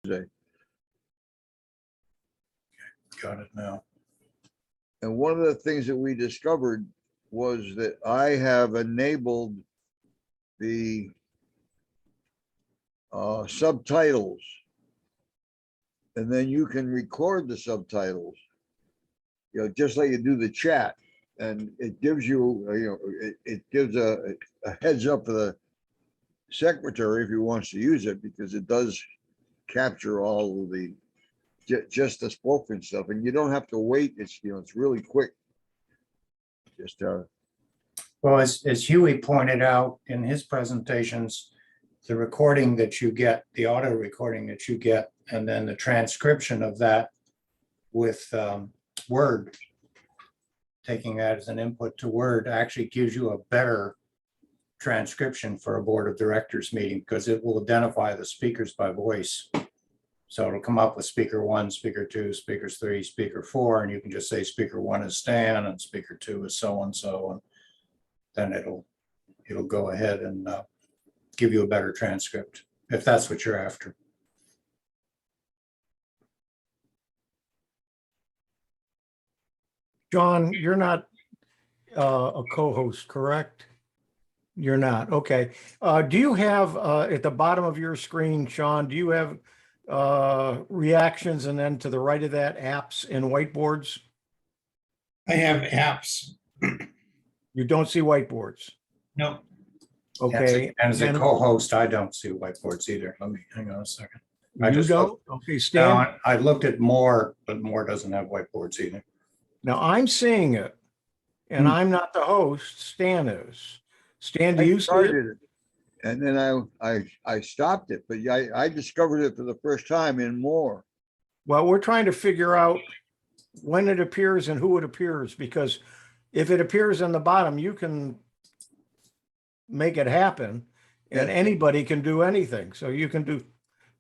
Got it now. And one of the things that we discovered was that I have enabled the subtitles. And then you can record the subtitles, you know, just like you do the chat. And it gives you, it gives a heads up for the secretary if he wants to use it, because it does capture all of the, just the spoken stuff. And you don't have to wait. It's, you know, it's really quick. Just, Well, as Huey pointed out in his presentations, the recording that you get, the auto recording that you get, and then the transcription of that with Word, taking that as an input to Word, actually gives you a better transcription for a board of directors meeting, because it will identify the speakers by voice. So it'll come up with speaker 1, speaker 2, speakers 3, speaker 4, and you can just say speaker 1 is Stan and speaker 2 is so-and-so, and then it'll go ahead and give you a better transcript, if that's what you're after. John, you're not a co-host, correct? You're not. Okay. Do you have at the bottom of your screen, Sean, do you have reactions, and then to the right of that, apps and whiteboards? I have apps. You don't see whiteboards? No. Okay. And as a And co-host, I don't see whiteboards either. Let me hang on a second. I you just don't? Okay, Stan. Now, I looked at More, but More doesn't have whiteboards either. Now I'm seeing it, and I'm not the host. Stan is. Stan, do I you see it? started it. And then I stopped it, but I discovered it for the first time in More. Well, we're trying to figure out when it appears and who it appears, because if it appears in the bottom, you can make it happen, and Yeah. anybody can do anything. So you can do,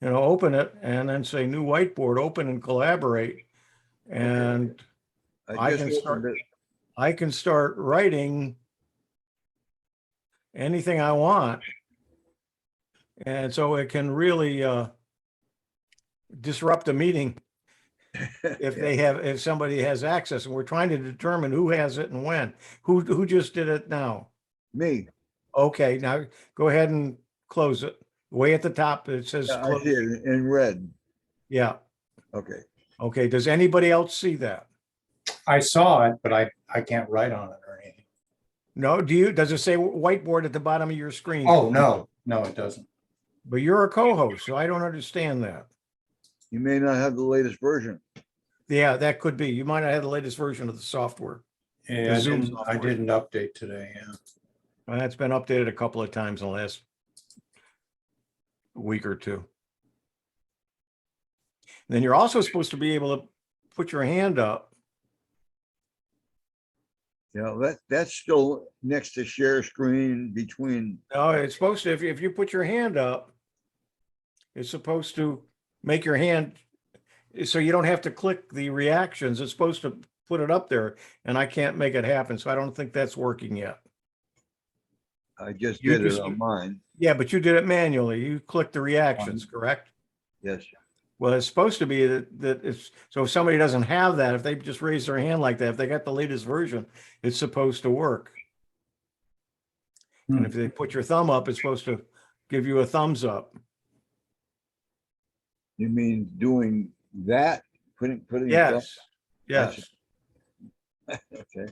you know, open it and then say new whiteboard, open and collaborate. And I just can start, opened it. I can start writing anything I want. And so it can really disrupt a meeting if Yeah. they have, if somebody has access, and we're trying to determine who has it and when. Who just did it now? Me. Okay, now go ahead and close it. Way at the top, it says Yeah, I close. see it in red. Yeah. Okay. Okay. Does anybody else see that? I saw it, but I can't write on it or anything. No, does it say whiteboard at the bottom of your screen? Oh, no, it doesn't. But you're a co-host, so I don't understand that. You may not have the latest version. Yeah, that could be. You might not have the latest version of the software. Yeah, The Zoom I software. didn't update today, yeah. It's been updated a couple of times in the last week or two. Then you're also supposed to be able to put your hand up. You know, that's still next to share screen between. No, it's supposed to, if you put your hand up, it's supposed to make your hand, so you don't have to click the reactions. It's supposed to put it up there, and I can't make it happen. So I don't think that's working yet. I just You did it just- on mine. Yeah, but you did it manually. You clicked the reactions, correct? Yes. Well, it's supposed to be that it's, so if somebody doesn't have that, if they just raise their hand like that, if they got the latest version, it's supposed to work. And if they put your thumb up, it's supposed to give you a thumbs up. You mean doing that? Putting. Yes, yes. Okay.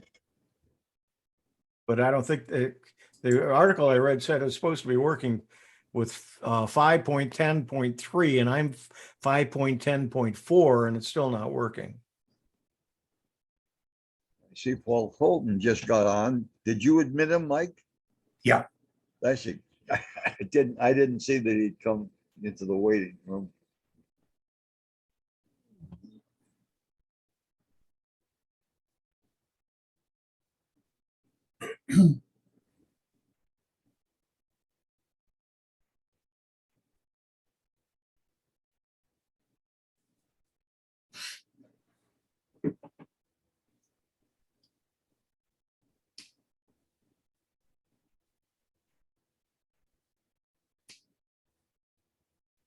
But I don't think the article I read said it's supposed to be working with 5.10.3, and I'm 5.10.4, and it's still not working. I see Paul Colton just got on. Did you admit him, Mike? Yeah. I see. I didn't see that he'd come into the waiting room.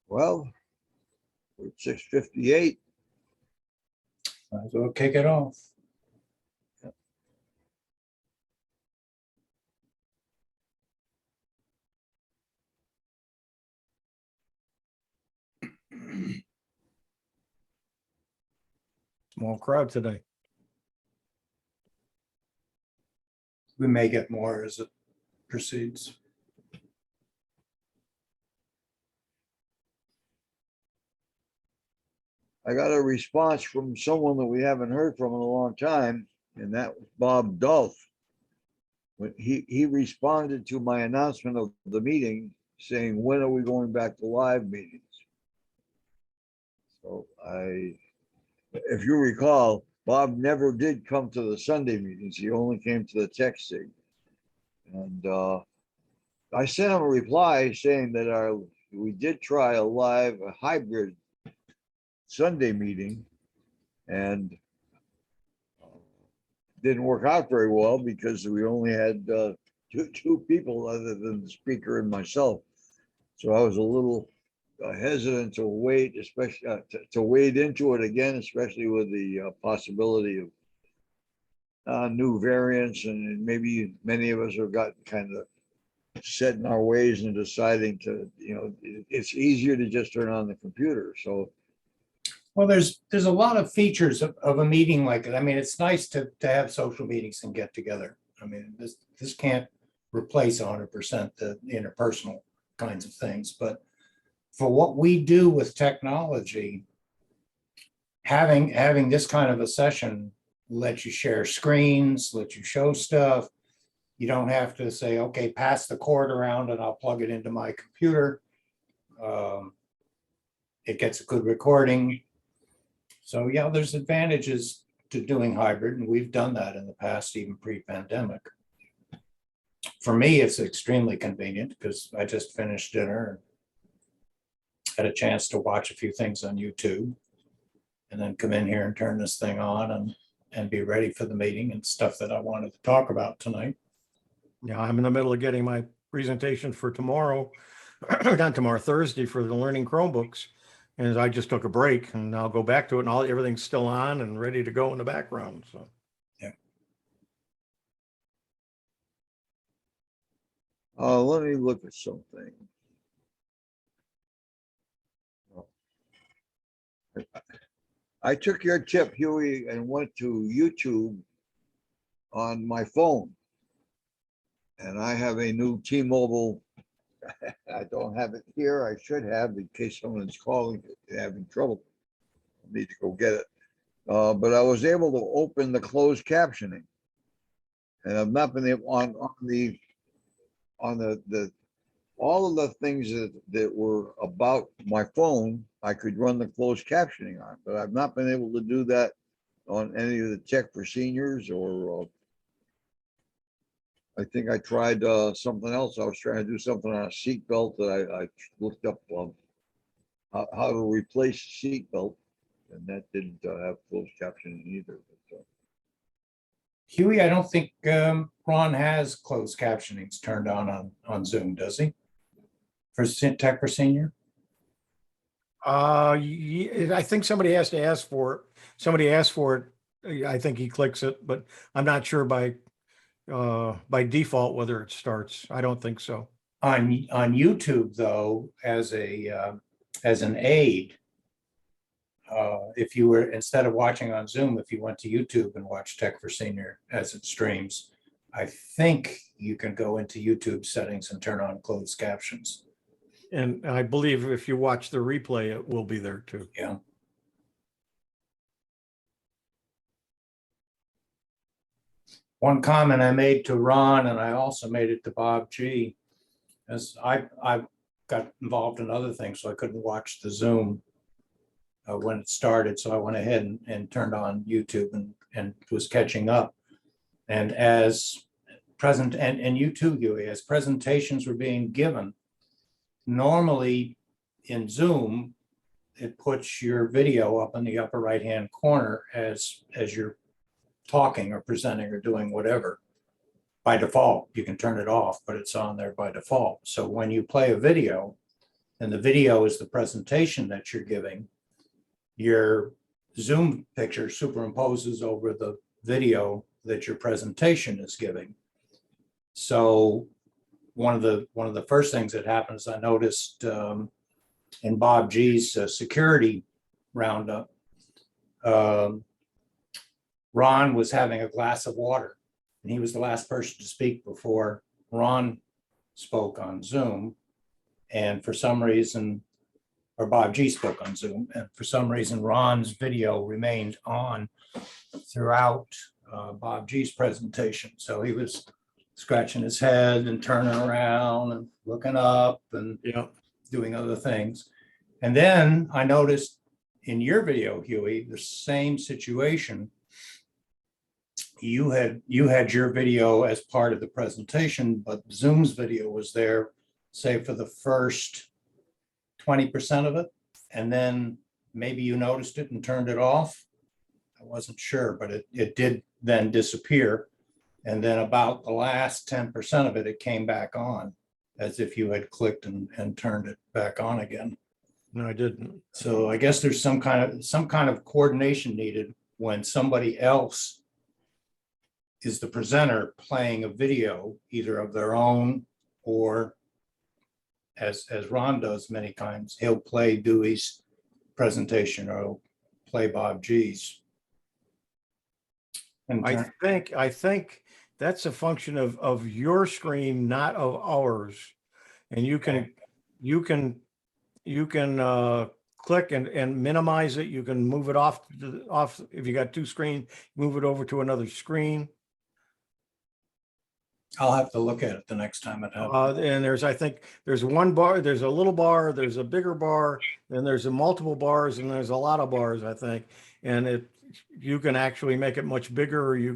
Well, It's 6:58. Might as well kick it off. Small crowd today. We may get more as it proceeds. I got a response from someone that we haven't heard from in a long time, and that was Bob Dolph. When he responded to my announcement of the meeting saying, when are we going back to live meetings? So if you recall, Bob never did come to the Sunday meetings. He only came to the TechSIG. And I sent him a reply saying that we did try a hybrid Sunday meeting, and didn't work out very well because we only had two people other than the speaker and myself. So I was a little hesitant to wait, especially to wade into it again, especially with the possibility of new variants, and maybe many of us have gotten kind of set in our ways and deciding to, it's easier to just turn on the computer. So Well, there's a lot of features of a meeting like it. I mean, it's nice to have social meetings and get together. I mean, this can't replace 100% the interpersonal kinds of things, but for what we do with technology, having this kind of a session lets you share screens, lets you show stuff. You don't have to say, okay, pass the cord around and I'll plug it into my computer. It gets a good recording. So yeah, there's advantages to doing hybrid, and we've done that in the past, even pre-pandemic. For me, it's extremely convenient because I just finished dinner and had a chance to watch a few things on YouTube, and then come in here and turn this thing on and be ready for the meeting and stuff that I wanted to talk about tonight. Yeah, I'm in the middle of getting my presentation for tomorrow, not tomorrow, Thursday, for the Learning Chromebooks. And I just took a break, and I'll go back to it, and everything's still on and ready to go in the background. So yeah. let me look at something. I took your tip, Huey, and went to YouTube on my phone. And I have a new T-Mobile. I don't have it here. I should have, in case someone's calling and having trouble. I need to go get it. But I was able to open the closed captioning. And I've not been able on the all of the things that were about my phone, I could run the closed captioning on, but I've not been able to do that on any of the Tech for Seniors, or I think I tried something else. I was trying to do something on a seatbelt that I looked up how to replace a seatbelt, and that didn't have closed captioning either. But, Huey, I don't think Ron has closed captionings turned on Zoom, does he? For Tech for Senior? I think somebody has to ask for it. Somebody asked for it. I think he clicks it, but I'm not sure by default whether it starts. I don't think so. On YouTube, though, as an aid, if you were, instead of watching on Zoom, if you went to YouTube and watched Tech for Senior as it streams, I think you can go into YouTube settings and turn on closed captions. And I believe if you watch the replay, it will be there too. Yeah. One comment I made to Ron, and I also made it to Bob G, as I got involved in other things, so I couldn't watch the Zoom when it started. So I went ahead and turned on YouTube and was catching up. And as you too, Huey, as presentations were being given, normally in Zoom, it puts your video up in the upper right-hand corner as you're talking or presenting or doing whatever. By default, you can turn it off, but it's on there by default. So when you play a video, and the video is the presentation that you're giving, your Zoom picture superimposes over the video that your presentation is giving. So one of the first things that happens, I noticed in Bob G's security roundup, Ron was having a glass of water, and he was the last person to speak before Ron spoke on Zoom. And for some reason, or Bob G spoke on Zoom, and for some reason, Ron's video remained on throughout Bob G's presentation. So he was scratching his head and turning around and looking up and Yeah. doing other things. And then I noticed in your video, Huey, the same situation. You had your video as part of the presentation, but Zoom's video was there, say, for the first 20% of it. And then maybe you noticed it and turned it off. I wasn't sure, but it did then disappear. And then about the last 10% of it, it came back on as if you had clicked and turned it back on again. No, I didn't. So I guess there's some kind of coordination needed when somebody else is the presenter playing a video, either of their own or as Ron does many times, he'll play Dewey's presentation or he'll play Bob G's. And I think that's a function of your screen, not of ours. And you can click and minimize it. You can move it off if you got two screens, move it over to another screen. I'll have to look at it the next time it happens. And I think there's one bar, there's a little bar, there's a bigger bar, then there's a multiple bars, and there's a lot of bars, I think. And you can actually make it much bigger, or you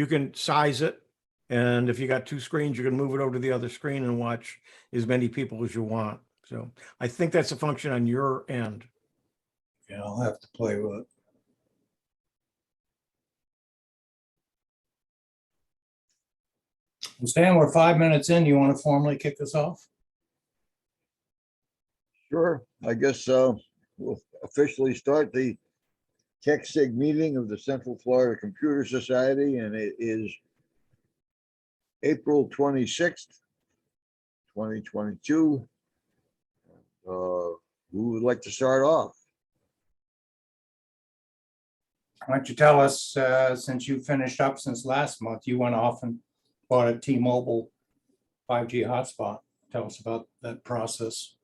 can size it. And if you got two screens, you can move it over to the other screen and watch as many people as you want. So I think that's a function on your end. Yeah, I'll have to play with it. Well, Stan, we're 5 minutes in. You want to formally kick this off? Sure, I guess we'll officially start the TechSIG meeting of the Central Florida Computer Society, and it is April 26th, 2022. Who would like to start off? Why don't you tell us, since you finished up since last month, you went off and bought a T-Mobile 5G hotspot. Tell us about that process.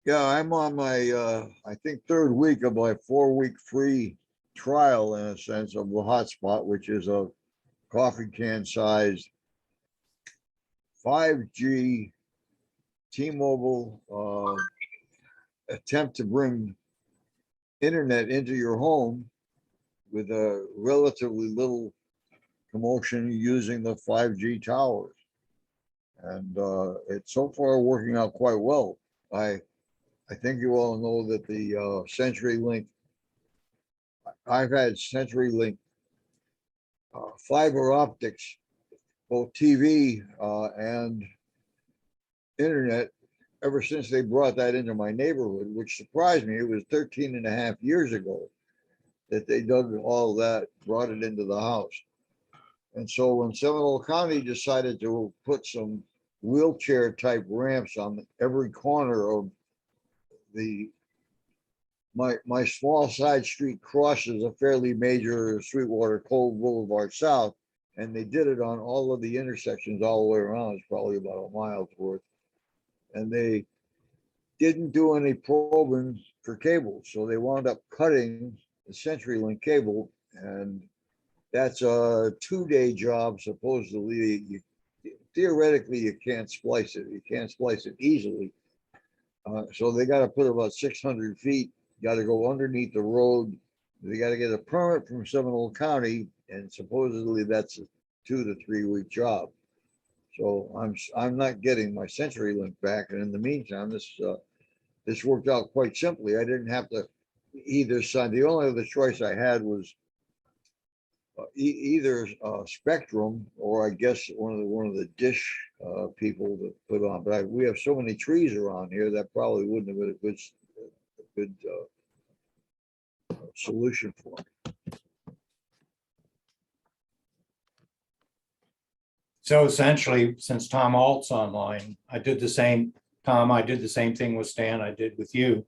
Yeah, I'm on my, I think, third week of my 4-week free trial, in a sense, of the hotspot, which is a coffee can sized 5G T-Mobile attempt to bring internet into your home with a relatively little commotion using the 5G towers. And it's so far working out quite well. I think you all know that the CenturyLink, I've had CenturyLink fiber optics, both TV and internet, ever since they brought that into my neighborhood, which surprised me. It was 13 and a half years ago that they dug all that, brought it into the house. And so when Seminole County decided to put some wheelchair type ramps on every corner of my small side street crosses a fairly major Sweetwater Cove Boulevard South, and they did it on all of the intersections all the way around. It's probably about a mile's worth. And they didn't do any probing for cables, so they wound up cutting the CenturyLink cable, and that's a 2-day job. Supposedly, theoretically, you can't splice it. You can't splice it easily. So they got to put about 600 feet, got to go underneath the road. They got to get a permit from Seminole County, and supposedly that's a 2 to 3 week job. So I'm not getting my CenturyLink back, and in the meantime, this worked out quite simply. I didn't have to either sign. The only other choice I had was either Spectrum, or I guess one of the Dish people that put on. But we have so many trees around here that probably wouldn't have been a good good solution for me. So essentially, since Tom Alt's online, I did the same, Tom, I did the same thing with Stan I did with you.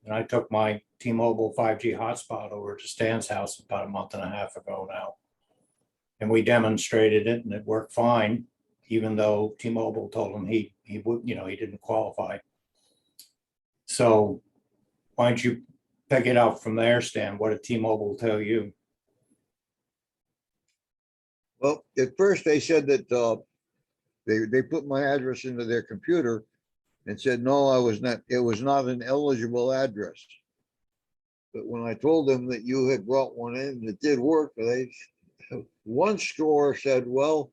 And I took my T-Mobile 5G hotspot over to Stan's house about a month and a half ago now. And we demonstrated it and it worked fine, even though T-Mobile told him he would, he didn't qualify. So why don't you pick it up from there, Stan? What did T-Mobile tell you? Well, at first they said that they put my address into their computer and said, no, I was not, it was not an eligible address. But when I told them that you had brought one in that did work, one store said, well,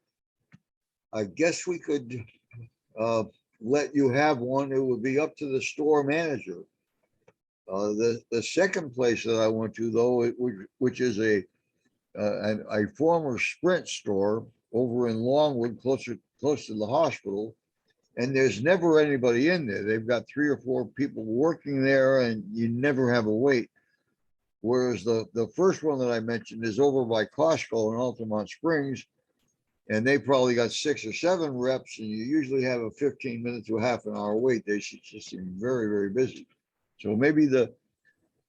I guess we could let you have one. It would be up to the store manager. The second place that I went to, though, which is a former Sprint store over in Longwood, close to the hospital, and there's never anybody in there. They've got 3 or 4 people working there, and you never have a wait. Whereas the first one that I mentioned is over by Costco in Altamont Springs, and they probably got 6 or 7 reps, and you usually have a 15-minute to a half an hour wait. They just seem very, very busy. So maybe the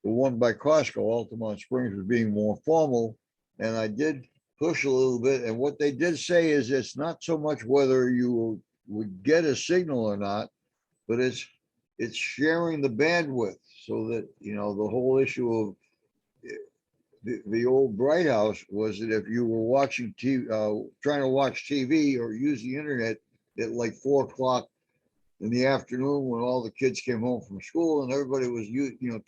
one by Costco, Altamont Springs, was being more formal, and I did push a little bit. And what they did say is it's not so much whether you would get a signal or not, but it's sharing the bandwidth, so that, the whole issue of the old Bright House was that if you were watching TV, trying to watch TV or use the internet at like 4 o'clock in the afternoon when all the kids came home from school and everybody was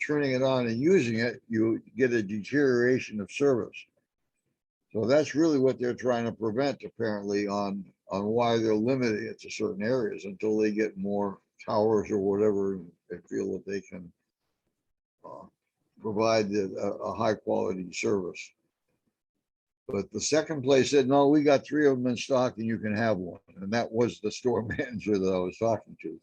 turning it on and using it, you get a deterioration of service. So that's really what they're trying to prevent, apparently, on why they're limiting it to certain areas until they get more towers or whatever they feel that they can provide a high quality service. But the second place said, no, we got 3 of them in stock and you can have one. And that was the store manager that I was talking to.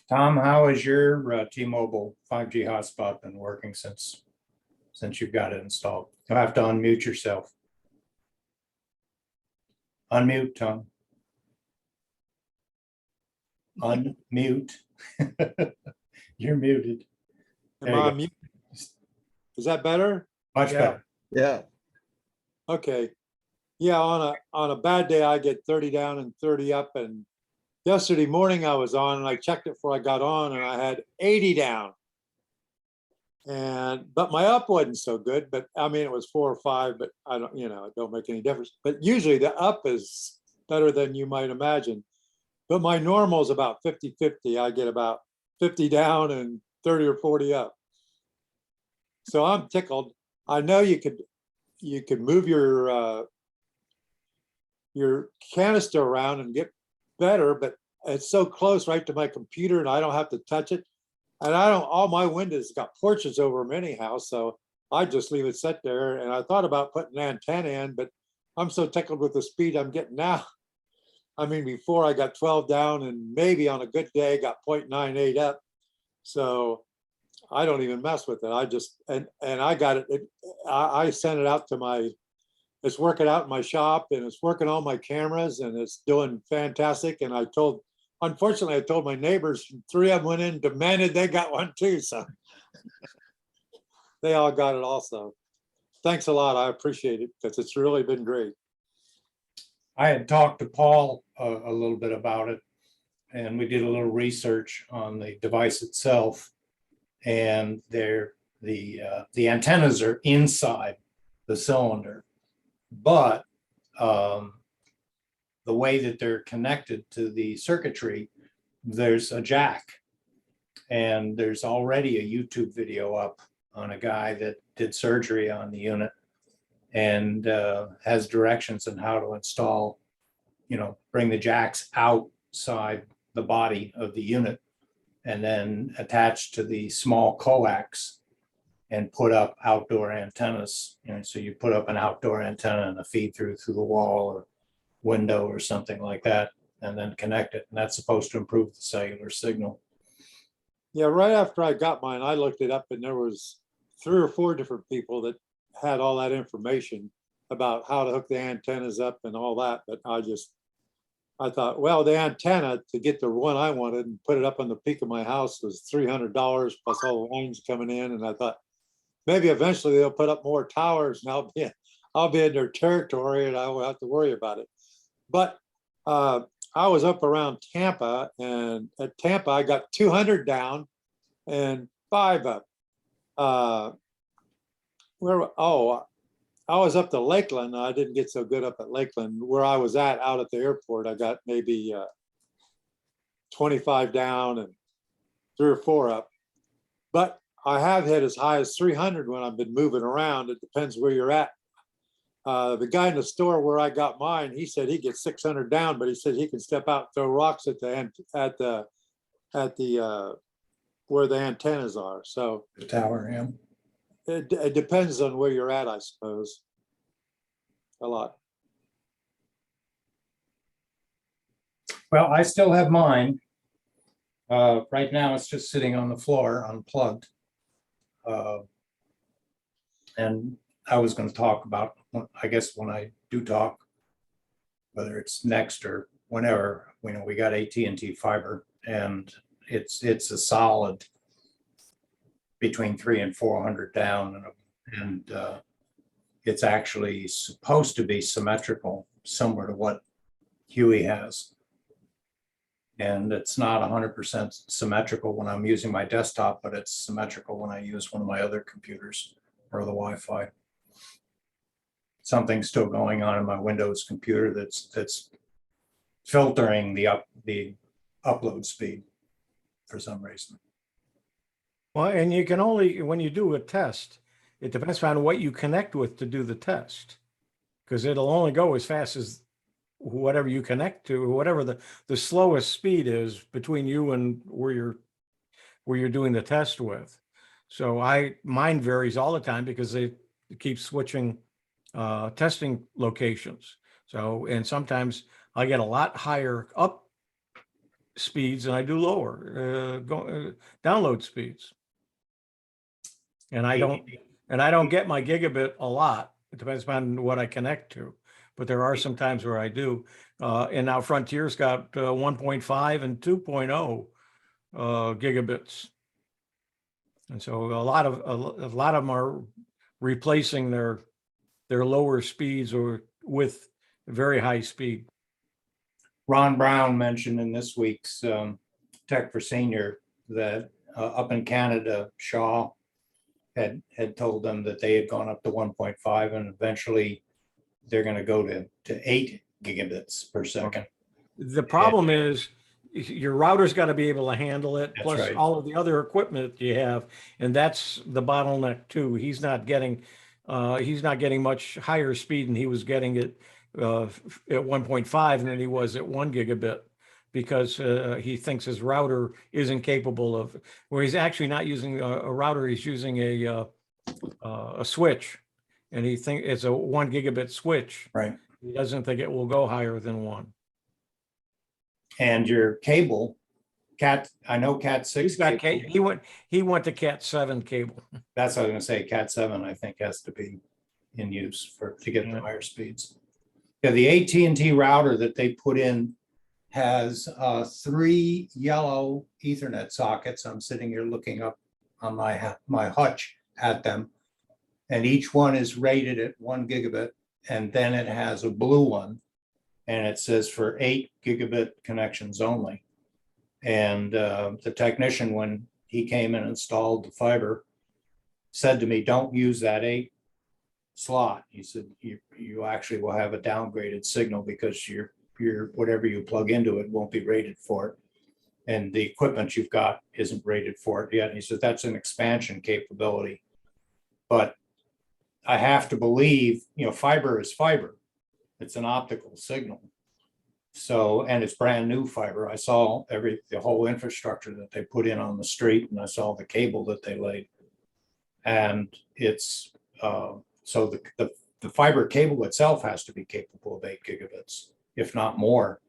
Tom, how has your T-Mobile 5G hotspot been working since you've got it installed? You'll have to unmute yourself. Unmute, Tom. Unmute. You're muted. Am There you I go. mute? Is that better? Much Yeah. better. Yeah. Okay. Yeah, on a bad day, I get 30 down and 30 up. And yesterday morning I was on and I checked it before I got on and I had 80 down. But my up wasn't so good, but I mean, it was 4 or 5, but I don't, it don't make any difference. But usually the up is better than you might imagine. But my normal is about 50-50. I get about 50 down and 30 or 40 up. So I'm tickled. I know you could move your canister around and get better, but it's so close right to my computer and I don't have to touch it. And all my windows got porches over them anyhow, so I just leave it set there. And I thought about putting an antenna in, but I'm so tickled with the speed I'm getting now. I mean, before I got 12 down and maybe on a good day got 0.98 up. So I don't even mess with it. I just, and I got it. I sent it out to it's working out in my shop and it's working on my cameras and it's doing fantastic. And unfortunately, I told my neighbors, 3 of them went in and demanded they got one too. So they all got it also. Thanks a lot. I appreciate it because it's really been great. I had talked to Paul a little bit about it, and we did a little research on the device itself. And the antennas are inside the cylinder, but the way that they're connected to the circuitry, there's a jack, and there's already a YouTube video up on a guy that did surgery on the unit and has directions on how to install, bring the jacks outside the body of the unit and then attach to the small coax and put up outdoor antennas. So you put up an outdoor antenna and a feed through the wall or window or something like that, and then connect it. And that's supposed to improve the cellular signal. Yeah, right after I got mine, I looked it up and there was 3 or 4 different people that had all that information about how to hook the antennas up and all that. But I thought, well, the antenna to get the one I wanted and put it up on the peak of my house was $300 plus all the lines coming in. And I thought maybe eventually they'll put up more towers and I'll be in their territory and I won't have to worry about it. But I was up around Tampa, and at Tampa I got 200 down and 5 up. I was up to Lakeland. I didn't get so good up at Lakeland. Where I was out at the airport, I got maybe 25 down and 3 or 4 up. But I have hit as high as 300 when I've been moving around. It depends where you're at. The guy in the store where I got mine, he said he gets 600 down, but he said he can step out and throw rocks at the end where the antennas are. So The tower, yeah. it depends on where you're at, I suppose. A lot. Well, I still have mine. Right now, it's just sitting on the floor, unplugged. And I was going to talk about, I guess when I do talk, whether it's next or whenever, we got AT&T fiber, and it's a solid between 300 and 400 down, and it's actually supposed to be symmetrical, similar to what Huey has. And it's not 100% symmetrical when I'm using my desktop, but it's symmetrical when I use one of my other computers or the Wi-Fi. Something's still going on in my Windows computer that's filtering the upload speed for some reason. Well, and you can only, when you do a test, it depends on what you connect with to do the test. Because it'll only go as fast as whatever you connect to, whatever the slowest speed is between you and where you're doing the test with. So mine varies all the time because they keep switching testing locations. So, and sometimes I get a lot higher up speeds than I do lower download speeds. And I don't get my gigabit a lot. It depends on what I connect to, but there are some times where I do. And now Frontier's got 1.5 and 2.0 gigabits. And so a lot of them are replacing their lower speeds or with very high speed. Ron Brown mentioned in this week's Tech for Senior that up in Canada, Shaw had told them that they had gone up to 1.5 and eventually they're going to go to 8 gigabits per second. The problem is your router's got to be able to handle it, That's plus right. all of the other equipment you have, and that's the bottleneck too. He's not getting much higher speed, and he was getting it at 1.5 than he was at 1 gigabit because he thinks his router isn't capable of. Where he's actually not using a router, he's using a switch, and he thinks it's a 1 gigabit switch. Right. He doesn't think it will go higher than 1. And your cable, I know Cat 6. He's got he went to Cat 7 cable. That's what I was going to say. Cat 7, I think, has to be in use to get the higher speeds. Yeah, the AT&T router that they put in has 3 yellow Ethernet sockets. I'm sitting here looking up on my hutch at them, and each one is rated at 1 gigabit, and then it has a blue one, and it says for 8 gigabit connections only. And the technician, when he came and installed the fiber, said to me, "Don't use that 8 slot." He said, you actually will have a downgraded signal because your whatever you plug into it won't be rated for it. And the equipment you've got isn't rated for it yet. And he said, that's an expansion capability. But I have to believe, fiber is fiber. It's an optical signal. So, and it's brand new fiber. I saw the whole infrastructure that they put in on the street, and I saw the cable that they laid. And it's, so the fiber cable itself has to be capable of 8 gigabits, if not more.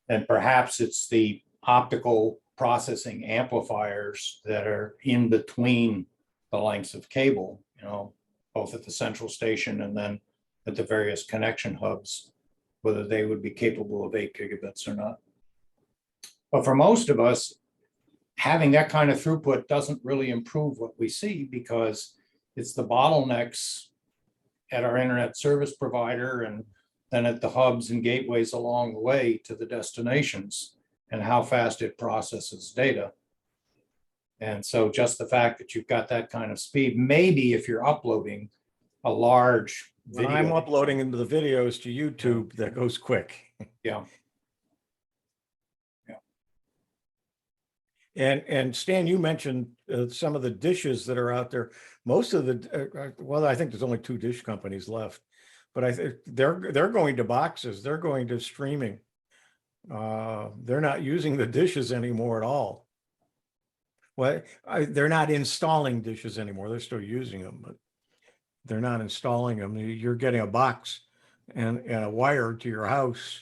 And perhaps it's the optical processing amplifiers that are in between the lengths of cable, both at the central station and then at the various connection hubs, whether they would be capable of 8 gigabits or not. But for most of us, having that kind of throughput doesn't really improve what we see, because it's the bottlenecks at our internet service provider and then at the hubs and gateways along the way to the destinations, and how fast it processes data. And so just the fact that you've got that kind of speed, maybe if you're uploading a large When video. I'm uploading into the videos to YouTube, that goes quick. Yeah. And Stan, you mentioned some of the dishes that are out there. Most of the, well, I think there's only 2 dish companies left, but I think they're going to boxes. They're going to streaming. They're not using the dishes anymore at all. Well, they're not installing dishes anymore. They're still using them, but they're not installing them. You're getting a box and a wire to your house,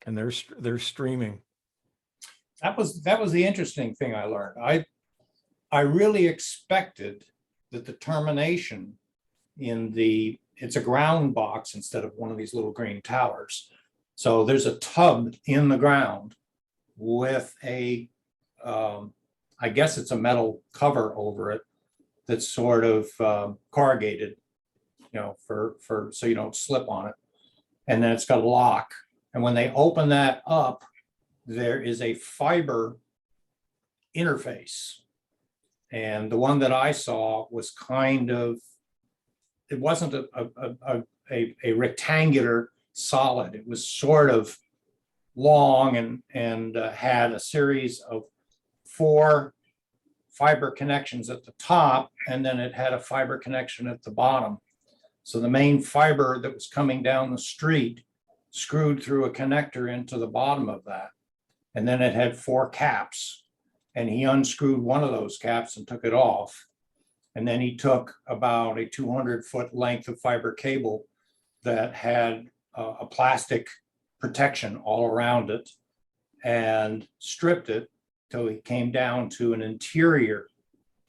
and they're streaming. That was the interesting thing I learned. I really expected that the termination it's a ground box instead of one of these little green towers. So there's a tub in the ground with I guess it's a metal cover over it that's sort of corrugated, for so you don't slip on it. And then it's got a lock. And when they open that up, there is a fiber interface. And the one that I saw was kind of, it wasn't a rectangular solid. It was sort of long and had a series of 4 fiber connections at the top, and then it had a fiber connection at the bottom. So the main fiber that was coming down the street screwed through a connector into the bottom of that. And then it had 4 caps, and he unscrewed one of those caps and took it off. And then he took about a 200-foot length of fiber cable that had a plastic protection all around it and stripped it till he came down to an interior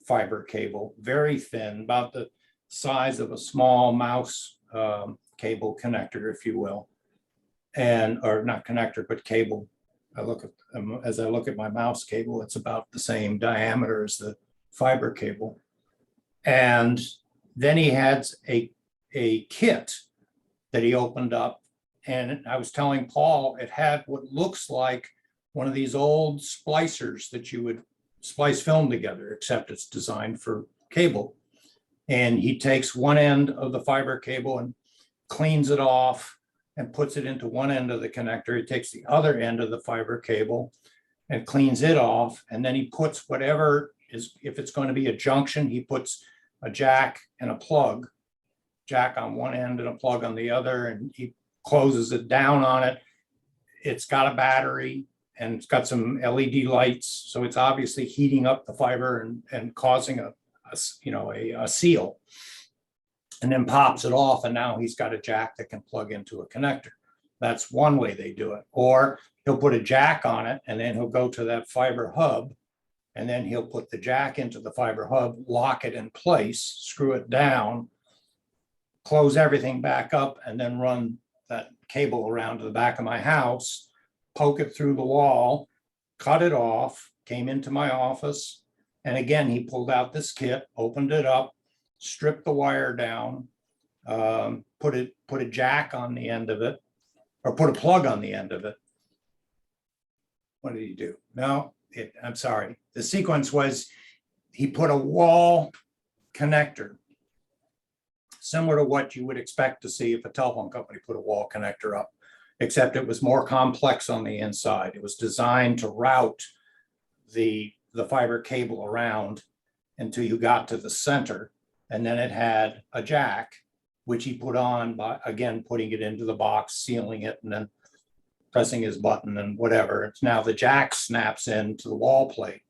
fiber cable, very thin, about the size of a small mouse cable connector, if you will. Or not connector, but cable. As I look at my mouse cable, it's about the same diameter as the fiber cable. And then he had a kit that he opened up. And I was telling Paul, it had what looks like one of these old splicers that you would splice film together, except it's designed for cable. And he takes one end of the fiber cable and cleans it off and puts it into one end of the connector. He takes the other end of the fiber cable and cleans it off. And then he puts whatever is, if it's going to be a junction, he puts a jack and a plug, jack on one end and a plug on the other, and he closes it down on it. It's got a battery and it's got some LED lights. So it's obviously heating up the fiber and causing a seal. And then pops it off, and now he's got a jack that can plug into a connector. That's one way they do it. Or he'll put a jack on it, and then he'll go to that fiber hub, and then he'll put the jack into the fiber hub, lock it in place, screw it down, close everything back up, and then run that cable around to the back of my house, poke it through the wall, cut it off, came into my office. And again, he pulled out this kit, opened it up, stripped the wire down, put a jack on the end of it, or put a plug on the end of it. What did he do? No, I'm sorry. The sequence was he put a wall connector, similar to what you would expect to see if a telephone company put a wall connector up, except it was more complex on the inside. It was designed to route the fiber cable around until you got to the center. And then it had a jack, which he put on by, again, putting it into the box, sealing it, and then pressing his button and whatever. It's now the jack snaps into the wall plate,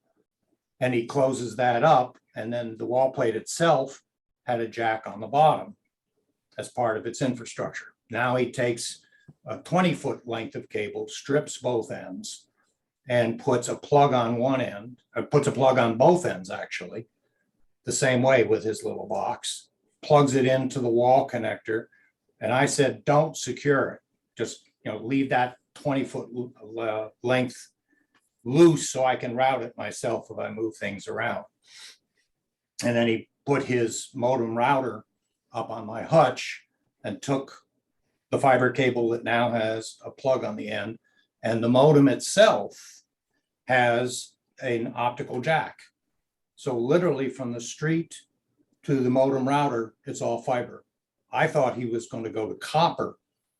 and he closes that up. And then the wall plate itself had a jack on the bottom as part of its infrastructure. Now he takes a 20-foot length of cable, strips both ends, and puts a plug on one end, puts a plug on both ends, actually, the same way with his little box, plugs it into the wall connector. And I said, don't secure it. Just, leave that 20-foot length loose so I can route it myself if I move things around. And then he put his modem router up on my hutch and took the fiber cable that now has a plug on the end, and the modem itself has an optical jack. So literally from the street to the modem router, it's all fiber. I thought he was going to go to copper,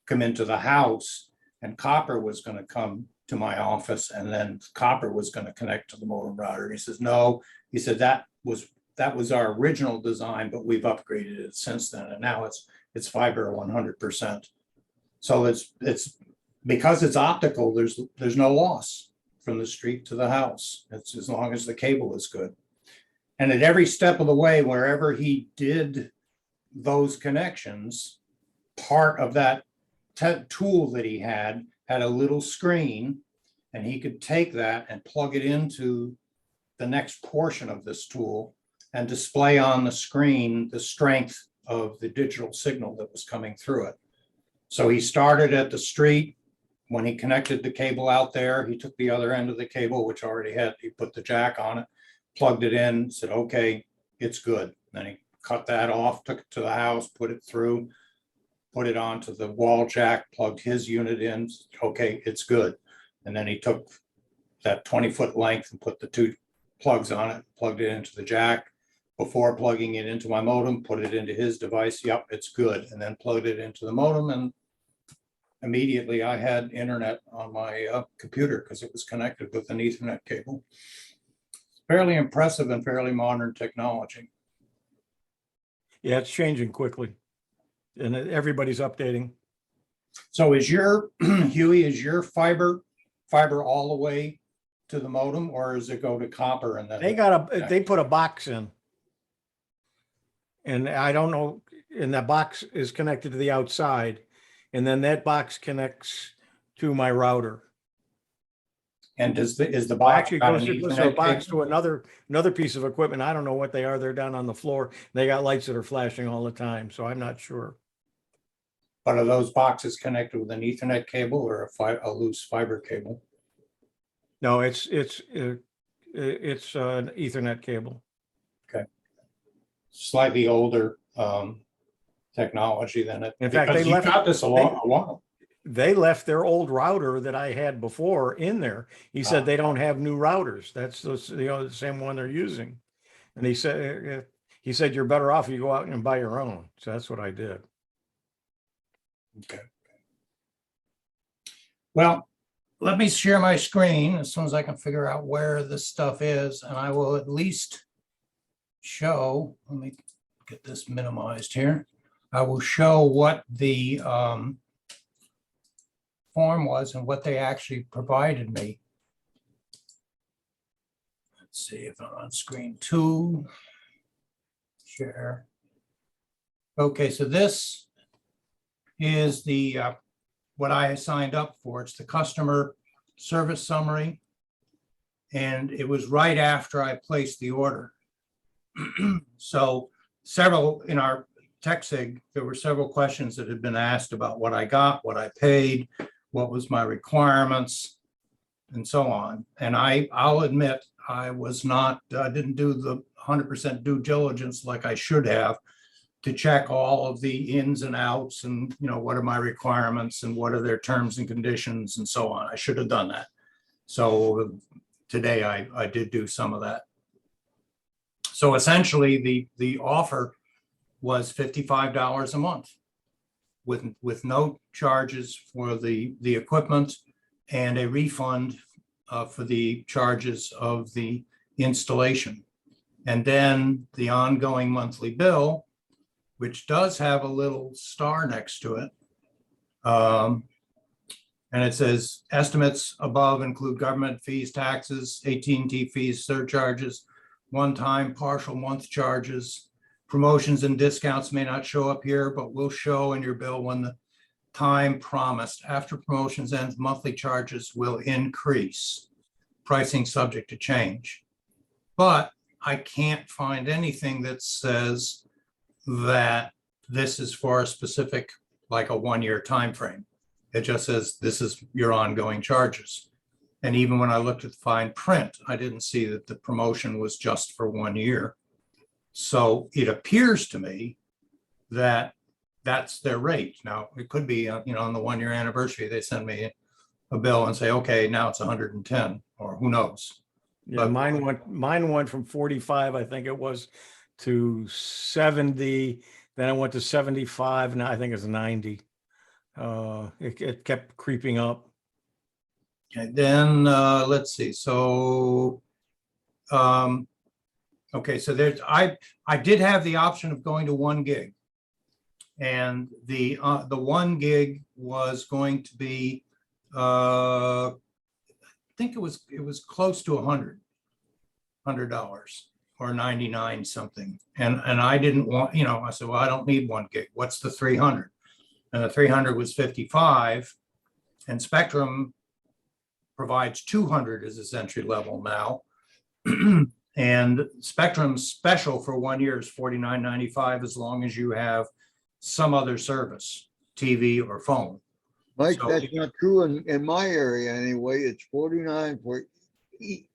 come into the house, and copper was going to come to my office, and then copper was going to connect to the modem router. He says, no, he said that was our original design, but we've upgraded it since then, and now it's fiber 100%. So it's because it's optical, there's no loss from the street to the house. It's as long as the cable is good. And at every step of the way, wherever he did those connections, part of that tool that he had a little screen, and he could take that and plug it into the next portion of this tool and display on the screen the strength of the digital signal that was coming through it. So he started at the street. When he connected the cable out there, he took the other end of the cable, which already he put the jack on it, plugged it in, said, okay, it's good. Then he cut that off, took it to the house, put it through, put it onto the wall jack, plugged his unit in, okay, it's good. And then he took that 20-foot length and put the two plugs on it, plugged it into the jack. Before plugging it into my modem, put it into his device, yep, it's good. And then plugged it into the modem, and immediately I had internet on my computer because it was connected with an Ethernet cable. Fairly impressive and fairly modern technology. Yeah, it's changing quickly, and everybody's updating. So is your, Huey, is your fiber all the way to the modem, or does it go to copper and then? They put a box in. And I don't know, and that box is connected to the outside, and then that box connects to my router. And is the Well, box actually, got it an goes to a Ethernet box cable? to another piece of equipment. I don't know what they are. They're down on the floor. They got lights that are flashing all the time, so I'm not sure. But are those boxes connected with an Ethernet cable or a loose fiber cable? No, it's an Ethernet cable. Slightly older technology than it. In fact, because they you left- got this a while. They left their old router that I had before in there. He said they don't have new routers. That's the same one they're using. And he said you're better off if you go out and buy your own. So that's what I did. Okay. Well, let me share my screen as soon as I can figure out where this stuff is, and I will at least show, let me get this minimized here. I will show what the form was and what they actually provided me. Let's see if I'm on screen 2. Share. Okay, so this is the what I signed up for. It's the customer service summary, and it was right after I placed the order. So several in our TechSIG, there were several questions that had been asked about what I got, what I paid, what was my requirements, and so on. And I'll admit I didn't do the 100% due diligence like I should have to check all of the ins and outs and, what are my requirements and what are their terms and conditions and so on. I should have done that. So today I did do some of that. So essentially the offer was $55 a month with no charges for the equipment and a refund for the charges of the installation. And then the ongoing monthly bill, which does have a little star next to it. And it says estimates above include government fees, taxes, AT&T fees, surcharges, one-time partial month charges. Promotions and discounts may not show up here, but will show in your bill when the time promised. After promotions ends, monthly charges will increase. pricing subject to change. But I can't find anything that says that this is for a specific, like a 1-year time frame. It just says this is your ongoing charges. And even when I looked at the fine print, I didn't see that the promotion was just for 1 year. So it appears to me that that's their rate. Now, it could be, on the 1-year anniversary, they send me a bill and say, okay, now it's 110, or who knows? Yeah, But- mine went from 45, I think it was, to 70. Then I went to 75, and I think it's 90. It kept creeping up. Okay, then let's see. So, okay, so there's I did have the option of going to 1 gig, and the 1 gig was going to be I think it was close to $100 or 99 something, and I didn't want, I said, well, I don't need 1 gig. What's the 300? And the 300 was 55, and Spectrum provides 200 as its entry level now. And Spectrum's special for 1 year is $49.95 as long as you have some other service, TV or phone. Mike, So- that's not true in my area anyway. It's 49 for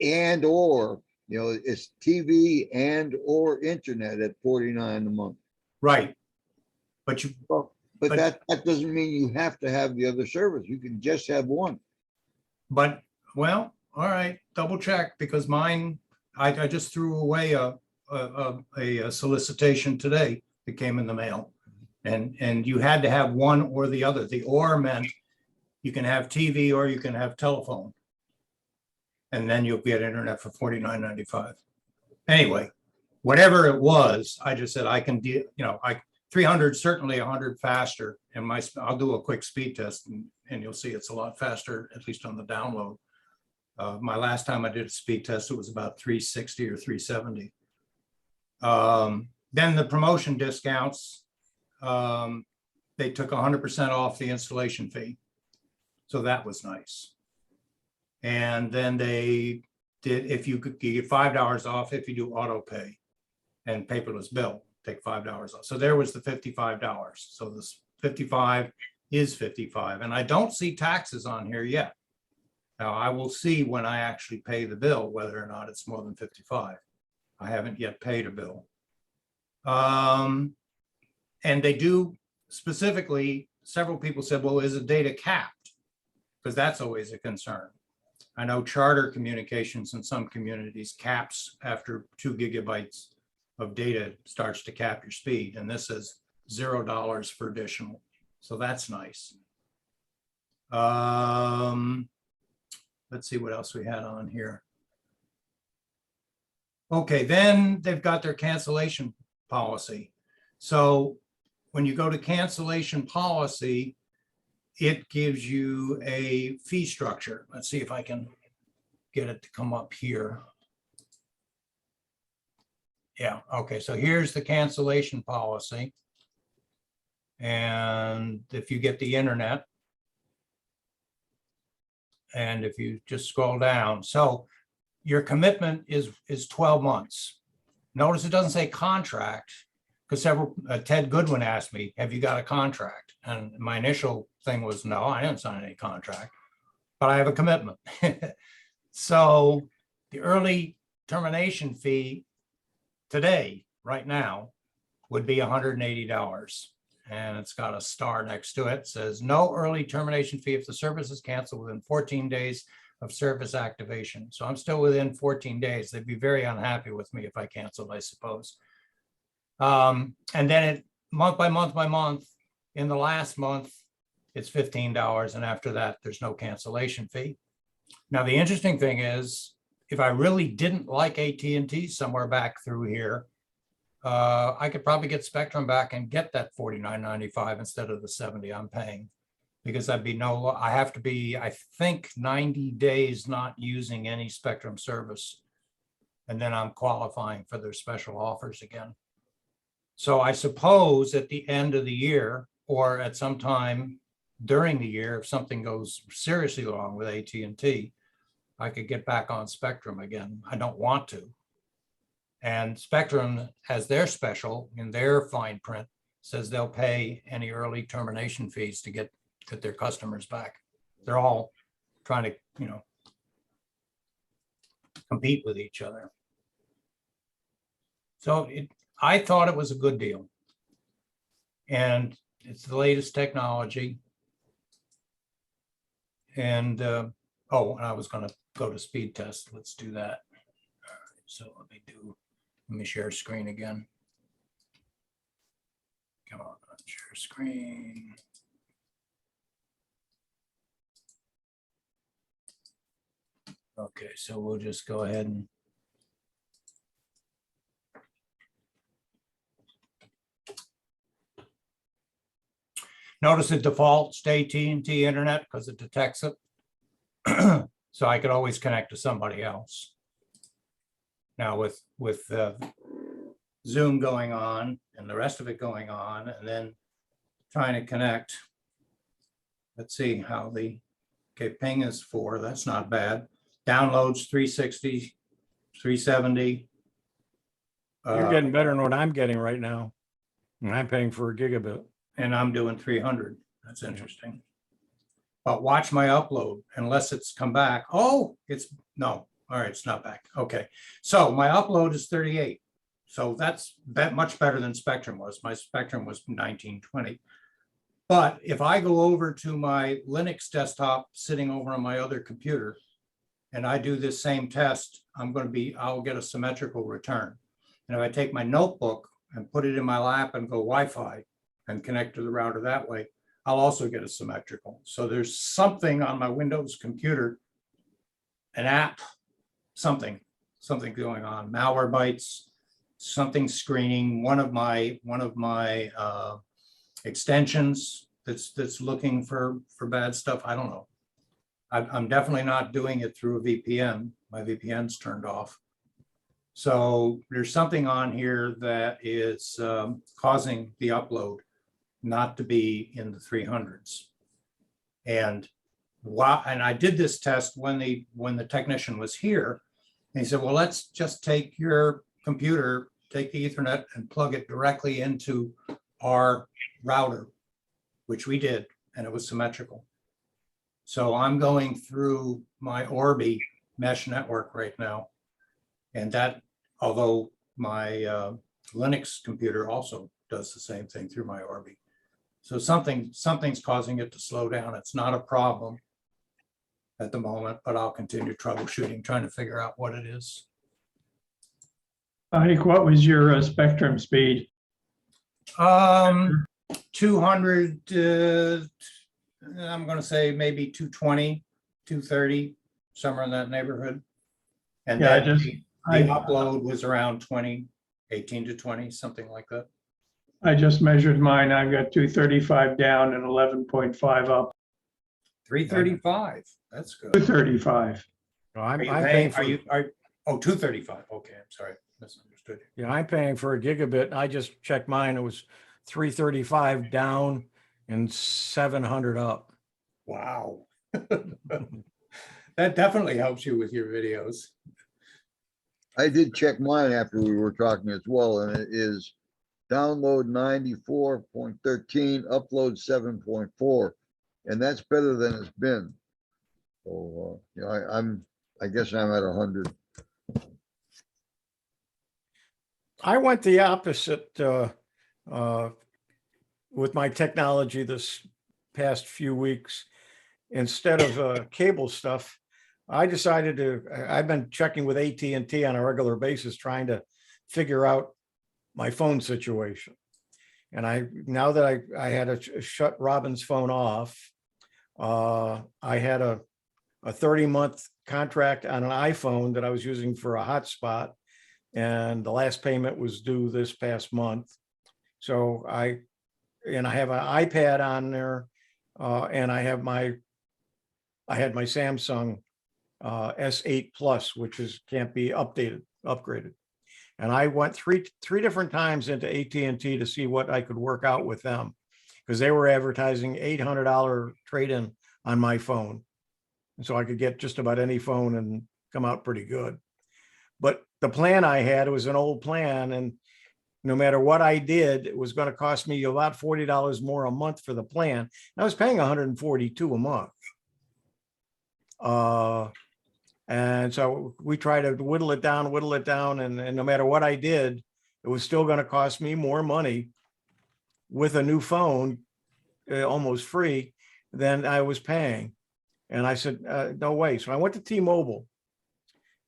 and or, it's TV and or internet at 49 a month. Right. But you, But But- that doesn't mean you have to have the other service. You can just have one. but, well, all right, double check, because mine, I just threw away a solicitation today that came in the mail. And you had to have one or the other. The or meant you can have TV or you can have telephone. And then you'll get internet for $49.95. Anyway, whatever it was, I just said I can deal, 300, certainly 100 faster. And I'll do a quick speed test and you'll see it's a lot faster, at least on the download. My last time I did a speed test, it was about 360 or 370. Then the promotion discounts, they took 100% off the installation fee. So that was nice. And then they did, if you get $5 off if you do auto pay and paperless bill, take $5 off. So there was the $55. So this 55 is 55. And I don't see taxes on here yet. Now I will see when I actually pay the bill, whether or not it's more than 55. I haven't yet paid a bill. And they do specifically, several people said, well, is the data capped? Because that's always a concern. I know Charter Communications in some communities caps after 2 gigabytes of data starts to cap your speed. And this is $0 for additional. So that's nice. Let's see what else we had on here. Okay, then they've got their cancellation policy. So when you go to cancellation policy, it gives you a fee structure. Let's see if I can get it to come up here. Yeah, okay, so here's the cancellation policy. And if you get the internet, and if you just scroll down, so your commitment is 12 months. Notice it doesn't say contract, because Ted Goodwin asked me, have you got a contract? And my initial thing was, no, I didn't sign any contract, but I have a commitment. So the early termination fee today, right now, would be $180. And it's got a star next to it. It says no early termination fee if the service is canceled within 14 days of service activation. So I'm still within 14 days. They'd be very unhappy with me if I canceled, I suppose. And then month by month, in the last month, it's $15. And after that, there's no cancellation fee. Now, the interesting thing is, if I really didn't like AT&T somewhere back through here, I could probably get Spectrum back and get that $49.95 instead of the $70 I'm paying, because I have to be, I think, 90 days not using any Spectrum service. And then I'm qualifying for their special offers again. So I suppose at the end of the year or at some time during the year, if something goes seriously wrong with AT&T, I could get back on Spectrum again. I don't want to. And Spectrum has their special in their fine print, says they'll pay any early termination fees to get their customers back. They're all trying to, compete with each other. So I thought it was a good deal. And it's the latest technology. And, and I was going to go to speed test. Let's do that. All right, so let me share screen again. Come on, share screen. Okay, so we'll just go ahead and notice it defaults to AT&T internet because it detects it. So I could always connect to somebody else. Now with Zoom going on and the rest of it going on, and then trying to connect. Let's see how ping is 4. That's not bad. Downloads 360, 370. You're getting better than what I'm getting right now. And I'm paying for a gigabit. And I'm doing 300. That's interesting. But watch my upload unless it's come back. Oh, no. All right, it's not back. Okay. So my upload is 38. So that's much better than Spectrum was. My Spectrum was 1920. But if I go over to my Linux desktop sitting over on my other computer and I do this same test, I'll get a symmetrical return. And if I take my notebook and put it in my lap and go Wi-Fi and connect to the router that way, I'll also get a symmetrical. So there's something on my Windows computer, an app, something going on, Malwarebytes, something screening one of my extensions that's looking for bad stuff. I don't know. I'm definitely not doing it through a VPN. My VPN's turned off. So there's something on here that is causing the upload not to be in the 300s. And I did this test when the technician was here. And he said, well, let's just take your computer, take the Ethernet and plug it directly into our router, which we did, and it was symmetrical. So I'm going through my Orbi mesh network right now. And that, although my Linux computer also does the same thing through my Orbi. So something's causing it to slow down. It's not a problem at the moment, but I'll continue troubleshooting, trying to figure out what it is. Ike, what was your Spectrum speed? 200, I'm going to say maybe 220, 230, somewhere in that neighborhood. And Yeah, then the upload was around 20, 18 to 20, something like that. I just measured mine. I've got 235 down and 11.5 up. 335. That's good. 235. No, Are I'm you paying paying, for, 235. Okay, I'm sorry. Misunderstood. yeah, I'm paying for a gigabit. I just checked mine. It was 335 down and 700 up. Wow. That definitely helps you with your videos. I did check mine after we were talking as well, and it is download 94.13, upload 7.4, and that's better than it's been. So, I guess I'm at 100. I went the opposite with my technology this past few weeks. Instead of cable stuff, I decided I've been checking with AT&T on a regular basis, trying to figure out my phone situation. And now that I had to shut Robin's phone off, I had a 30-month contract on an iPhone that I was using for a hotspot. And the last payment was due this past month. So I have an iPad on there, and I had my Samsung S8 Plus, which can't be upgraded. And I went three different times into AT&T to see what I could work out with them, because they were advertising $800 trade-in on my phone. And so I could get just about any phone and come out pretty good. But the plan I had was an old plan, and no matter what I did, it was going to cost me about $40 more a month for the plan. And I was paying $142 a month. And so we tried to whittle it down, and no matter what I did, it was still going to cost me more money with a new phone, almost free, than I was paying. And I said, no way. So I went to T-Mobile,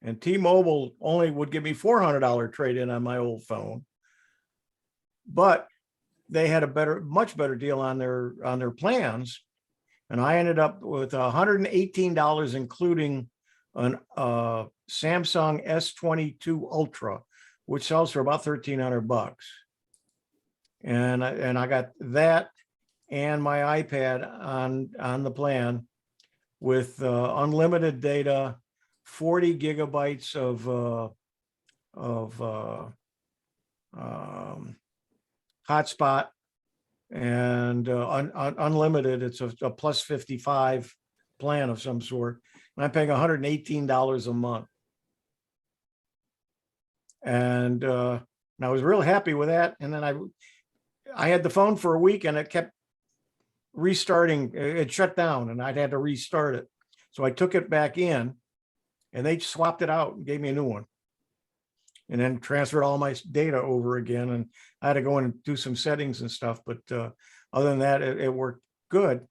and T-Mobile only would give me $400 trade-in on my old phone. But they had a much better deal on their plans. And I ended up with $118, including an Samsung S22 Ultra, which sells for about $1,300. And I got that and my iPad on the plan with unlimited data, 40 gigabytes of hotspot, and unlimited. It's a plus 55 plan of some sort. And I'm paying $118 a month. And I was real happy with that. And then I had the phone for a week, and it kept restarting. It shut down, and I'd had to restart it. So I took it back in, and they swapped it out and gave me a new one, and then transferred all my data over again. And I had to go in and do some settings and stuff. But other than that, it worked good.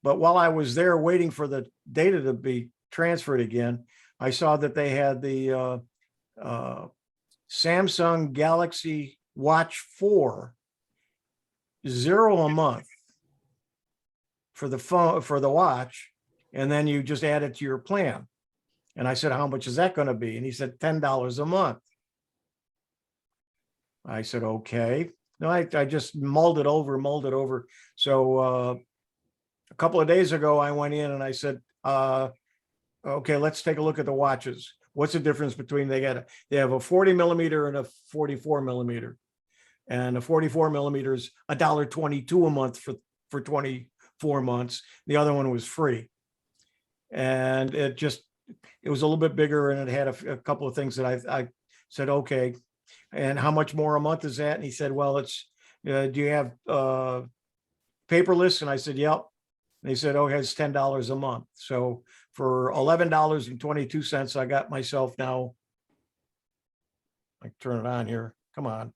But while I was there waiting for the data to be transferred again, I saw that they had the Samsung Galaxy Watch 4, $0 a month for the phone, for the watch, and then you just add it to your plan. And I said, how much is that going to be? And he said, $10 a month. I said, okay. No, I just mulled it over. So a couple of days ago, I went in and I said, okay, let's take a look at the watches. What's the difference between, they have a 40 millimeter and a 44 millimeter. And the 44 millimeters, $1.22 a month for 24 months. The other one was free. And it was a little bit bigger, and it had a couple of things that I said, okay. And how much more a month is that? And he said, well, it's, do you have paperless? And I said, yep. And he said, oh, it's $10 a month. So for $11.22, I got myself now, I turn it on here. Come on.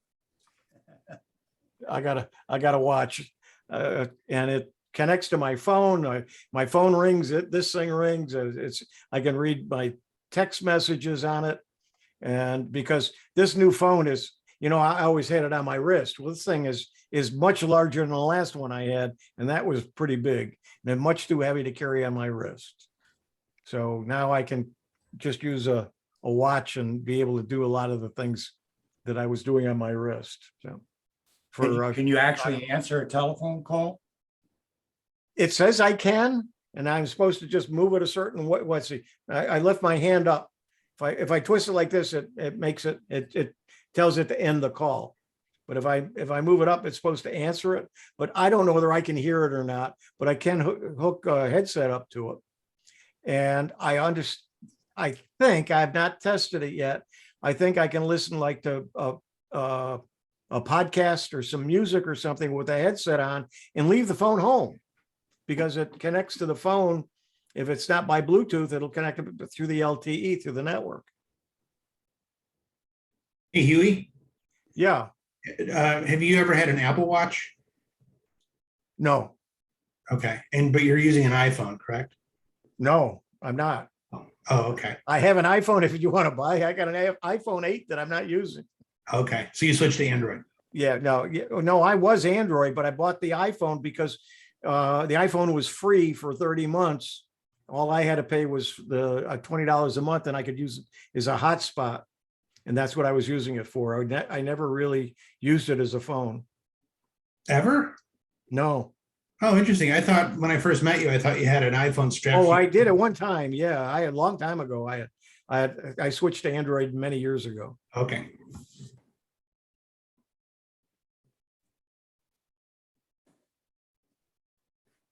I gotta watch, and it connects to my phone. My phone rings. This thing rings. I can read my text messages on it. And because this new phone is, I always had it on my wrist. Well, this thing is much larger than the last one I had, and that was pretty big and much too heavy to carry on my wrist. So now I can just use a watch and be able to do a lot of the things that I was doing on my wrist. So Can you actually answer a telephone call? it says I can, and I'm supposed to just move it a certain way. Let's see, I lift my hand up. If I twist it like this, it makes it tells it to end the call. But if I move it up, it's supposed to answer it. But I don't know whether I can hear it or not. But I can hook a headset up to it, and I think I've not tested it yet. I think I can listen like to a podcast or some music or something with a headset on and leave the phone home, because it connects to the phone. If it's not by Bluetooth, it'll connect through the LTE, through the network. Hey, Huey, Yeah, have you ever had an Apple Watch? no, Okay, but you're using an iPhone, correct? no, I'm not. Oh, okay. I have an iPhone if you want to buy. I got an iPhone 8 that I'm not using. Okay, so you switched to Android. Yeah, no, I was Android, but I bought the iPhone because the iPhone was free for 30 months. All I had to pay was the $20 a month, and I could use it as a hotspot. And that's what I was using it for. I never really used it as a phone. Ever? No. Oh, interesting. I thought when I first met you, I thought you had an iPhone strapped. Oh, I did at one time. Yeah, I had a long time ago. I switched to Android many years ago. Okay.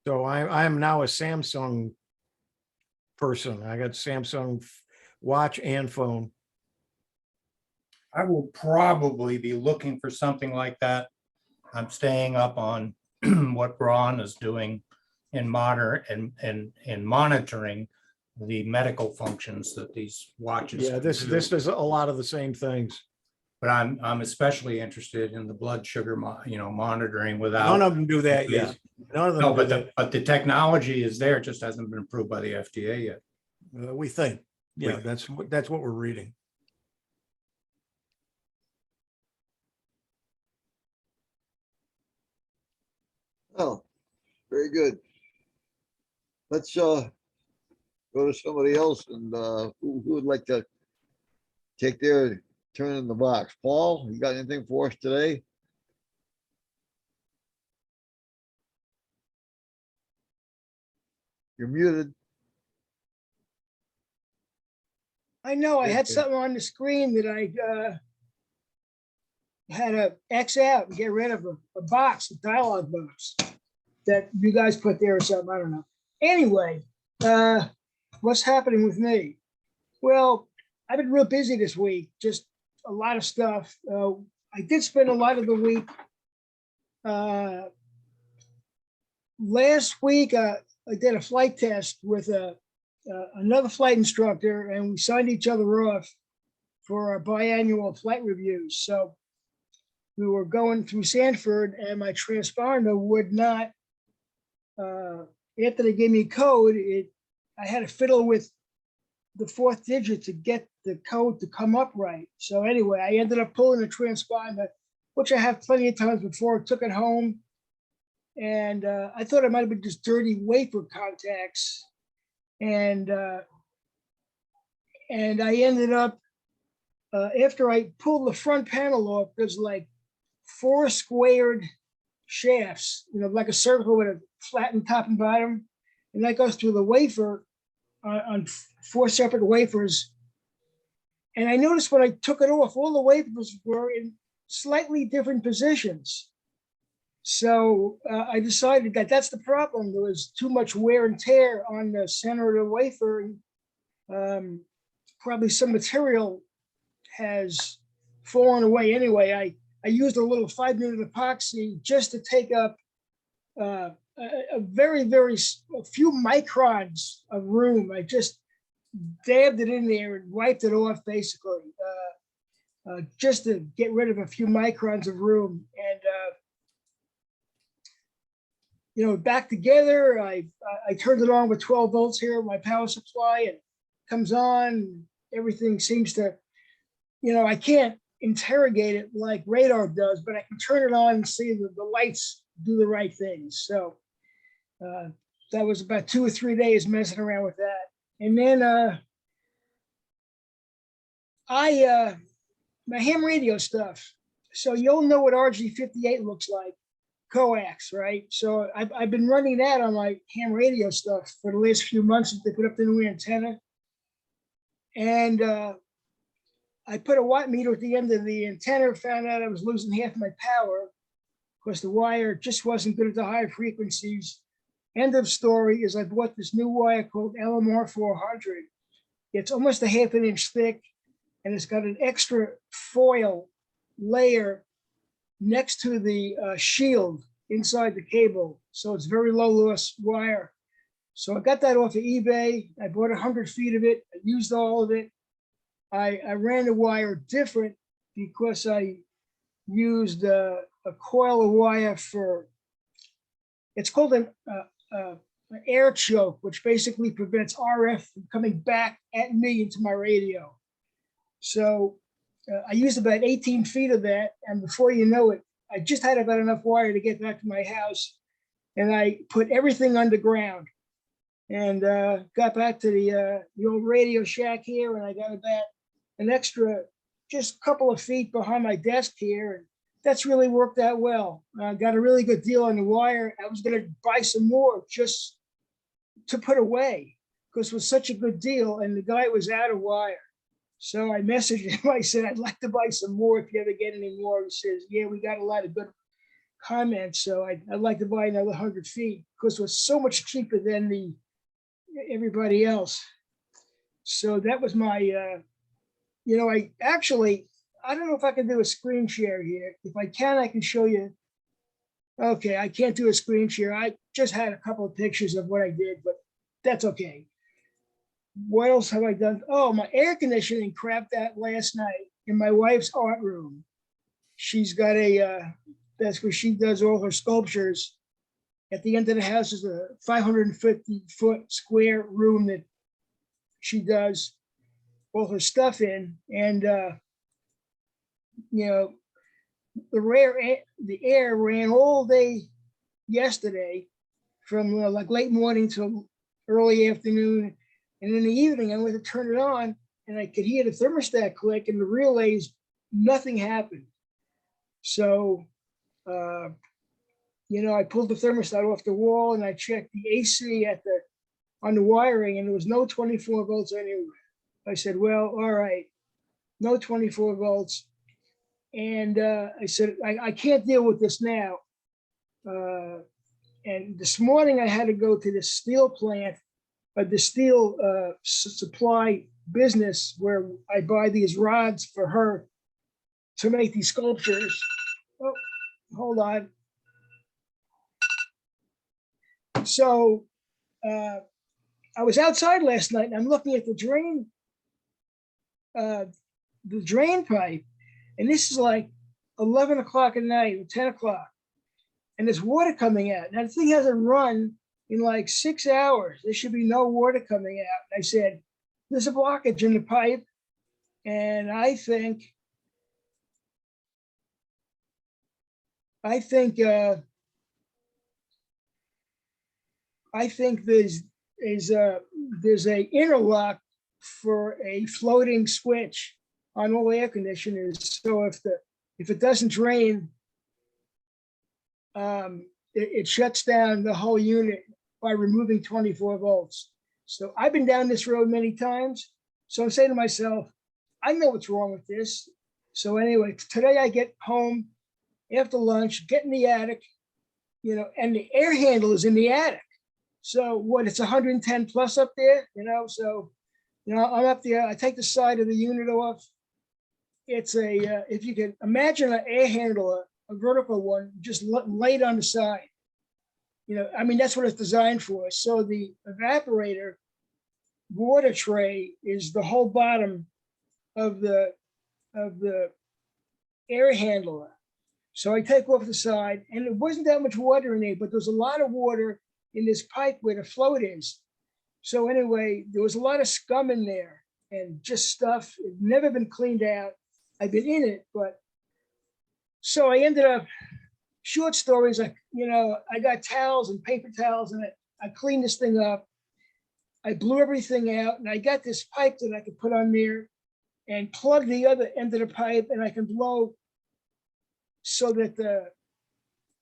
So I am now a Samsung person. I got Samsung watch and phone. I will probably be looking for something like that. I'm staying up on what Ron is doing in in monitoring the medical functions that these watches. Yeah, can this do. is a lot of the same things. But I'm especially interested in the blood sugar, monitoring without. None of them do that yet. None of them No, do but the technology is there, it just hasn't been approved by the FDA yet. that. We think. Yeah, that's what we're reading. Oh, very good. Let's go to somebody else and who would like to take their turn in the box? Paul, you got anything for us today? You're muted. I know I had Okay. something on the screen that I had to X out and get rid of a box, a dialogue box that you guys put there or something. I don't know. Anyway, what's happening with me? Well, I've been real busy this week, just a lot of stuff. I did spend a lot of the week. Last week, I did a flight test with another flight instructor, and we signed each other off for our biannual flight reviews. So we were going through Sanford, and my transponder would not. After they gave me a code, I had to fiddle with the fourth digit to get the code to come up right. So anyway, I ended up pulling the transponder, which I have plenty of times before. Took it home, and I thought it might have been just dirty wafer contacts, and I ended up after I pulled the front panel off, there's like 4 squared shafts, like a circle with a flattened top and bottom, and that goes through the wafer on 4 separate wafers. And I noticed when I took it off, all the wafers were in slightly different positions. So I decided that that's the problem. There was too much wear and tear on the center of the wafer. And, probably some material has fallen away. Anyway, I used a little 5-minute epoxy just to take up a few microns of room. I just dabbed it in there and wiped it off, basically, just to get rid of a few microns of room. And back together, I turned it on with 12 volts here, my power supply, and it comes on. Everything seems to, I can't interrogate it like radar does, but I can turn it on and see that the lights do the right things. So that was about 2 or 3 days messing around with that. And then my ham radio stuff. So you'll know what RG58 looks like, coax, right? So I've been running that on my ham radio stuff for the last few months since they put up the new antenna. And I put a watt meter at the end of the antenna, found out I was losing half my power because the wire just wasn't good at the high frequencies. End of story is I bought this new wire called LMR 400. It's almost a ½ an inch thick, and it's got an extra foil layer next to the shield inside the cable. So it's very low loss wire. So I got that off of eBay. I bought 100 feet of it. I used all of it. I ran the wire different because I used a coil of wire for, it's called an air choke, which basically prevents RF from coming back at me into my radio. So I used about 18 feet of that. And before you know it, I just had about enough wire to get back to my house. And I put everything underground and got back to the old Radio Shack here. And I got about an extra, just a couple of feet behind my desk here. And that's really worked out well. I got a really good deal on the wire. I was going to buy some more just to put away because it was such a good deal. And the guy was out of wire. So I messaged him. I said, I'd like to buy some more if you ever get any more. He says, yeah, we got a lot of good comments. So I'd like to buy another 100 feet because it was so much cheaper than the everybody else. So that was my, I actually, I don't know if I can do a screen share here. If I can, I can show you. Okay, I can't do a screen share. I just had a couple of pictures of what I did, but that's okay. What else have I done? Oh, my air conditioning crapped out last night in my wife's art room. She's got that's where she does all her sculptures. At the end of the house is a 550-foot square room that she does all her stuff in. And, the air ran all day yesterday from like late morning till early afternoon. And in the evening, I went to turn it on and I could hear the thermostat click and the relays, nothing happened. So, I pulled the thermostat off the wall and I checked the AC on the wiring and there was no 24 volts anywhere. I said, well, all right, no 24 volts. And I said, I can't deal with this now. And this morning I had to go to the steel plant, the steel supply business where I buy these rods for her to make these sculptures. Oh, hold on. So I was outside last night and I'm looking at the drain pipe, and this is like 11 o'clock at night or 10 o'clock, and there's water coming out. Now the thing hasn't run in like 6 hours. There should be no water coming out. And I said, there's a blockage in the pipe, and I think there's a interlock for a floating switch on all air conditioners. So if it doesn't drain, it shuts down the whole unit by removing 24 volts. So I've been down this road many times. So I'm saying to myself, I know what's wrong with this. So anyway, today I get home after lunch, get in the attic, and the air handle is in the attic. So what, it's 110 plus up there, so, I'm up there, I take the side of the unit off. It's if you can imagine an air handler, a vertical one, just laid on the side. That's what it's designed for. So the evaporator water tray is the whole bottom of the air handler. So I take off the side, and it wasn't that much water in there, but there's a lot of water in this pipe where the float is. So anyway, there was a lot of scum in there and just stuff. It never been cleaned out. I've been in it, but so I ended up, short stories, I got towels and paper towels, and I cleaned this thing up. I blew everything out, and I got this pipe that I could put on there and plug the other end of the pipe, and I can blow so that the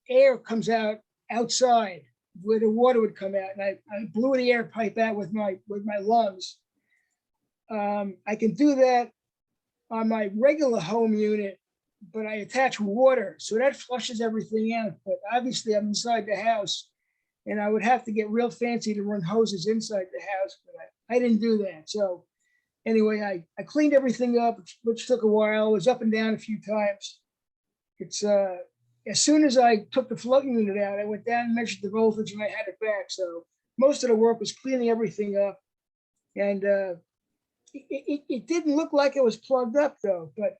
air comes out outside where the water would come out. And I blew the air pipe out with my lungs. I can do that on my regular home unit, but I attach water, so that flushes everything out. But obviously I'm inside the house, and I would have to get real fancy to run hoses inside the house, but I didn't do that. So anyway, I cleaned everything up, which took a while. I was up and down a few times. It's as soon as I took the float unit out, I went down and measured the voltage, and I had it back. So most of the work was cleaning everything up, and it didn't look like it was plugged up though. But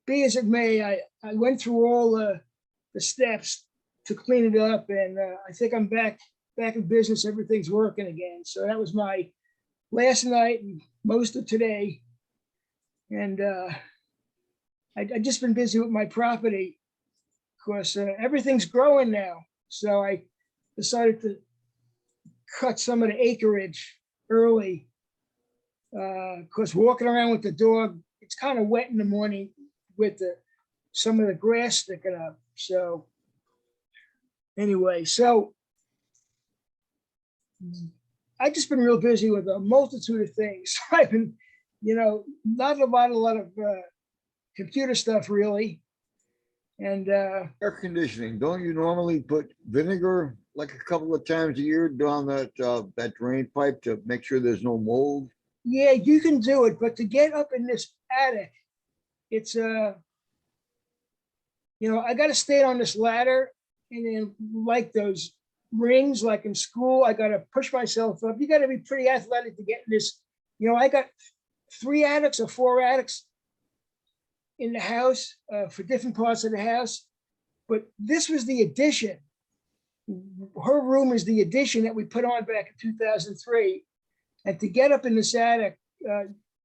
be as it may, I went through all the steps to clean it up, and I think I'm back in business. Everything's working again. So that was my last night and most of today, and I just been busy with my property. Of course, everything's growing now. So I decided to cut some of the acreage early. Of course, walking around with the dog, it's kind of wet in the morning with some of the grass sticking up. So anyway, so I've just been real busy with a multitude of things. I've been, not a lot of computer stuff really. And Air conditioning, don't you normally put vinegar like a couple of times a year down that drain pipe to make sure there's no mold? Yeah, you can do it, but to get up in this attic, it's I gotta stay on this ladder, and then like those rings, like in school, I gotta push myself up. You gotta be pretty athletic to get in this. I got 3 attics or 4 attics in the house for different parts of the house, but this was the addition. Her room is the addition that we put on back in 2003. And to get up in this attic,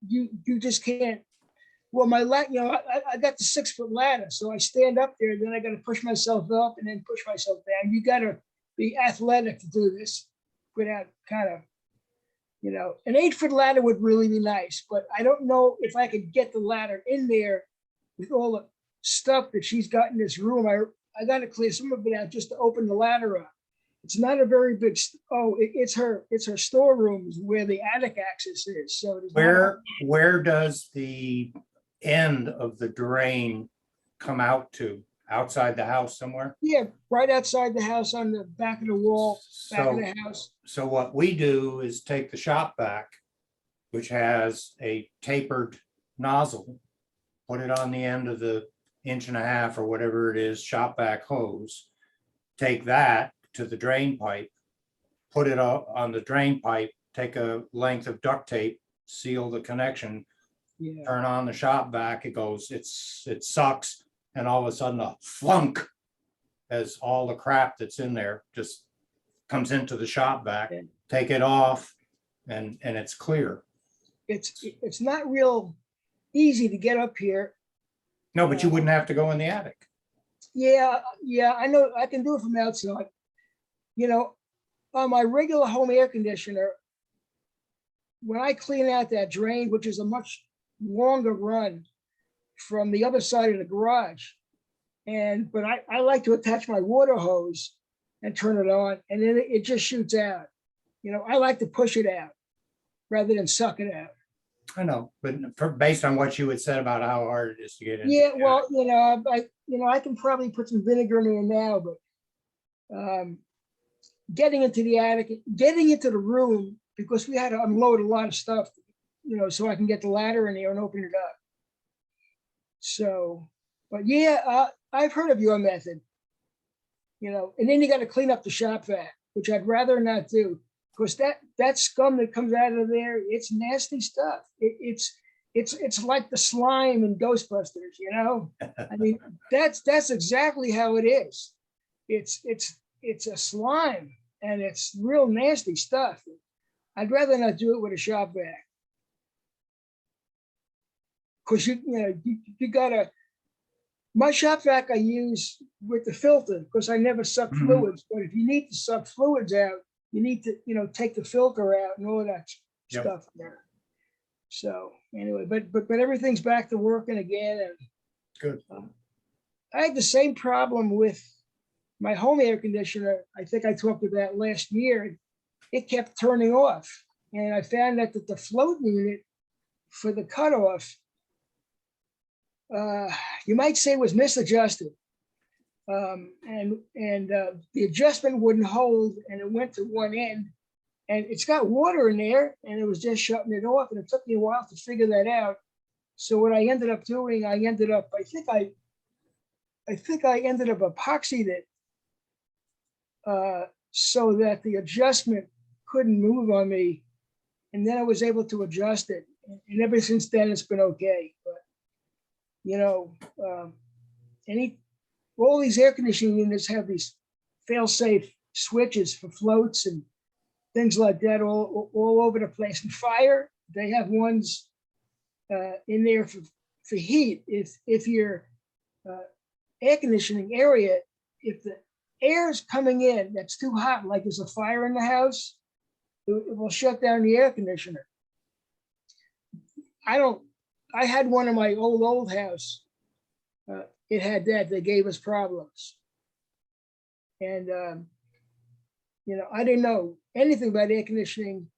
you just can't. Well, my I got the 6-foot ladder, so I stand up there. Then I got to push myself up and then push myself down. You got to be athletic to do this without kind of, an 8-foot ladder would really be nice, but I don't know if I could get the ladder in there with all the stuff that she's got in this room. I got to clear some of it out just to open the ladder up. It's not a very big. It's her storeroom where the attic access is. So Where does the end of the drain come out to? Outside the house somewhere? Yeah, right outside the house on the back of the wall, back of So, the house. so what we do is take the shop vac, which has a tapered nozzle, put it on the end of the 1.5 or whatever it is, shop vac hose, take that to the drain pipe, put it on the drain pipe, take a length of duct tape, seal the connection, Yeah, turn on the shop vac, it goes, it sucks, and all of a sudden a flunk as all the crap that's in there just comes into the shop vac, Yeah. take it off, and it's clear. it's not real easy to get up here. No, but you wouldn't have to go in the attic. Yeah, I know I can do it from outside. On my regular home air conditioner, when I clean out that drain, which is a much longer run from the other side of the garage, but I like to attach my water hose and turn it on, and then it just shoots out. I like to push it out rather than suck it out. I know, but based on what you had said about how hard it is to get in. Yeah, well, I can probably put some vinegar in there now, but getting into the attic, getting into the room, because we had to unload a lot of stuff, so I can get the ladder in there and open it up. So, but yeah, I've heard of your method, and then you got to clean up the shop vac, which I'd rather not do, because that scum that comes out of there, it's nasty stuff. It's like the slime in Ghostbusters, I mean, that's exactly how it is. It's a slime, and it's real nasty stuff. I'd rather not do it with a shop vac. Because you gotta, my shop vac I use with the filter because I never suck Mhm. fluids. But if you need to suck fluids out, you need to take the filter out and all that Yep. stuff there. So anyway, but everything's back to working again, and Good. I had the same problem with my home air conditioner. I think I talked about last year. It kept turning off, and I found that the float unit for the cutoff, you might say, was misadjusted, and the adjustment wouldn't hold, and it went to one end, and it's got water in there, and it was just shutting it off, and it took me a while to figure that out. So what I ended up doing, I think I ended up epoxied it so that the adjustment couldn't move on me, and then I was able to adjust it, and ever since then it's been okay. But all these air conditioning units have these fail-safe switches for floats and things like that all over the place. And fire, they have ones in there for heat. If your air conditioning area, if the air is coming in that's too hot, like there's a fire in the house, it will shut down the air conditioner. I had one in my old house. It had that. They gave us problems. And, I didn't know anything about air conditioning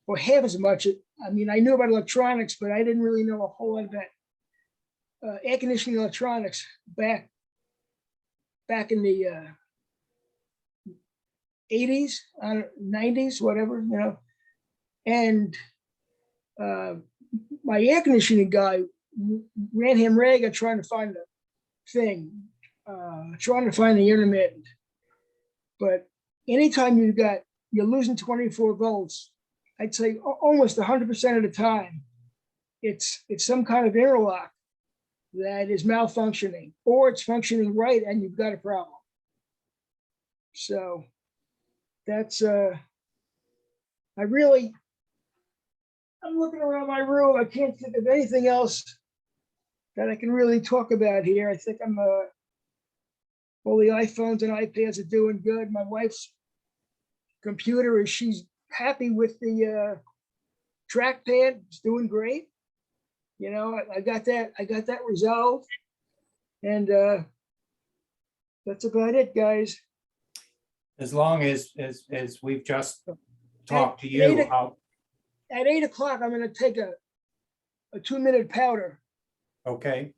or half as much. I mean, I knew about electronics, but I didn't really know a whole lot about air conditioning electronics back in the 80s, 90s, whatever, you know. And my air conditioning guy ran him ragged trying to find the thing, trying to find the intermittent. But anytime you're losing 24 volts, I'd say almost 100% of the time, it's some kind of interlock that is malfunctioning, or it's functioning right and you've got a problem. So that's I'm looking around my room. I can't think of anything else that I can really talk about here. I think all the iPhones and iPads are doing good. My wife's computer she's happy with the trackpad. It's doing great. You know, I got that resolved, and that's about it, guys. As long as we've just talked to At you, 8 At 8 o'clock, I'm gonna take a 2-minute powder. okay,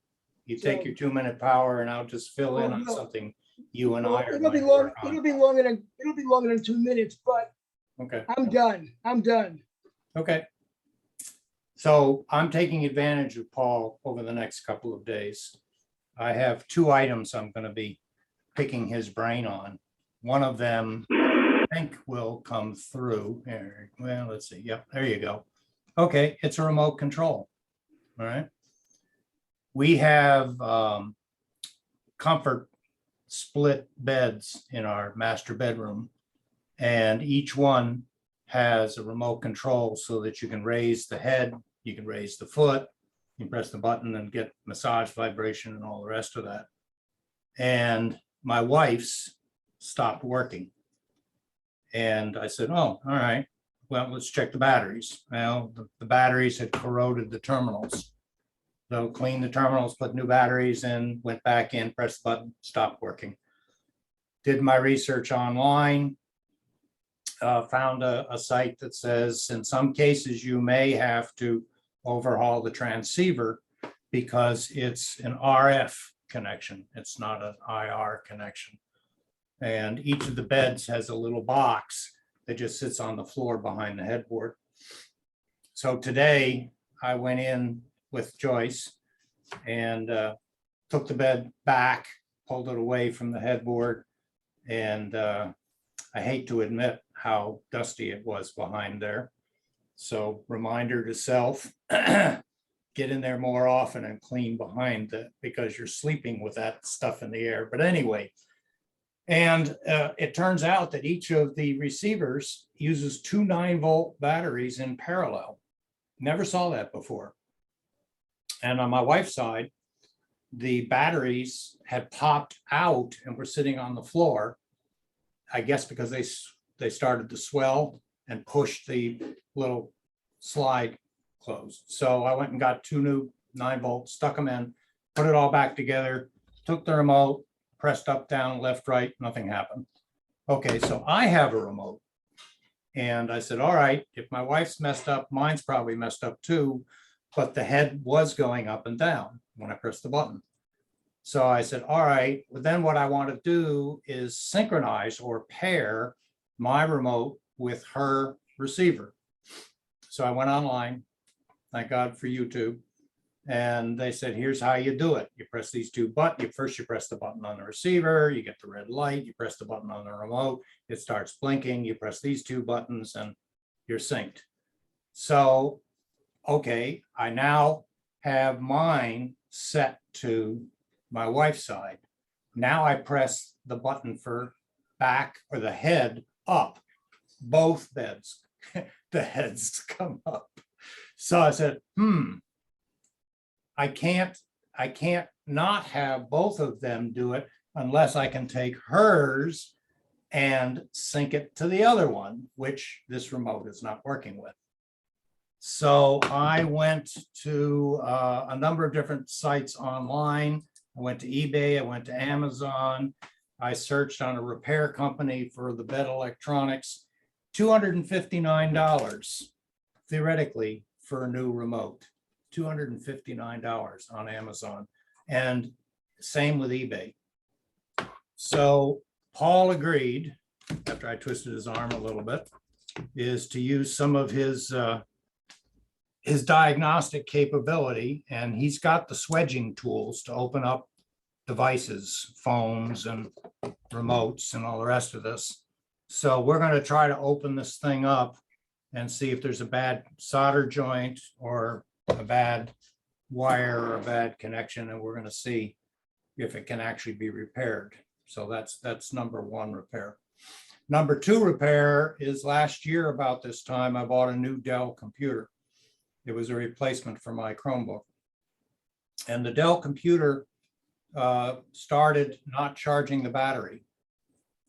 you take your 2-minute power and I'll just fill in on No. something you and I Well, are it'll be going to long. work on. It'll be longer than 2 minutes, but Okay, I'm done. okay. So I'm taking advantage of Paul over the next couple of days. I have 2 items I'm going to be picking his brain on. One of them I think will come through. Here, well, let's see. Yep, there you go. Okay, it's a remote control. All right. We have comfort split beds in our master bedroom, and each one has a remote control so that you can raise the head, you can raise the foot, you can press the button and get massage vibration and all the rest of that. And my wife's stopped working. And I said, oh, all right, well, let's check the batteries. Well, the batteries had corroded the terminals. So cleaned the terminals, put new batteries in, went back in, pressed the button, stopped working. Did my research online, found a site that says in some cases you may have to overhaul the transceiver because it's an RF connection. It's not an IR connection. And each of the beds has a little box that just sits on the floor behind the headboard. So today I went in with Joyce and took the bed back, pulled it away from the headboard. And I hate to admit how dusty it was behind there. So reminder to self, get in there more often and clean behind it because you're sleeping with that stuff in the air. But anyway, and it turns out that each of the receivers uses 2 9-volt batteries in parallel. Never saw that before. And on my wife's side, the batteries had popped out and were sitting on the floor, I guess because they started to swell and push the little slide closed. So I went and got 2 new 9-volt, stuck them in, put it all back together, took the remote, pressed up, down, left, right, nothing happened. Okay, so I have a remote. And I said, all right, if my wife's messed up, mine's probably messed up too, but the head was going up and down when I pressed the button. So I said, all right, well, then what I want to do is synchronize or pair my remote with her receiver. So I went online, thank God for YouTube. And they said, here's how you do it. You press these 2 buttons. First, you press the button on the receiver, you get the red light, you press the button on the remote, it starts blinking, you press these 2 buttons and you're synced. So, okay, I now have mine set to my wife's side. Now I press the button for back or the head up, both beds, the heads come up. So I said, I can't not have both of them do it unless I can take hers and sync it to the other one, which this remote is not working with. So I went to a number of different sites online. I went to eBay, I went to Amazon. I searched on a repair company for the bed electronics, $259 theoretically for a new remote. $259 on Amazon, and same with eBay. So Paul agreed after I twisted his arm a little bit, is to use some of his diagnostic capability, and he's got the swedging tools to open up devices, phones and remotes and all the rest of this. So we're going to try to open this thing up and see if there's a bad solder joint or a bad wire or a bad connection, and we're going to see if it can actually be repaired. So that's number one repair. Number two repair is last year about this time, I bought a new Dell computer. It was a replacement for my Chromebook. And the Dell computer started not charging the battery.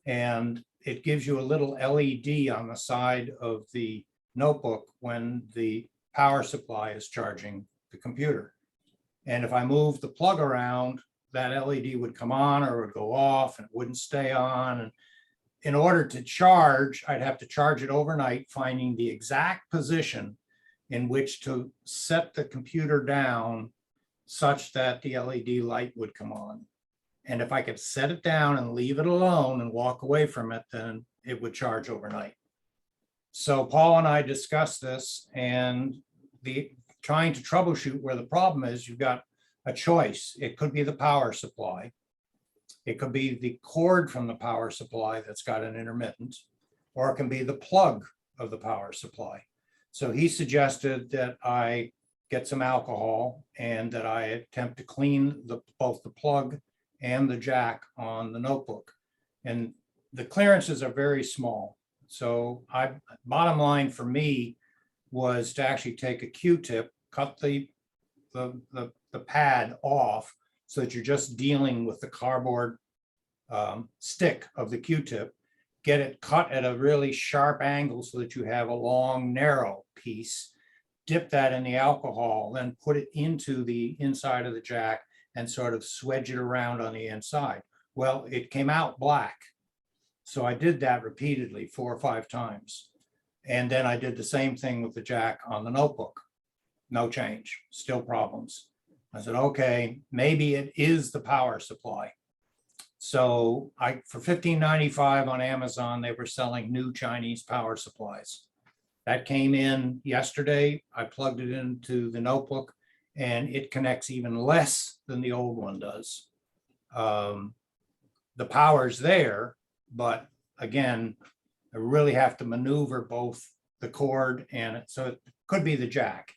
And it gives you a little LED on the side of the notebook when the power supply is charging the computer. And if I move the plug around, that LED would come on or it would go off and it wouldn't stay on. And in order to charge, I'd have to charge it overnight, finding the exact position in which to set the computer down such that the LED light would come on. And if I could set it down and leave it alone and walk away from it, then it would charge overnight. So Paul and I discussed this, and trying to troubleshoot where the problem is, you've got a choice. It could be the power supply. It could be the cord from the power supply that's got an intermittent, or it can be the plug of the power supply. So he suggested that I get some alcohol and that I attempt to clean both the plug and the jack on the notebook. And the clearances are very small. So bottom line for me was to actually take a Q-tip, cut the pad off so that you're just dealing with the cardboard stick of the Q-tip, get it cut at a really sharp angle so that you have a long, narrow piece, dip that in the alcohol, then put it into the inside of the jack and sort of swedge it around on the inside. Well, it came out black. So I did that repeatedly 4 or 5 times. And then I did the same thing with the jack on the notebook. No change, still problems. I said, okay, maybe it is the power supply. So for $15.95 on Amazon, they were selling new Chinese power supplies. That came in yesterday. I plugged it into the notebook and it connects even less than the old one does. The power's there, but again, I really have to maneuver both the cord and so it could be the jack.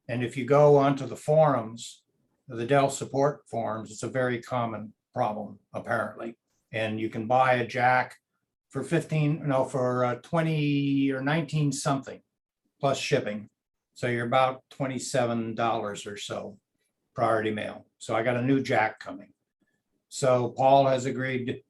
And if you go onto the forums, the Dell support forums, it's a very common problem apparently. And you can buy a jack for 20 or 19 something plus shipping. So you're about $27 or so, priority mail. So I got a new jack coming. So Paul has agreed,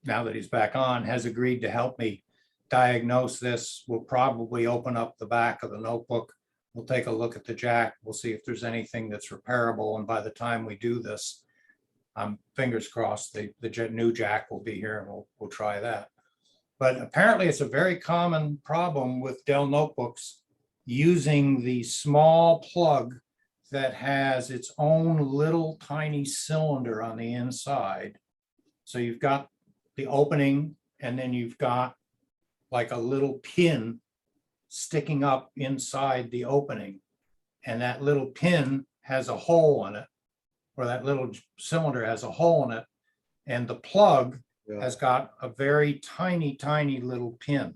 now that he's back on, has agreed to help me diagnose this. We'll probably open up the back of the notebook. We'll take a look at the jack. We'll see if there's anything that's repairable. And by the time we do this, fingers crossed, the new jack will be here and we'll try that. But apparently it's a very common problem with Dell notebooks using the small plug that has its own little tiny cylinder on the inside. So you've got the opening and then you've got like a little pin sticking up inside the opening. And that little pin has a hole in it, or that little cylinder has a hole in it. And the plug has got a very tiny, tiny little pin.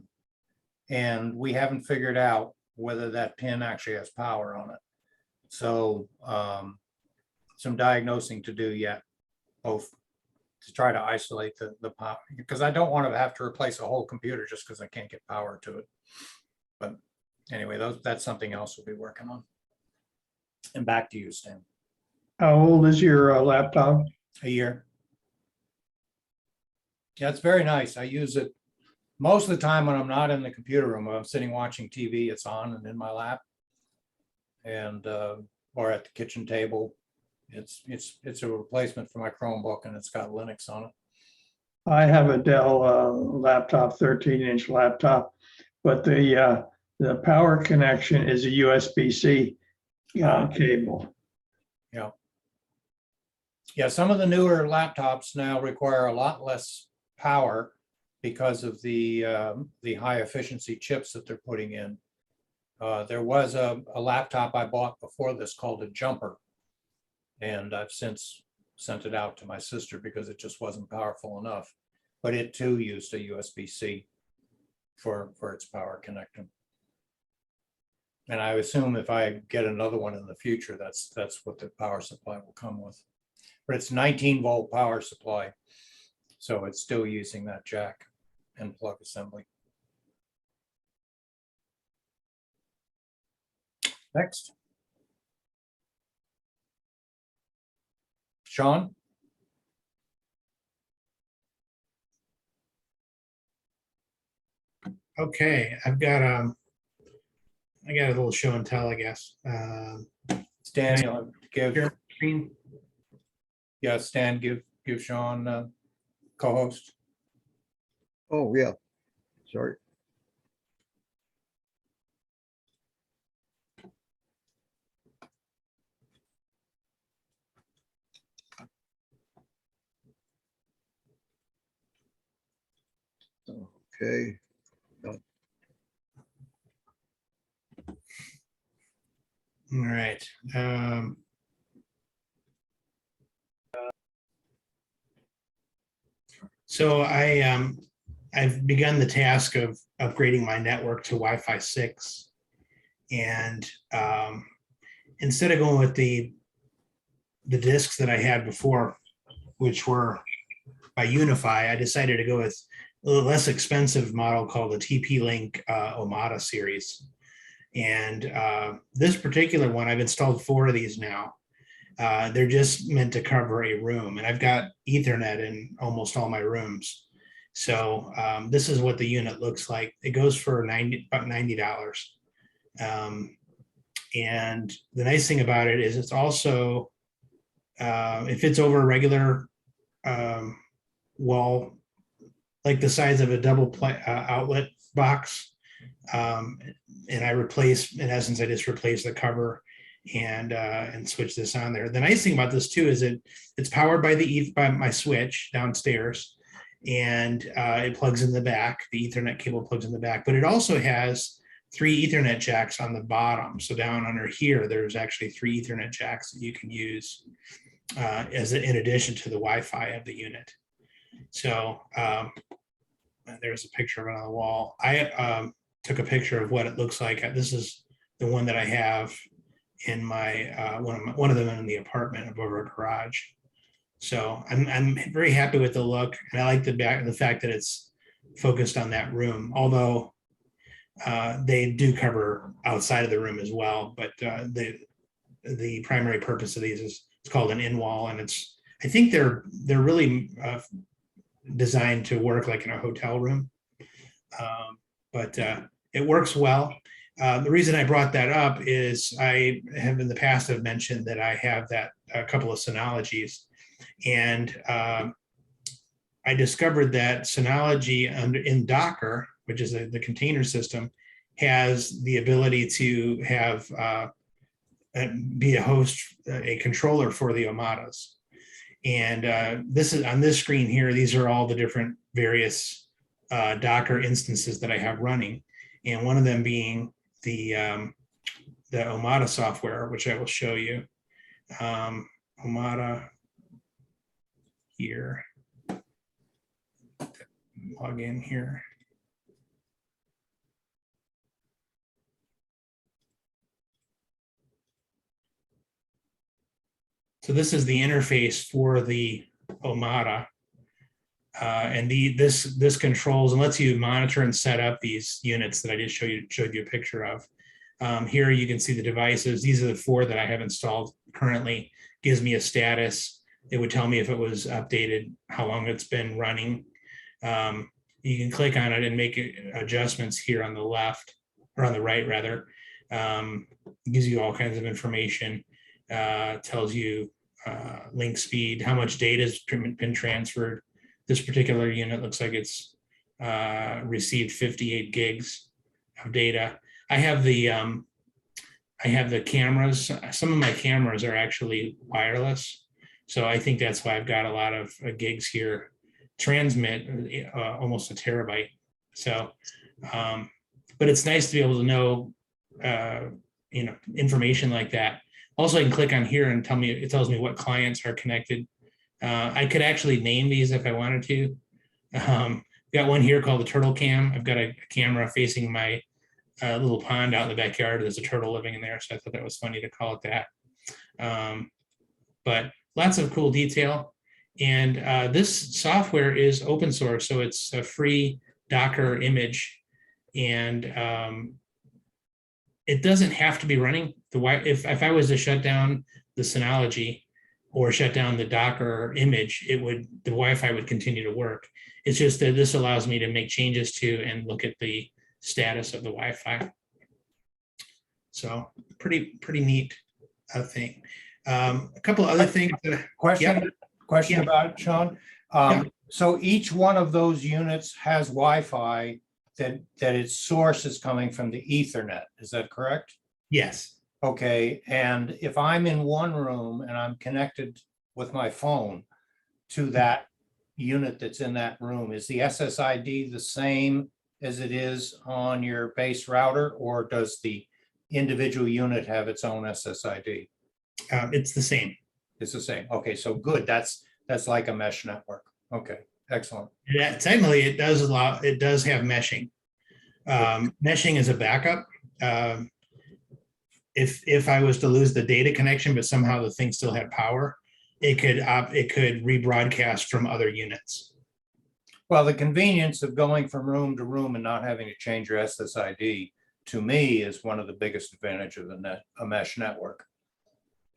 And we haven't figured out whether that pin actually has power on it. So some diagnosing to do yet, both to try to isolate the power, because I don't want to have to replace a whole computer just because I can't get power to it. But anyway, that's something else we'll be working on. And back to you, Stan. How old is your laptop? A year. Yeah, it's very nice. I use it most of the time when I'm not in the computer room. When I'm sitting watching TV, it's on and in my lap, and or at the kitchen table. It's a replacement for my Chromebook, and it's got Linux on it. I have a Dell laptop, 13-inch laptop, but the power connection is a USB-C cable. Yeah. Yeah, some of the newer laptops now require a lot less power because of the high efficiency chips that they're putting in. There was a laptop I bought before this called a Jumper. And I've since sent it out to my sister because it just wasn't powerful enough. But it too used a USB-C for its power connecting. And I assume if I get another one in the future, that's what the power supply will come with. But it's 19-volt power supply. So it's still using that jack and plug assembly. Next. Sean? Okay, I got a little show and tell, I guess. Stan, you'll give, Share screen. yeah, Stan, give Sean co-host. Oh, yeah. Sorry. Okay. All right. So I've begun the task of upgrading my network to Wi-Fi 6. And instead of going with the discs that I had before, which were by Unify, I decided to go with a little less expensive model called the TP-Link Omada series. And this particular one, I've installed 4 of these now. They're just meant to cover a room, and I've got Ethernet in almost all my rooms. So this is what the unit looks like. It goes for about $90. And the nice thing about it is it's also, it fits over a regular wall, like the size of a double outlet box. And I replaced, in essence, I just replaced the cover and switch this on there. The nice thing about this too is it's powered by my switch downstairs, and it plugs in the back. The Ethernet cable plugs in the back, but it also has 3 Ethernet jacks on the bottom. So down under here, there's actually 3 Ethernet jacks that you can use in addition to the Wi-Fi of the unit. So there's a picture of it on the wall. I took a picture of what it looks like. This is the one that I have in my one of them in the apartment over a garage. So I'm very happy with the look, and I like the fact that it's focused on that room. Although they do cover outside of the room as well, but the primary purpose of these is it's called an in-wall, and I think they're really designed to work like in a hotel room, but it works well. The reason I brought that up is I have in the past have mentioned that I have a couple of Synologies, and I discovered that Synology in Docker, which is the container system, has the ability to have be a host, a controller for the Omadas. And this is on this screen here. These are all the different various Docker instances that I have running, and one of them being the Omada software, which I will show you. Omada here. Log in here. So this is the interface for the Omada. And this controls and lets you monitor and set up these units that I just showed you a picture of. Here you can see the devices. These are the 4 that I have installed currently. Gives me a status. It would tell me if it was updated, how long it's been running. You can click on it and make adjustments here on the left, or on the right rather. It gives you all kinds of information. Tells you link speed, how much data has been transferred. This particular unit looks like it's received 58 gigs of data. I have the cameras. Some of my cameras are actually wireless, so I think that's why I've got a lot of gigs here transmit almost a terabyte. So, but it's nice to be able to know, information like that. Also, I can click on here and it tells me what clients are connected. I could actually name these if I wanted to. Got one here called the turtle cam. I've got a camera facing my little pond out in the backyard. There's a turtle living in there. So I thought that was funny to call it that. But lots of cool detail. And this software is open source. So it's a free Docker image. And it doesn't have to be running. If I was to shut down the Synology or shut down the Docker image, the Wi-Fi would continue to work. It's just that this allows me to make changes to and look at the status of the Wi-Fi. So pretty neat thing. A couple of other things. Question Yeah. about it, Sean. So each one of those units has Wi-Fi that its source is coming from the Ethernet. Is that correct? Yes. Okay, and if I'm in one room and I'm connected with my phone to that unit that's in that room, is the SSID the same as it is on your base router, or does the individual unit have its own SSID? It's the same. It's the same. Okay, so good. That's like a mesh network. Okay, excellent. Yeah, technically it does have meshing. Meshing is a backup. If I was to lose the data connection, but somehow the thing still had power, it could rebroadcast from other units. Well, the convenience of going from room to room and not having to change your SSID, to me, is one of the biggest advantages of a mesh network.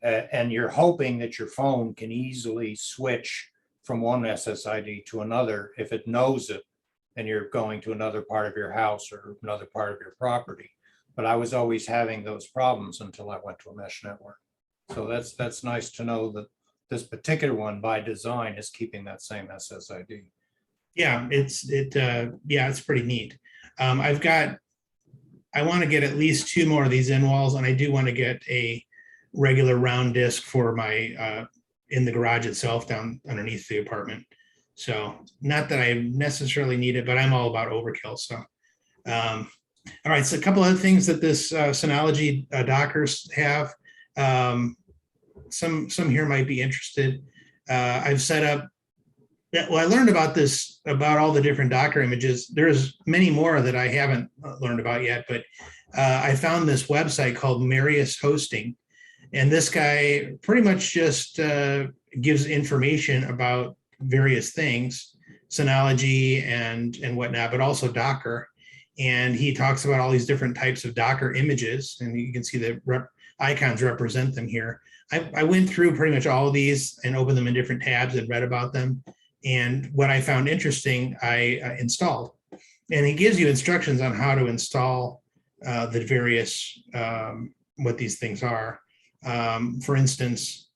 And you're hoping that your phone can easily switch from one SSID to another if it knows it and you're going to another part of your house or another part of your property. But I was always having those problems until I went to a mesh network. So that's nice to know that this particular one by design is keeping that same SSID. Yeah, it's pretty neat. I want to get at least 2 more of these in walls, and I do want to get a regular round disc for my in the garage itself down underneath the apartment. So not that I necessarily need it, but I'm all about overkill. So all right, so a couple other things that this Synology Dockers have. Some here might be interested. I've set up. Well, I learned about this, about all the different Docker images. There's many more that I haven't learned about yet, but I found this website called Marius Hosting. And this guy pretty much just gives information about various things, Synology and whatnot, but also Docker. And he talks about all these different types of Docker images, and you can see the icons represent them here. I went through pretty much all of these and opened them in different tabs and read about them. And what I found interesting, I installed. And he gives you instructions on how to install the various, what these things are. For instance,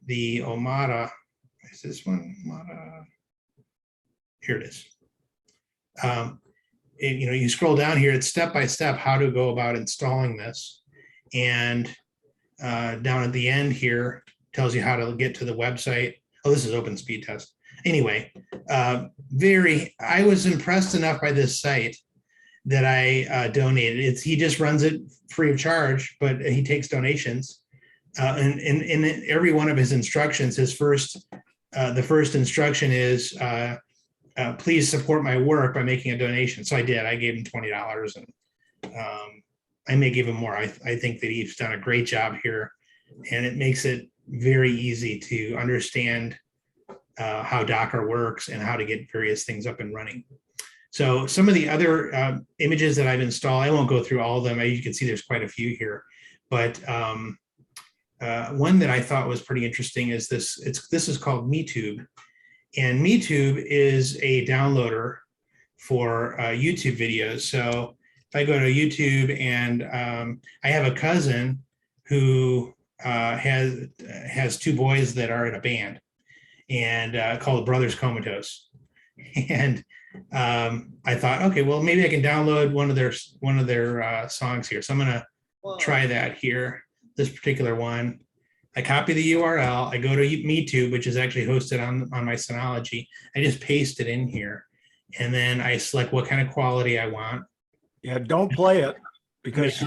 the Omada, is this one? Omada? Here it is. You scroll down here, it's step by step how to go about installing this. And down at the end here, tells you how to get to the website. Oh, this is open speed test. Anyway, I was impressed enough by this site that I donated. He just runs it free of charge, but he takes donations. And in every one of his instructions, the first instruction is, please support my work by making a donation. So I did. I gave him $20, and I may give him more. I think that he's done a great job here, and it makes it very easy to understand how Docker works and how to get various things up and running. So some of the other images that I've installed, I won't go through all of them. You can see there's quite a few here, but one that I thought was pretty interesting is this. This is called MeTube, and MeTube is a downloader for YouTube videos. So if I go to YouTube, and I have a cousin who has 2 boys that are in a band, and called Brothers Comatose. And I thought, okay, well, maybe I can download one of their songs here. So I'm gonna try that here. This particular one. I copy the URL, I go to MeTube, which is actually hosted on my Synology. I just paste it in here. And then I select what kind of quality I want. Yeah, don't play it because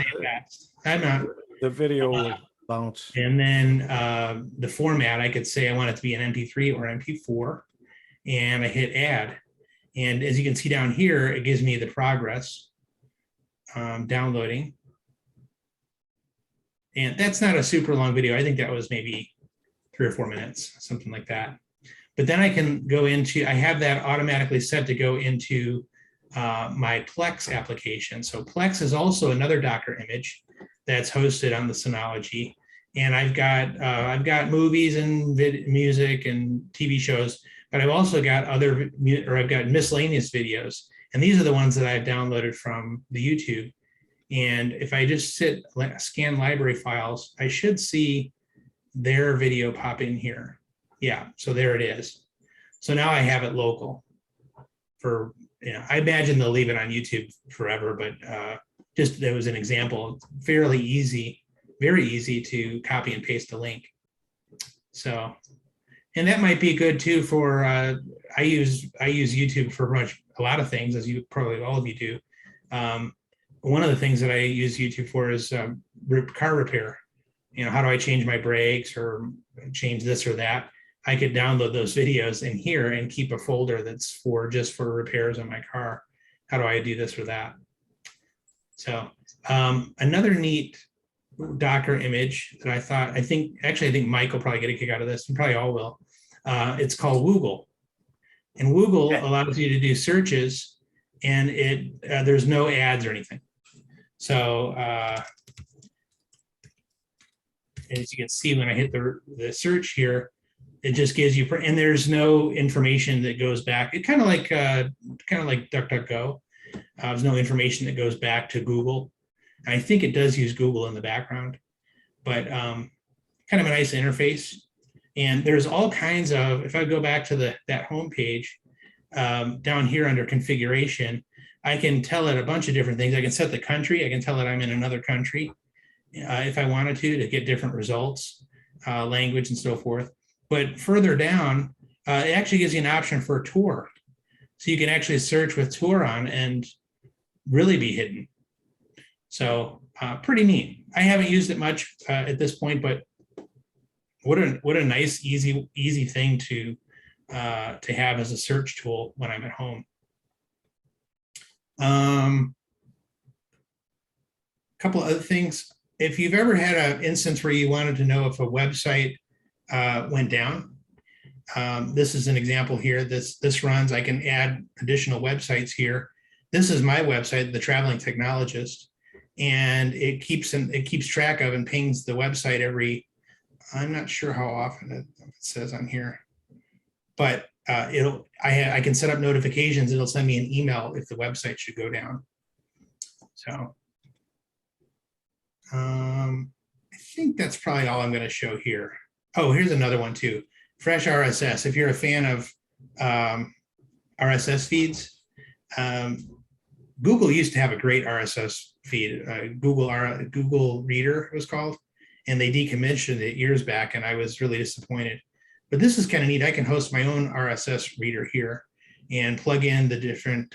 I'm not. the video will bounce. And then the format, I could say I want it to be an MP3 or MP4, and I hit add. And as you can see down here, it gives me the progress downloading. And that's not a super long video. I think that was maybe 3 or 4 minutes, something like that. But then I can go into, I have that automatically set to go into my Plex application. So Plex is also another Docker image that's hosted on the Synology. And I've got movies and music and TV shows, but I've also got I've got miscellaneous videos. And these are the ones that I've downloaded from the YouTube. And if I just scan library files, I should see their video pop in here. Yeah, so there it is. So now I have it local for, I imagine they'll leave it on YouTube forever, but just there was an example, fairly easy, very easy to copy and paste a link. So, and that might be good too for, I use YouTube for a lot of things, as you probably all of you do. One of the things that I use YouTube for is car repair. How do I change my brakes or change this or that? I could download those videos in here and keep a folder that's just for repairs on my car. How do I do this or that? So another neat Docker image that I think Mike will probably get a kick out of this, and probably all will. It's called Woogle. And Woogle allows you to do searches, and there's no ads or anything. So as you can see, when I hit the search here, it just gives you, and there's no information that goes back. It kind of like DuckDuckGo. There's no information that goes back to Google. And I think it does use Google in the background, but kind of a nice interface. And there's all kinds of, if I go back to that home page, down here under configuration, I can tell it a bunch of different things. I can set the country. I can tell it I'm in another country if I wanted to get different results, language and so forth. But further down, it actually gives you an option for a tour. So you can actually search with tour on and really be hidden. So pretty neat. I haven't used it much at this point, but what a nice, easy thing to have as a search tool when I'm at home. A couple other things. If you've ever had an instance where you wanted to know if a website went down, this is an example here. This runs, I can add additional websites here. This is my website, The Traveling Technologist, and it keeps track of and pings the website every, I'm not sure how often it says on here, but I can set up notifications. It'll send me an email if the website should go down. So I think that's probably all I'm going to show here. Oh, here's another one too. Fresh RSS. If you're a fan of RSS feeds, Google used to have a great RSS feed. Google Reader it was called, and they decommissioned it years back, and I was really disappointed. But this is kind of neat. I can host my own RSS reader here and plug in the different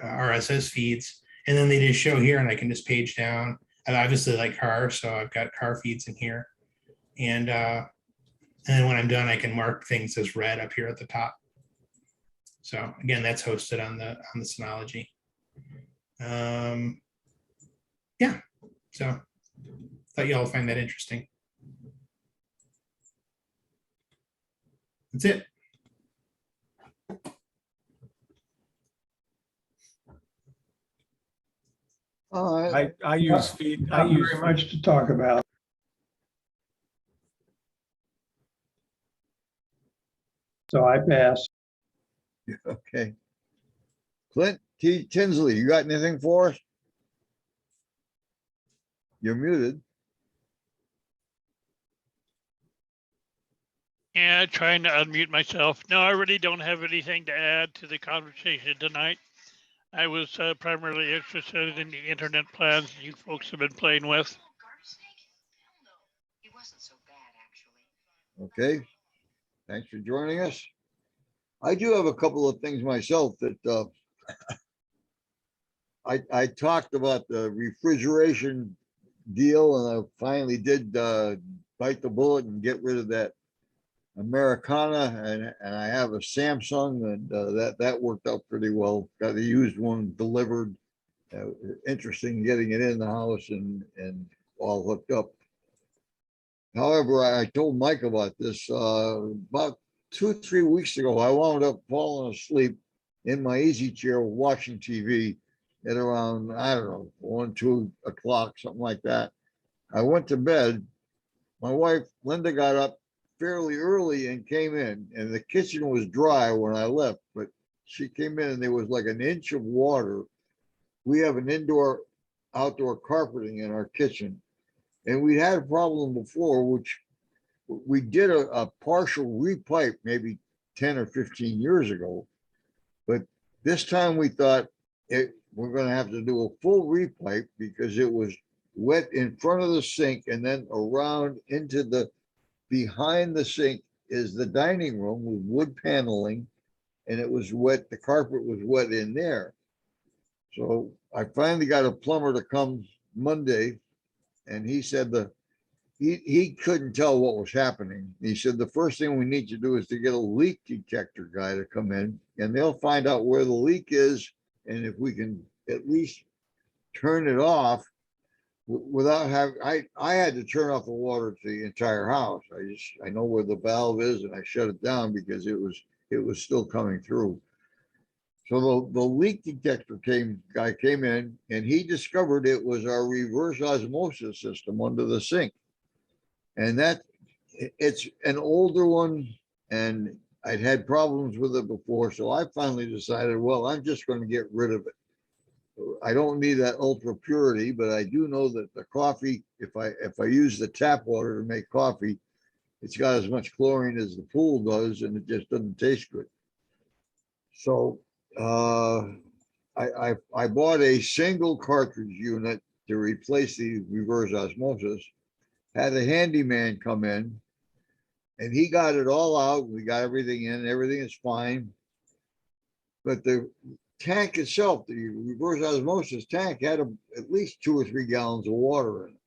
RSS feeds, and then they just show here, and I can just page down. I obviously like cars, so I've got car feeds in here, and then when I'm done, I can mark things as red up here at the top. So again, that's hosted on the Synology. Yeah, so thought you all find that interesting. That's it. I use feed. Not very much to talk about. So I pass. Okay. Clint T. Tinsley, you got anything for us? You're muted. Yeah, trying to unmute myself. No, I really don't have anything to add to the conversation tonight. I was primarily interested in the internet plans you folks have been playing with. Okay, thanks for joining us. I do have a couple of things myself that I talked about the refrigeration deal, and I finally did bite the bullet and get rid of that Americana, and I have a Samsung, and that worked out pretty well. Got a used one delivered. Interesting getting it in the house and all hooked up. However, I told Mike about this about 2-3 weeks ago. I wound up falling asleep in my easy chair watching TV at around, I don't know, 1-2 o'clock, something like that. I went to bed. My wife, Linda, got up fairly early and came in, and the kitchen was dry when I left, but she came in and there was like an inch of water. We have an indoor outdoor carpeting in our kitchen, and we had a problem before, which we did a partial repipe maybe 10 or 15 years ago, but this time we thought we're going to have to do a full repipe because it was wet in front of the sink, and then around into the behind the sink is the dining room with wood paneling, and it was wet. The carpet was wet in there. So I finally got a plumber to come Monday, and he said he couldn't tell what was happening. He said the first thing we need to do is to get a leak detector guy to come in, and they'll find out where the leak is, and if we can at least turn it off without having, I had to turn off the water to the entire house. I know where the valve is, and I shut it down because it was still coming through. So the leak detector guy came in, and he discovered it was our reverse osmosis system under the sink. And it's an older one, and I'd had problems with it before. So I finally decided, well, I'm just going to get rid of it. I don't need that ultra purity, but I do know that the coffee, if I use the tap water to make coffee, it's got as much chlorine as the pool does, and it just doesn't taste good. So I bought a single cartridge unit to replace the reverse osmosis, had a handyman come in, and he got it all out. We got everything in, everything is fine. But the tank itself, the reverse osmosis tank, had at least 2 or 3 gallons of water in it.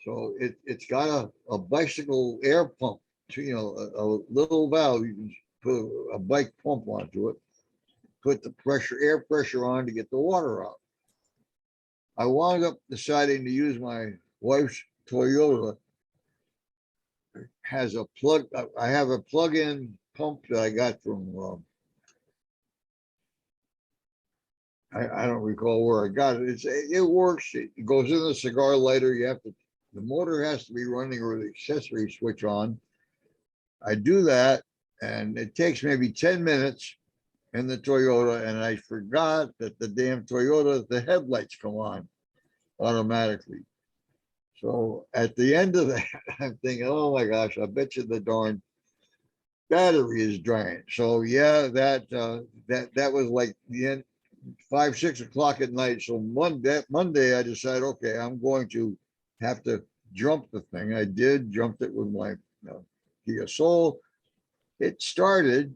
So it's got a bicycle air pump, a little valve. You can put a bike pump onto it, put the air pressure on to get the water out. I wound up deciding to use my wife's Toyota. It has a plug. I have a plug-in pump that I got from, I don't recall where I got it. It works. It goes in the cigar lighter. The motor has to be running or the accessory switch on. I do that, and it takes maybe 10 minutes in the Toyota, and I forgot that the damn Toyota, the headlights come on automatically. So at the end of that, I'm thinking, oh my gosh, I bet you the darn battery is drained. So yeah, that was like the end, 5-6 o'clock at night. So Monday, I decided, okay, I'm going to have to jump the thing. I jumped it with my Kia Soul. It started,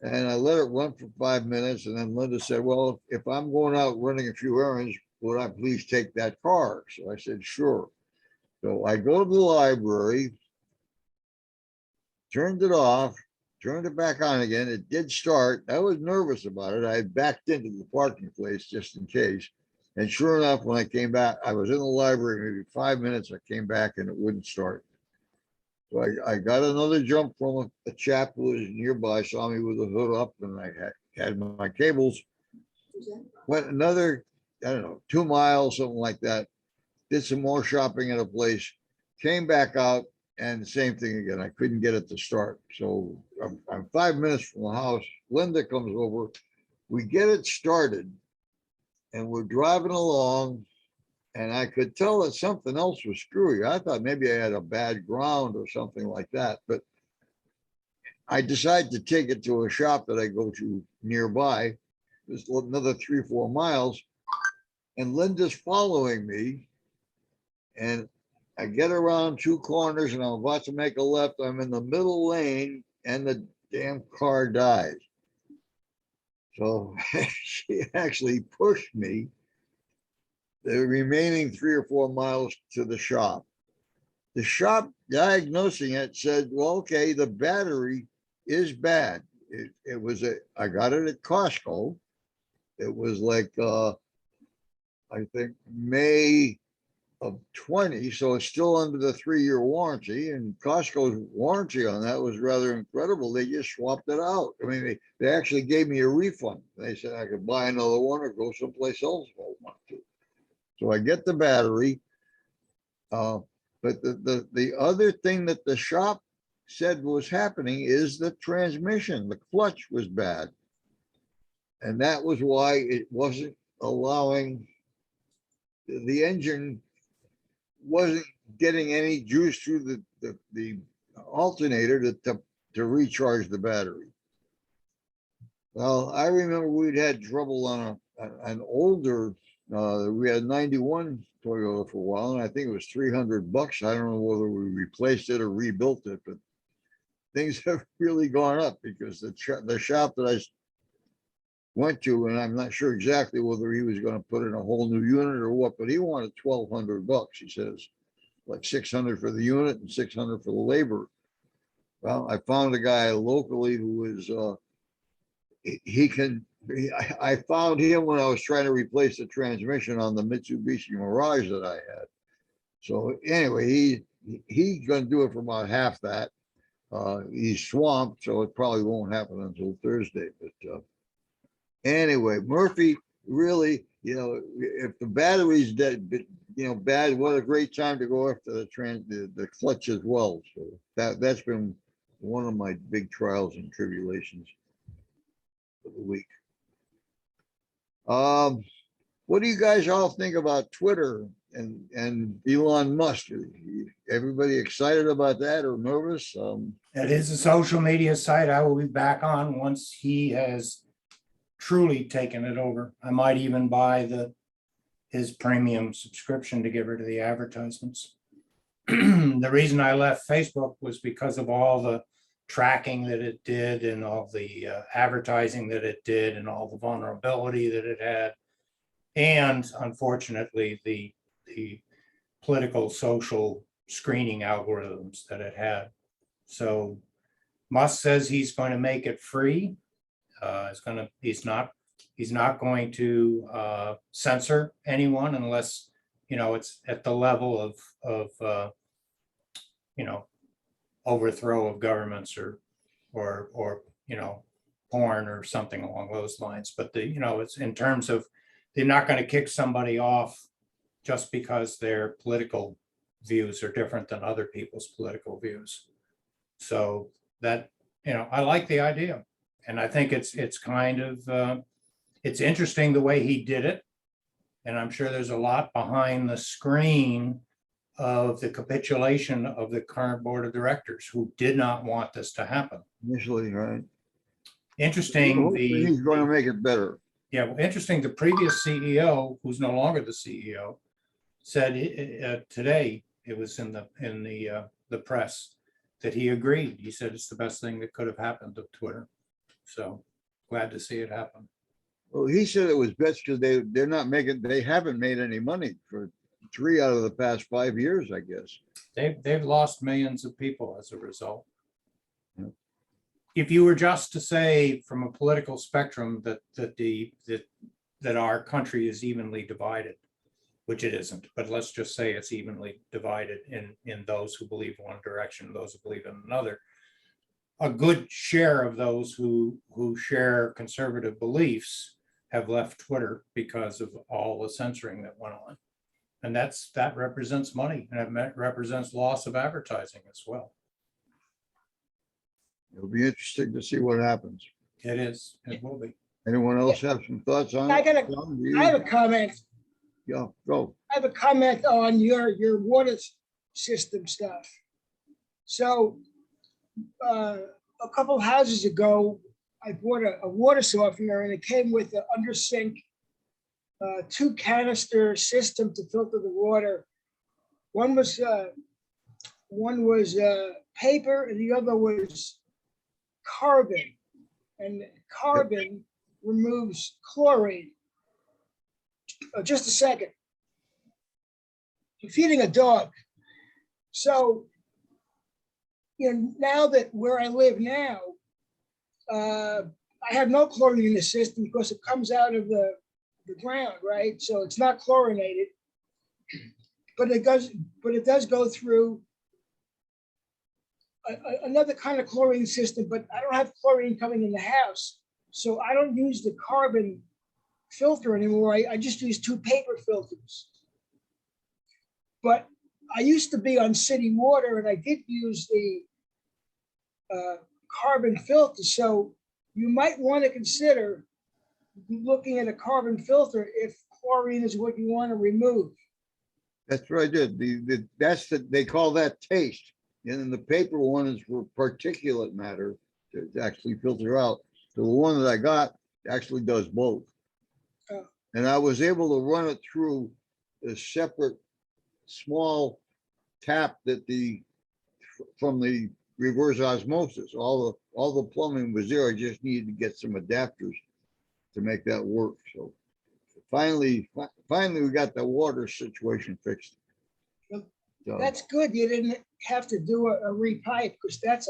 and I let it run for 5 minutes. And then Linda said, well, if I'm going out running a few errands, would I please take that car? So I said, sure. So I go to the library, turned it off, turned it back on again. It did start. I was nervous about it. I backed into the parking place just in case. And sure enough, when I came back, I was in the library maybe 5 minutes. I came back and it wouldn't start. So I got another jump from a chap who was nearby, saw me with the hood up, and I had my cables. Went another, I don't know, 2 miles, something like that. Did some more shopping at a place, came back out, and the same thing again. I couldn't get it to start. So I'm 5 minutes from the house. Linda comes over. We get it started, and we're driving along, and I could tell that something else was screwy. I thought maybe I had a bad ground or something like that, but I decided to take it to a shop that I go to nearby. There's another 3 or 4 miles, and Linda's following me. And I get around 2 corners and I'm about to make a left. I'm in the middle lane and the damn car dies. So she actually pushed me the remaining 3 or 4 miles to the shop. The shop diagnosing it said, well, okay, the battery is bad. It was I got it at Costco. It was like, I think May of 20, so it's still under the 3-year warranty, and Costco's warranty on that was rather incredible. They just swapped it out. I mean, they actually gave me a refund. They said I could buy another one or go someplace else if I want to. So I get the battery. But the other thing that the shop said was happening is the transmission. The clutch was bad. And that was why it wasn't allowing, the engine wasn't getting any juice through the alternator to recharge the battery. Well, I remember we'd had trouble on an older, we had 91 Toyota for a while, and I think it was $300. I don't know whether we replaced it or rebuilt it, but things have really gone up because the shop that I went to, and I'm not sure exactly whether he was going to put in a whole new unit or what, but he wanted $1,200. He says, like 600 for the unit and 600 for the labor. Well, I found a guy locally who was, I found him when I was trying to replace the transmission on the Mitsubishi Mirage that I had. So anyway, he's going to do it for about half that. He's swamped, so it probably won't happen until Thursday. But anyway, Murphy, really, if the battery's dead, bad, what a great time to go after the clutch as well. So that's been one of my big trials and tribulations of the week. What do you guys all think about Twitter and Elon Musk? Everybody excited about that or nervous? It is a social media site I will be back on once he has truly taken it over. I might even buy his premium subscription to get rid of the advertisements. The reason I left Facebook was because of all the tracking that it did and all the advertising that it did and all the vulnerability that it had. And unfortunately, the political social screening algorithms that it had. So Musk says he's going to make it free. He's not going to censor anyone unless, it's at the level of overthrow of governments or porn or something along those lines. But it's in terms of, they're not going to kick somebody off just because their political views are different than other people's political views. So that, I like the idea. And I think it's kind of, it's interesting the way he did it. And I'm sure there's a lot behind the screen of the capitulation of the current board of directors who did not want this to happen. Initially, right? Interesting. He's going to make it better. Yeah, well, interesting. The previous CEO, who's no longer the CEO, said today, it was in the press, that he agreed. He said it's the best thing that could have happened to Twitter. So glad to see it happen. Well, he said it was best because they haven't made any money for 3 out of the past 5 years, I guess. They've lost millions of people as a result. Yeah. If you were just to say from a political spectrum that our country is evenly divided, which it isn't, but let's just say it's evenly divided in those who believe one direction, those who believe in another. A good share of those who share conservative beliefs have left Twitter because of all the censoring that went on. And that represents money, and it represents loss of advertising as well. It'll be interesting to see what happens. It is, it will be. Anyone else have some thoughts on I it? have a comment. Yeah, go. I have a comment on your water system stuff. So a couple of houses ago, I bought a water softener, and it came with an under sink 2 canister system to filter the water One was paper and the other was carbon. And carbon removes chlorine. Just a second. I'm feeding a dog. So, now that where I live now, I have no chlorine in the system because it comes out of the ground, right? So it's not chlorinated, but it does go through another kind of chlorine system, but I don't have chlorine coming in the house. So I don't use the carbon filter anymore. I just use 2 paper filters. But I used to be on city water and I did use the carbon filter. So you might want to consider looking at a carbon filter if chlorine is what you want to remove. That's what I did. They call that taste. And then the paper one is for particulate matter to actually filter out. So the one that I got actually does both. Oh. And I was able to run it through a separate small tap from the reverse osmosis. All the plumbing was there. I just needed to get some adapters to make that work. So finally we got the water situation fixed. So, That's good. You didn't have to do a repipe because that's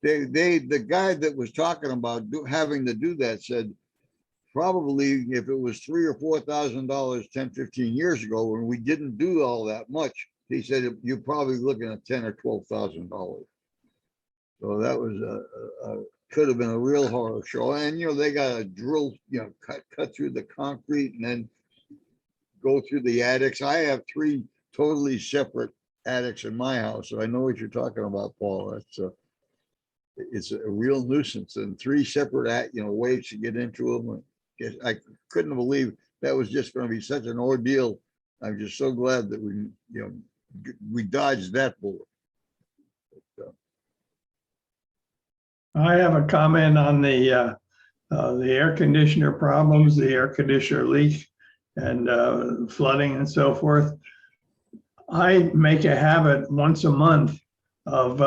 the guy that was talking about having to do that said probably if it was $3,000 or $4,000 10, 15 years ago when we didn't do all that much, he said you're probably looking at $10,000 or $12,000. So that was could have been a real horror show. And they got to drill, cut through the concrete and then go through the attics. I have 3 totally separate attics in my house, so I know what you're talking about, Paul. That's it's a real nuisance, and 3 separate ways to get into them. I couldn't believe that was just going to be such an ordeal. I'm just so glad that we dodged that bullet. I have a comment on the air conditioner problems, the air conditioner leak and flooding and so forth. I make a habit once a month of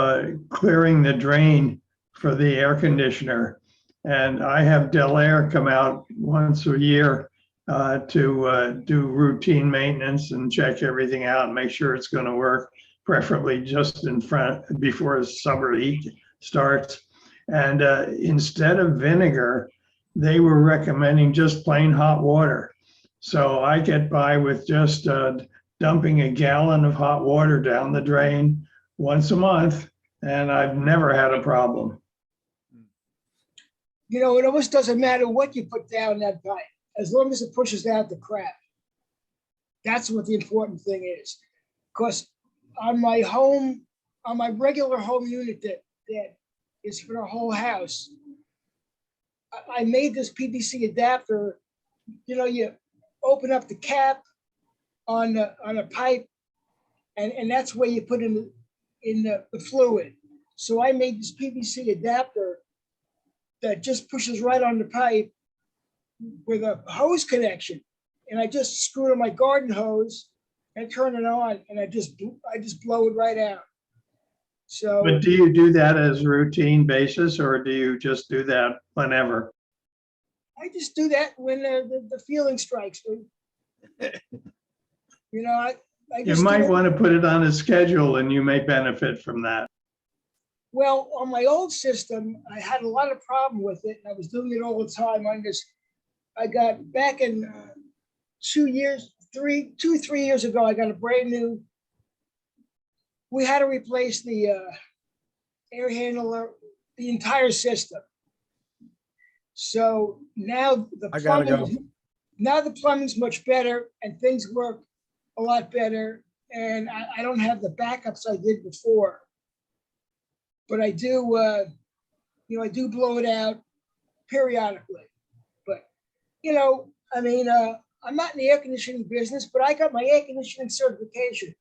clearing the drain for the air conditioner. And I have Del Air come out once a year to do routine maintenance and check everything out and make sure it's going to work, preferably just in front before summer heat starts. And instead of vinegar, they were recommending just plain hot water. So I get by with just dumping a gallon of hot water down the drain once a month, and I've never had a problem. It almost doesn't matter what you put down that pipe, as long as it pushes out the crap. That's what the important thing is. Because on my regular home unit that is for the whole house, I made this PVC adapter. You open up the cap on a pipe, and that's where you put in the fluid. So I made this PVC adapter that just pushes right on the pipe with a hose connection, and I just screw it on my garden hose and turn it on, and I just blow it right out. So, but do you do that as a routine basis, or do you just do that whenever? I just do that when the feeling strikes me. I You just might want to put it on a schedule, and you may benefit from that. Well, on my old system, I had a lot of problem with it, and I was doing it all the time. I got back in 3 years ago, I got a brand new. We had to replace the air handler, the entire system. So now the plumbing's much better, and things work a lot better, and I don't have the backups I did before. But I do, I do blow it out periodically. But, I'm not in the air conditioning business, but I got my air conditioning certification.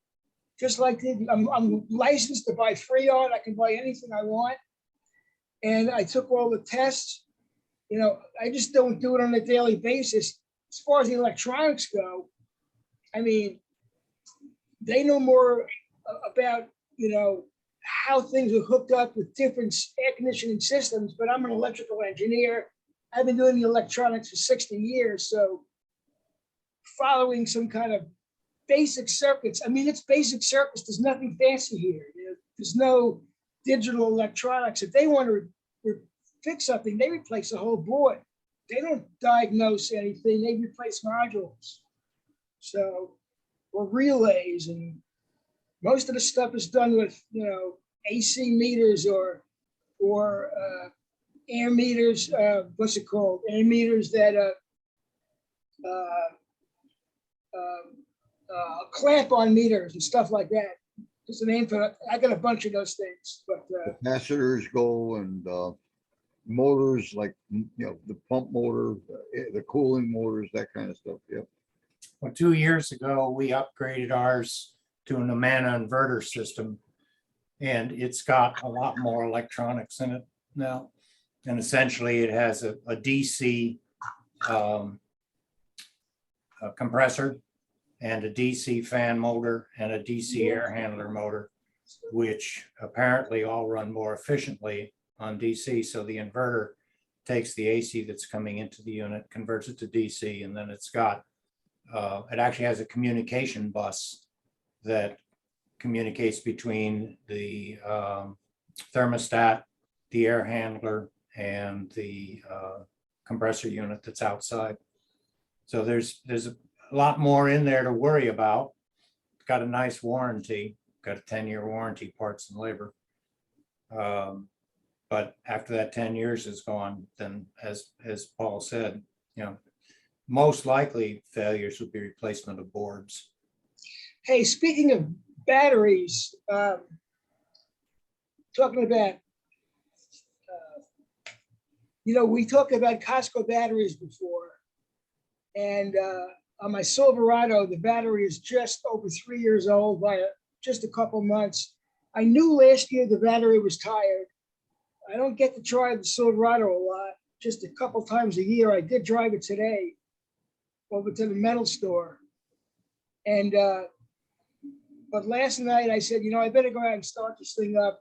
Just like I'm licensed to buy Freon. I can buy anything I want. And I took all the tests. I just don't do it on a daily basis. As far as the electronics go, they know more about, you know, how things are hooked up with different air conditioning systems, but I'm an electrical engineer. I've been doing the electronics for 60 years, so following some kind of basic circuits. I mean, it's basic circuits. There's nothing fancy here. You know, there's no digital electronics. If they want to fix something, they replace the whole board. They don't diagnose anything. They replace modules. So, or relays, and most of the stuff is done with, you know, AC meters or air meters. What's it called? Air meters that clamp on meters and stuff like that. There's a name for it. I got a bunch of those things, but Capacitors go and motors like, you know, the pump motor, the cooling motors, that kind of stuff. Yep. Well, 2 years ago, we upgraded ours to an Amana inverter system, and it's got a lot more electronics in it now. And essentially, it has a DC a compressor and a DC fan motor and a DC air handler motor, which apparently all run more efficiently on DC. So the inverter takes the AC that's coming into the unit, converts it to DC, and then it's got, it actually has a communication bus that communicates between the thermostat, the air handler, and the compressor unit that's outside. So there's a lot more in there to worry about. It's got a nice warranty, got a 10-year warranty, parts and labor. But after that 10 years is gone, then as Paul said, you know, most likely failures would be replacement of boards. hey, speaking of batteries, talking about, you know, we talked about Costco batteries before, and on my Silverado, the battery is just over 3 years old by just a couple months. I knew last year the battery was tired. I don't get to drive the Silverado a lot, just a couple times a year. I did drive it today over to the metal store. And, but last night I said, you know, I better go out and start this thing up.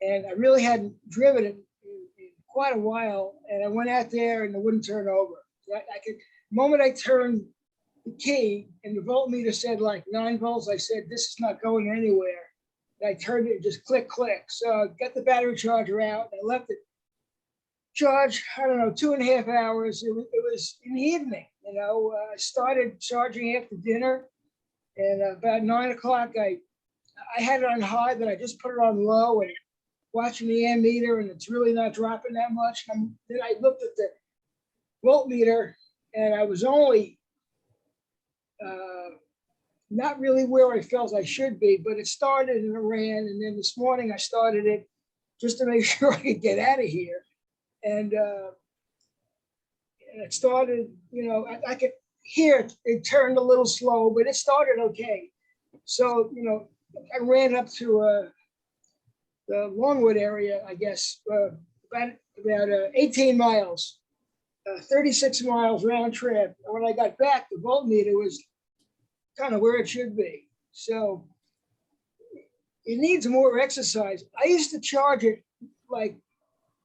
And I really hadn't driven it in quite a while. And I went out there and it wouldn't turn over. I could, the moment I turned the key and the voltmeter said like 9 volts, I said, this is not going anywhere. And I turned it, just click, click. So I got the battery charger out and I left it charged, I don't know, 2.5 hours. It was in the evening, you know. I started charging after dinner, and about 9 o'clock, I had it on high, but I just put it on low and watching the ammeter, and it's really not dropping that much. And then I looked at the voltmeter, and I was only not really where I felt I should be, but it started and it ran. And then this morning I started it just to make sure I could get out of here. And it started, you know, I could hear it turned a little slow, but it started okay. So, you know, I ran up to the Longwood area, I guess, about 18 miles, 36 miles round trip. And when I got back, the voltmeter was kind of where it should be. So it needs more exercise. I used to charge it like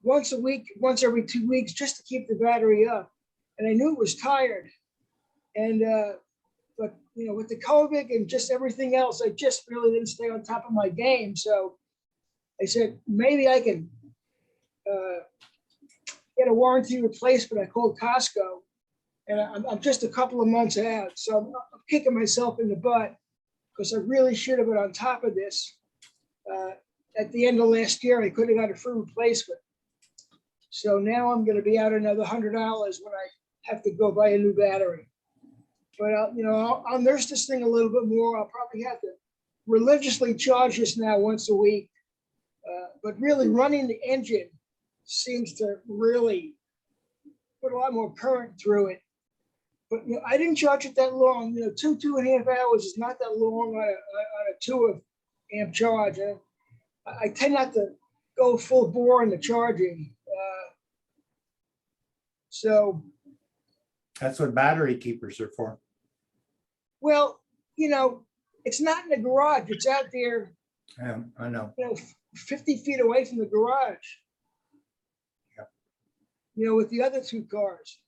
once a week, once every 2 weeks, just to keep the battery up. And I knew it was tired. And, but, you know, with the COVID and just everything else, I just really didn't stay on top of my game. So I said, maybe I can get a warranty replacement. I called Costco, and I'm just a couple of months out. So I'm kicking myself in the butt because I really should have been on top of this. At the end of last year, I could have got a free replacement. So now I'm going to be out another $100 when I have to go buy a new battery. But you know, I'll nurse this thing a little bit more. I'll probably have to religiously charge this now once a week. But really running the engine seems to really put a lot more current through it. But you know, I didn't charge it that long. You know, 2.5 hours is not that long on a 2 amp charge. I tend not to go full bore in the charging. So That's what battery keepers are for. well, you know, It's not in the garage. It's out there, I know. 50 feet away from the garage. Yeah. With the other two cars.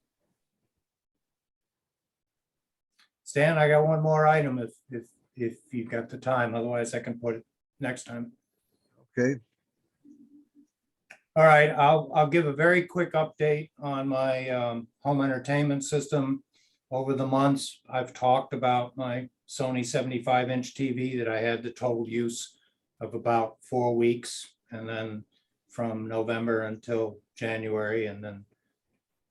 Stan, I got one more item if you've got the time, otherwise I can put it next time. Okay, All right, I'll give a very quick update on my home entertainment system. Over the months, I've talked about my Sony 75-inch TV that I had the total use of about 4 weeks, and then from November until January, and then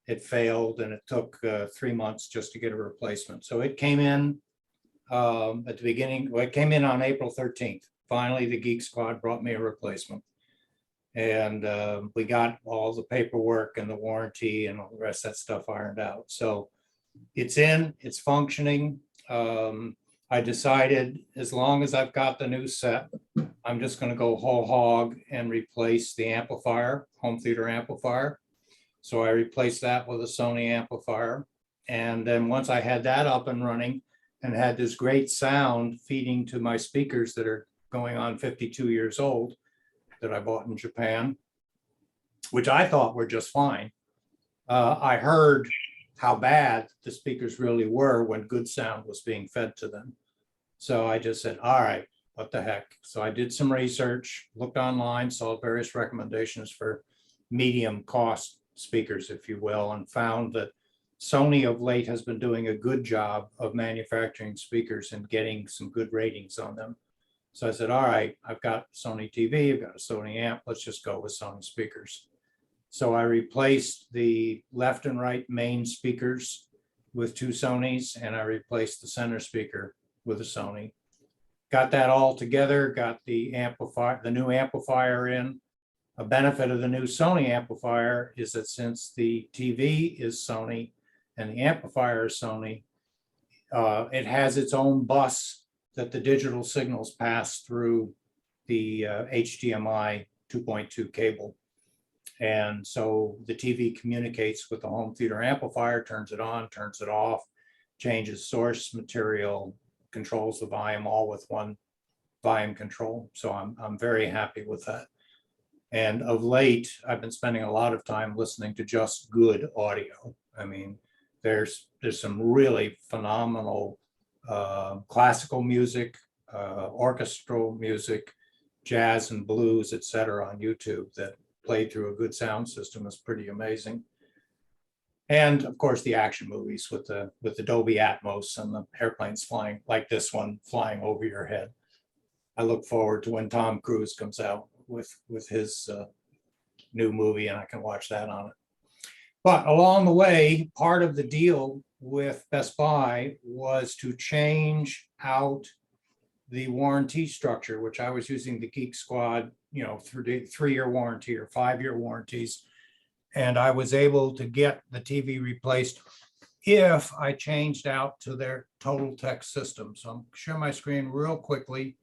it failed, and it took 3 months just to get a replacement. So it came in at the beginning, well, it came in on April 13th. Finally, the Geek Squad brought me a replacement. And we got all the paperwork and the warranty and all the rest of that stuff ironed out. So it's in, it's functioning. I decided as long as I've got the new set, I'm just going to go whole hog and replace the amplifier, home theater amplifier. So I replaced that with a Sony amplifier. And then once I had that up and running and had this great sound feeding to my speakers that are going on 52 years old, that I bought in Japan, which I thought were just fine. I heard how bad the speakers really were when good sound was being fed to them. So I just said, all right, what the heck? So I did some research, looked online, saw various recommendations for medium cost speakers, if you will, and found that Sony of late has been doing a good job of manufacturing speakers and getting some good ratings on them. So I said, all right, I've got Sony TV, I've got a Sony amp, let's just go with Sony speakers. So I replaced the left and right main speakers with 2 Sonys, and I replaced the center speaker with a Sony. Got that all together, got the amplifier, the new amplifier in. A benefit of the new Sony amplifier is that since the TV is Sony and the amplifier is Sony, it has its own bus that the digital signals pass through the HDMI 2.2 cable. And so the TV communicates with the home theater amplifier, turns it on, turns it off, changes source material, controls the volume, all with one volume control. So I'm very happy with that. And of late, I've been spending a lot of time listening to just good audio. I mean, there's some really phenomenal classical music, orchestral music, jazz and blues, etc. on YouTube that played through a good sound system is pretty amazing. And of course, the action movies with the Dolby Atmos and the airplanes flying like this one flying over your head. I look forward to when Tom Cruise comes out with his new movie, and I can watch that on it. But along the way, part of the deal with Best Buy was to change out the warranty structure, which I was using the Geek Squad, 3-year warranty or 5-year warranties. And I was able to get the TV replaced if I changed out to their Total Tech system. So I'm share my screen real quickly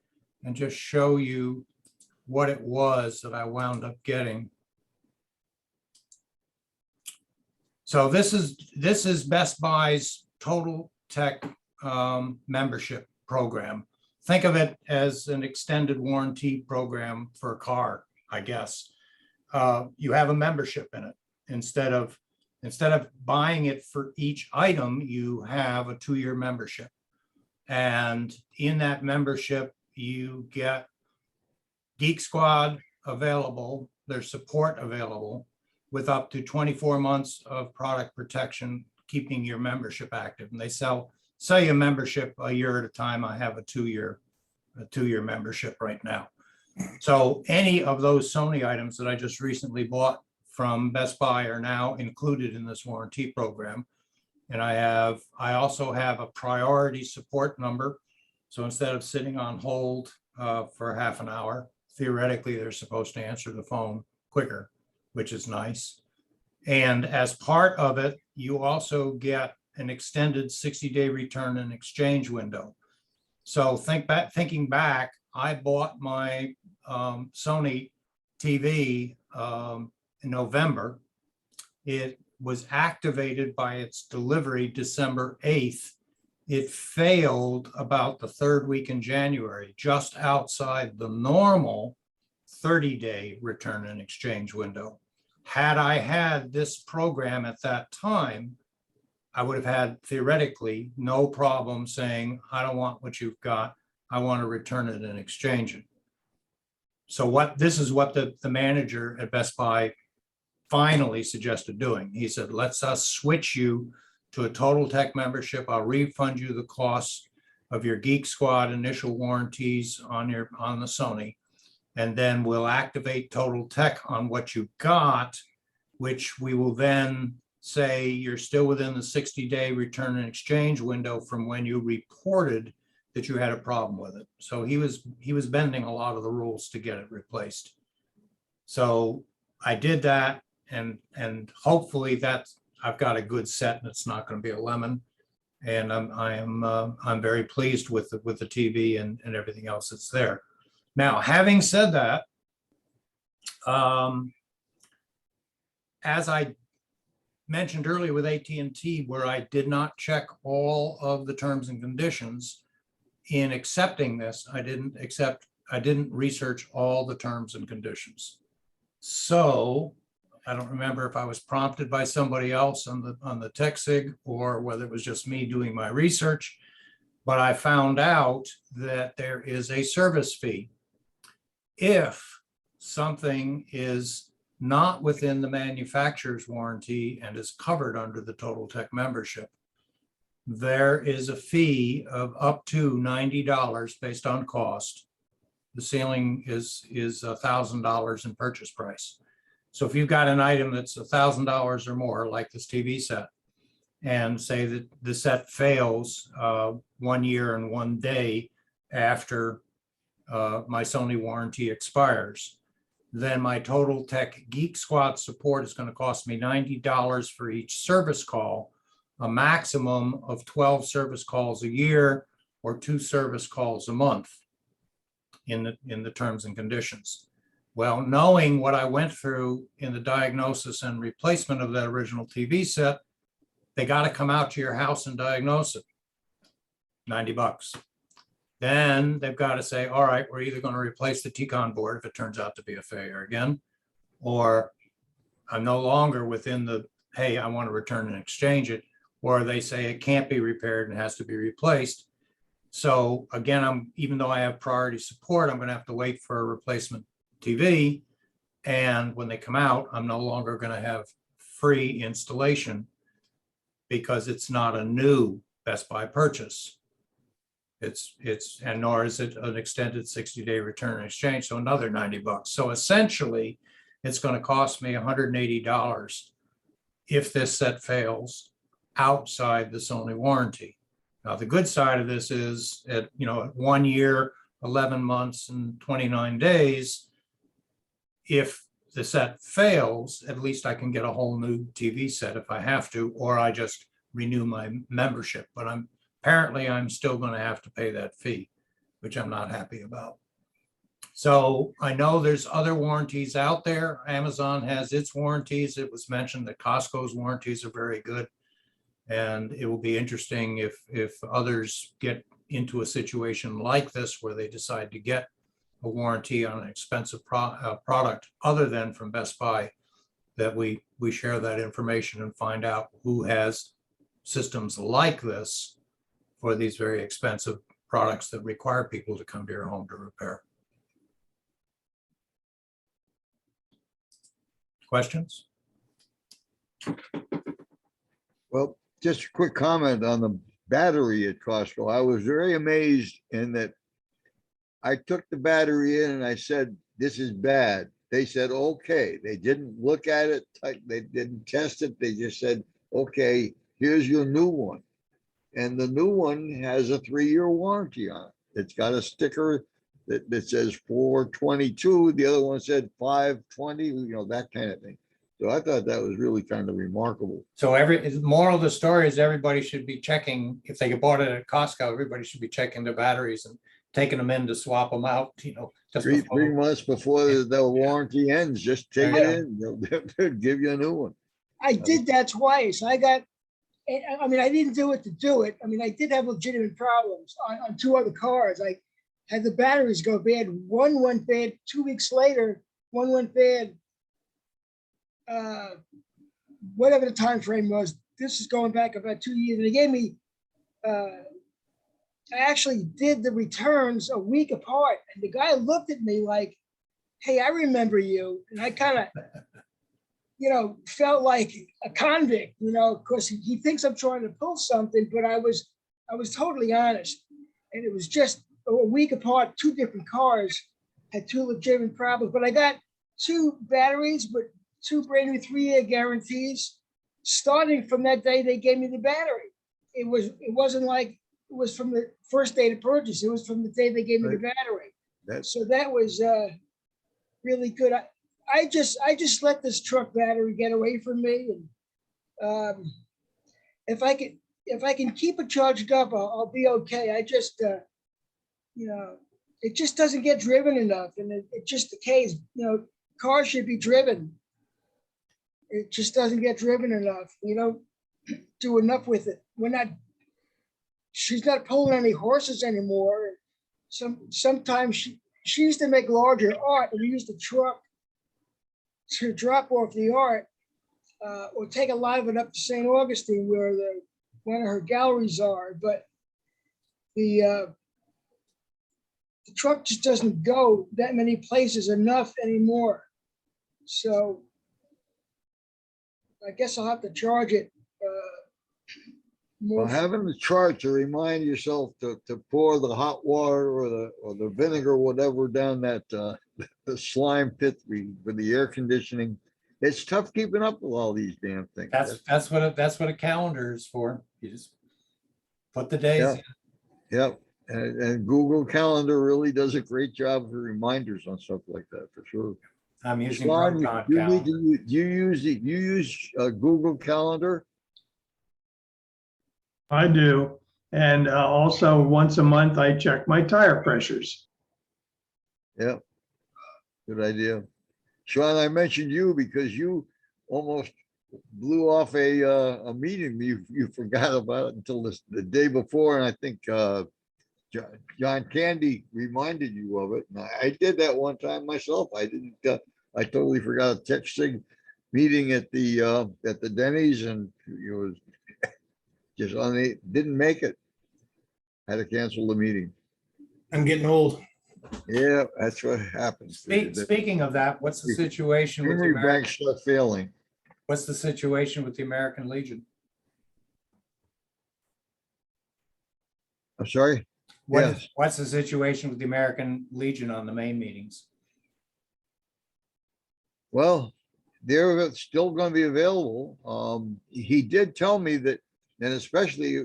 and just show you what it was that I wound up getting. So this is Best Buy's Total Tech membership program. Think of it as an extended warranty program for a car, I guess. You have a membership in it. Instead of buying it for each item, you have a 2-year membership. And in that membership, you get Geek Squad available, their support available, with up to 24 months of product protection, keeping your membership active. And they sell you a membership a year at a time. I have a 2-year membership right now. So any of those Sony items that I just recently bought from Best Buy are now included in this warranty program. And I also have a priority support number. So instead of sitting on hold for half an hour, theoretically, they're supposed to answer the phone quicker, which is nice. And as part of it, you also get an extended 60-day return and exchange window. So thinking back, I bought my Sony TV in November. It was activated by its delivery December 8th, It failed about the third week in January, just outside the normal 30-day return and exchange window. Had I had this program at that time, I would have had theoretically no problem saying, I don't want what you've got. I want to return it and exchange it. So this is what the manager at Best Buy finally suggested doing. He said, let's us switch you to a Total Tech membership. I'll refund you the costs of your Geek Squad initial warranties on the Sony. And then we'll activate Total Tech on what you got, which we will then say you're still within the 60-day return and exchange window from when you reported that you had a problem with it. So he was bending a lot of the rules to get it replaced. So I did that, and hopefully I've got a good set, and it's not going to be a lemon. And I'm very pleased with the TV and everything else that's there. Now, having said that, as I mentioned earlier with AT&T, where I did not check all of the terms and conditions in accepting this, I didn't research all the terms and conditions. So I don't remember if I was prompted by somebody else on the TechSIG or whether it was just me doing my research, but I found out that there is a service fee. If something is not within the manufacturer's warranty and is covered under the Total Tech membership, there is a fee of up to $90 based on cost. The ceiling is $1,000 in purchase price. So if you've got an item that's $1,000 or more, like this TV set, and say that the set fails 1 year and 1 day after my Sony warranty expires, then my Total Tech Geek Squad support is going to cost me $90 for each service call, a maximum of 12 service calls a year or 2 service calls a month in the terms and conditions. Well, knowing what I went through in the diagnosis and replacement of that original TV set, they got to come out to your house and diagnose it. $90. Then they've got to say, all right, we're either going to replace the T-Con board if it turns out to be a failure again, or I'm no longer within the, hey, I want to return and exchange it, or they say it can't be repaired and has to be replaced. So again, even though I have priority support, I'm going to have to wait for a replacement TV. And when they come out, I'm no longer going to have free installation because it's not a new Best Buy purchase. And nor is it an extended 60-day return and exchange, so another $90. So essentially, it's going to cost me $180 if this set fails outside the Sony warranty. Now, the good side of this is at 1 year, 11 months, and 29 days, if the set fails, at least I can get a whole new TV set if I have to, or I just renew my membership. But apparently I'm still going to have to pay that fee, which I'm not happy about. So I know there's other warranties out there. Amazon has its warranties. It was mentioned that Costco's warranties are very good. And it will be interesting if others get into a situation like this where they decide to get a warranty on an expensive product other than from Best Buy, that we share that information and find out who has systems like this for these very expensive products that require people to come to your home to repair. Questions? Well, just a quick comment on the battery at Costco. I was very amazed in that I took the battery in and I said, this is bad. They said, okay. They didn't look at it. They didn't test it. They just said, okay, here's your new one. And the new one has a 3-year warranty on it. It's got a sticker that says 422. The other one said 520, that kind of thing. So I thought that was really kind of remarkable. So the moral of the story is everybody should be checking, if they bought it at Costco, everybody should be checking the batteries and taking them in to swap them out, just Three before. months before the warranty ends, just take There it in. They'll give you a new one. I did that twice. I got I mean, I didn't do it to do it. I mean, I did have legitimate problems on two other cars. I had the batteries go bad. One went bad 2 weeks later. One went bad. Whatever the time frame was. This is going back about 2 years. And they gave me. I actually did the returns a week apart, and the guy looked at me like, "Hey, I remember you," and I kind of. Felt like a convict, because he thinks I'm trying to pull something, but I was totally honest. And it was just a week apart, two different cars, had two legitimate problems, but I got two batteries, but two brand new 3-year guarantees. Starting from that day, they gave me the battery. It wasn't like it was from the first day to purchase. It was from the day they gave me the battery. So that was really good. I just let this truck battery get away from me, and if I can keep it charged up, I'll be okay. I just it just doesn't get driven enough, and it's just the case. Cars should be driven. It just doesn't get driven enough. We don't do enough with it. She's not pulling any horses anymore. Sometimes she used to make larger art, and we used the truck to drop off the art or take a lot of it up to St. Augustine, where one of her galleries are. But the truck just doesn't go that many places enough anymore. So I guess I'll have to charge it more. Well, having the chart to remind yourself to pour the hot water or the vinegar, whatever, down that the slime pit for the air conditioning. It's tough keeping up with all these damn things. That's what a calendar is for. You just put the days. Yeah. in. Yep. And Google Calendar really does a great job for reminders on stuff like that, for sure. I'm using Sean, Proton you need calendar. to, you use Google Calendar? I do. And also once a month, I check my tire pressures. Yep. Good idea. Sean, I mentioned you because you almost blew off a meeting. You forgot about it until the day before, and I think John Candy reminded you of it. And I did that one time myself. I didn't. I totally forgot a TechSIG meeting at the Denny's, and it was just didn't make it. Had to cancel the meeting. I'm getting old. Yeah, that's what happens. Speaking of that, what's the situation with the Memory American? banks start failing. What's the situation with the American Legion? I'm sorry. Yes. What's the situation with the American Legion on the main meetings? Well, they're still going to be available. He did tell me that, and especially,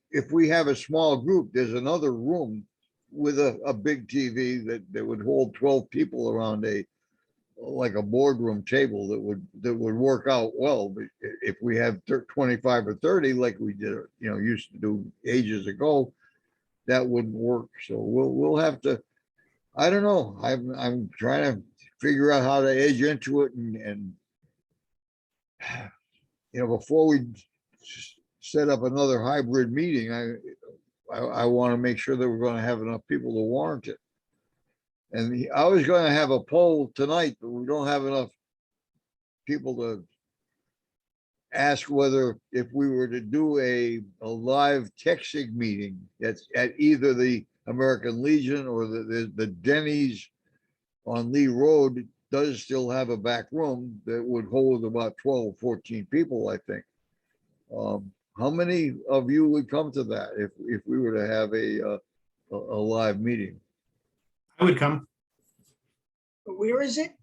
if we have a small group, there's another room with a big TV that would hold 12 people around like a boardroom table that would work out well. But if we have 25 or 30, like we did, used to do ages ago, that wouldn't work. So we'll have to. I don't know. I'm trying to figure out how to edge into it, and before we set up another hybrid meeting, I want to make sure that we're going to have enough people to warrant it. And I was going to have a poll tonight, but we don't have enough people to ask whether, if we were to do a live TechSIG meeting that's at either the American Legion or the Denny's on Lee Road, does still have a back room that would hold about 12, 14 people, I think. How many of you would come to that if we were to have a live meeting? I would come. But where is it?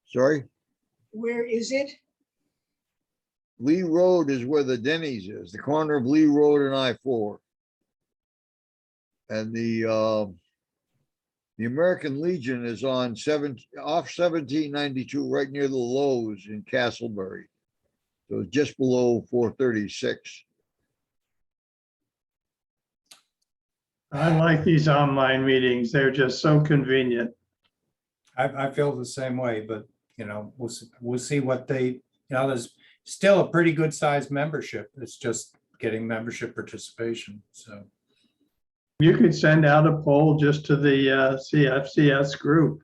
Sorry? Where is it? Lee Road is where the Denny's is, the corner of Lee Road and I-4. And the American Legion is on off 1792, right near the Lowe's in Castleberry. So just below 436. I like these online meetings. They're just so convenient. I feel the same way, but we'll see what they, there's still a pretty good sized membership. It's just getting membership participation. So You could send out a poll just to the CFCS group.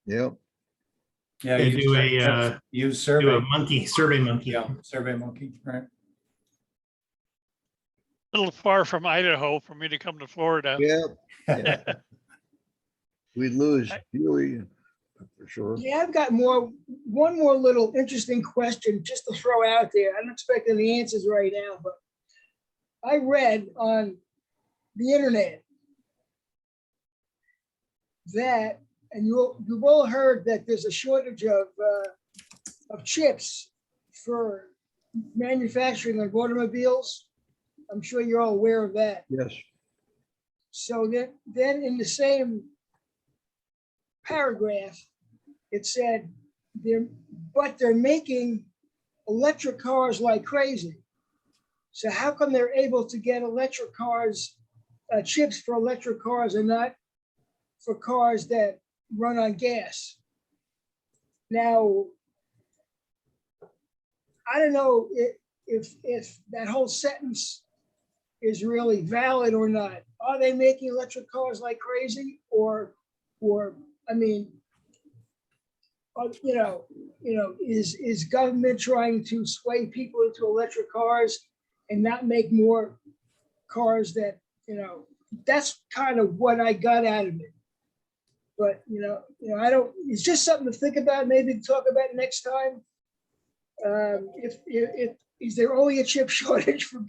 Yeah, yeah, They do a, use do a survey. monkey, survey monkey. Yeah, Survey Monkey, right? A little far from Idaho for me to come to Florida. yeah, we'd lose Huey for sure. Yeah, I've got one more little interesting question just to throw out there. I'm not expecting the answers right now, but I read on the internet that, and you've all heard that there's a shortage of chips for manufacturing of automobiles. I'm sure you're all aware of that. Yes, So then in the same paragraph, it said they're making electric cars like crazy. So how come they're able to get electric cars, chips for electric cars and not for cars that run on gas? Now, I don't know if that whole sentence is really valid or not. Are they making electric cars like crazy, or I mean, is government trying to sway people into electric cars and not make more cars that, that's kind of what I got out of it. But, I don't, it's just something to think about, maybe talk about next time. If is there only a chip shortage for,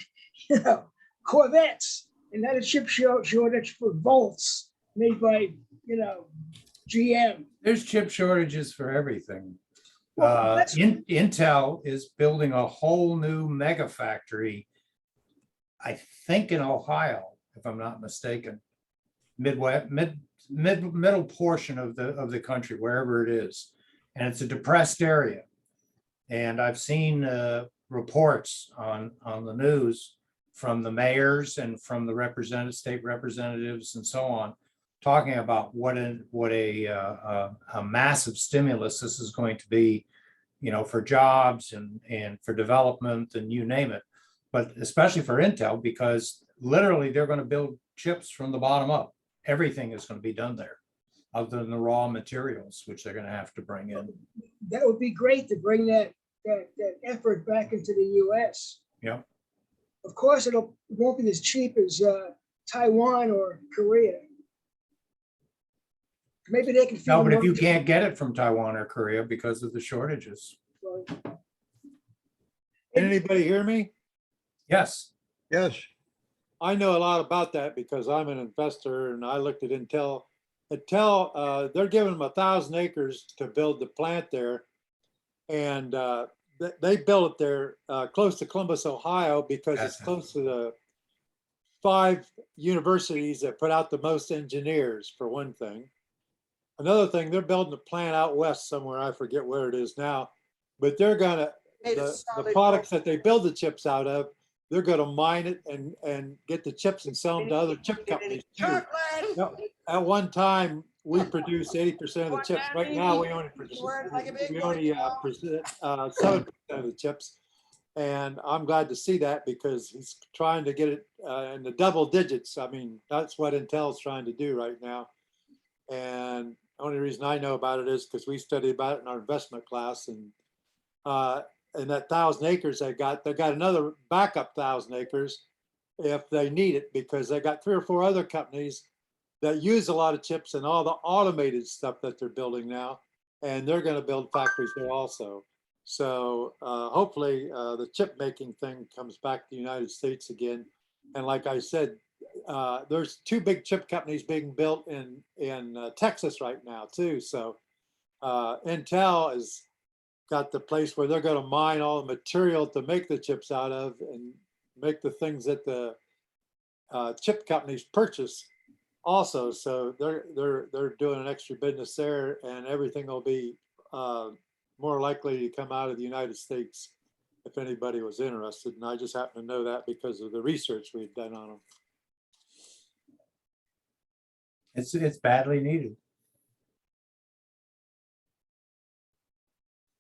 Corvettes, and not a chip shortage for Volts made by, GM? There's chip shortages for everything. Well, that's- Intel is building a whole new mega factory, I think in Ohio, if I'm not mistaken. Middle portion of the country, wherever it is. And it's a depressed area. And I've seen reports on the news from the mayors and from the state representatives and so on, talking about what a massive stimulus this is going to be, for jobs and for development and you name it. But especially for Intel, because literally they're going to build chips from the bottom up. Everything is going to be done there, other than the raw materials, which they're going to have to bring in. That would be great to bring that effort back into the US. Yeah. Of course, it won't be as cheap as Taiwan or Korea. Maybe they can. No, but if you can't get it from Taiwan or Korea because of the shortages. Can anybody hear me? Yes. yes, I know a lot about that because I'm an investor and I looked at Intel. Intel, they're giving them 1,000 acres to build the plant there. And they built it there close to Columbus, Ohio, because it's close to the 5 universities that put out the most engineers, for one thing. Another thing, they're building a plant out west somewhere. I forget where it is now, but they're gonna, the products that they build the chips out of, they're gonna mine it and get the chips and sell them to other chip companies too. Now, at one time, we produced 80% of the chips. Right now, we only produce 7% of the chips. And I'm glad to see that because he's trying to get it in the double digits. I mean, that's what Intel's trying to do right now. And the only reason I know about it is because we studied about it in our investment class. And that 1,000 acres they got another backup 1,000 acres if they need it, because they got 3 or 4 other companies that use a lot of chips and all the automated stuff that they're building now. And they're going to build factories there also. So hopefully the chip making thing comes back to the United States again. And like I said, there's 2 big chip companies being built in Texas right now too. So Intel has got the place where they're going to mine all the material to make the chips out of and make the things that the chip companies purchase also. So they're doing an extra business there, and everything will be more likely to come out of the United States if anybody was interested. And I just happen to know that because of the research we've done on them. It's badly needed.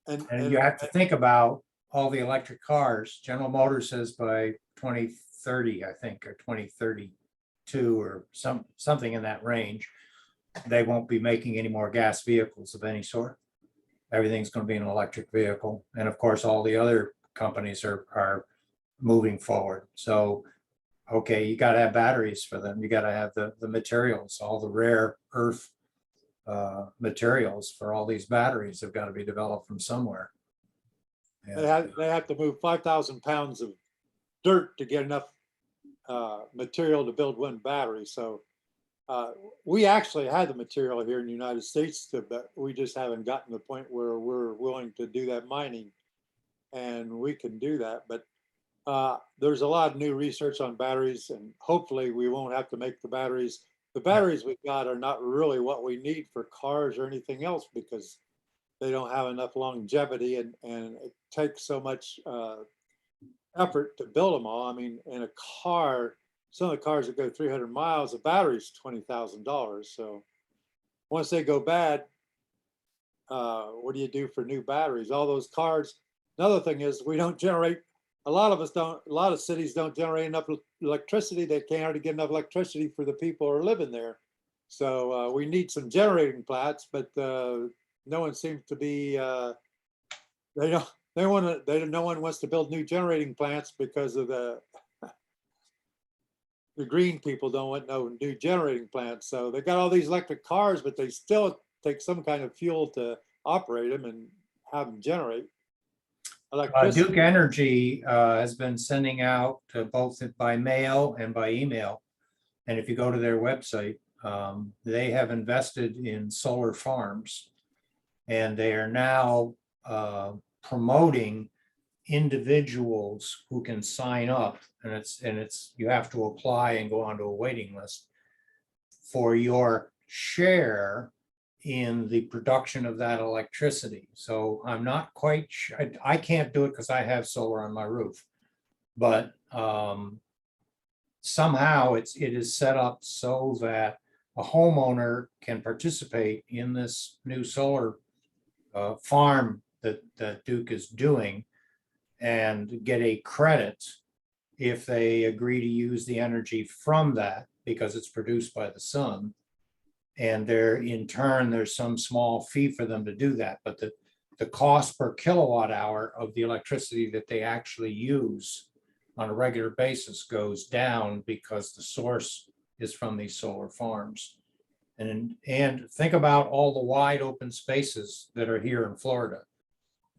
And you have to think about all the electric cars. General Motors says by 2030, I think, or 2032 or something in that range, they won't be making any more gas vehicles of any sort. Everything's going to be an electric vehicle. And of course, all the other companies are moving forward. So, okay, you got to have batteries for them. You got to have the materials, all the rare earth materials for all these batteries have got to be developed from somewhere. They have to move 5,000 pounds of dirt to get enough material to build one battery. So we actually had the material here in the United States, but we just haven't gotten to the point where we're willing to do that mining, and we can do that. But there's a lot of new research on batteries, and hopefully we won't have to make the batteries. The batteries we've got are not really what we need for cars or anything else, because they don't have enough longevity, and it takes so much effort to build them all. I mean, in a car, some of the cars that go 300 miles, the battery's $20,000. So once they go bad, what do you do for new batteries? All those cars. Another thing is we don't generate, a lot of cities don't generate enough electricity. They can't hardly get enough electricity for the people who are living there. So we need some generating plants, but no one seems to be, no one wants to build new generating plants because of the green people don't want no new generating plants. So they got all these electric cars, but they still take some kind of fuel to operate them and have them generate electricity. Duke Energy has been sending out both by mail and by email. And if you go to their website, they have invested in solar farms, and they are now promoting individuals who can sign up, and it's you have to apply and go onto a waiting list for your share in the production of that electricity. So I'm not quite sure, I can't do it because I have solar on my roof, but somehow it is set up so that a homeowner can participate in this new solar farm that Duke is doing and get a credit if they agree to use the energy from that, because it's produced by the sun. And there, in turn, there's some small fee for them to do that. But the cost per kilowatt hour of the electricity that they actually use on a regular basis goes down because the source is from these solar farms. And think about all the wide open spaces that are here in Florida.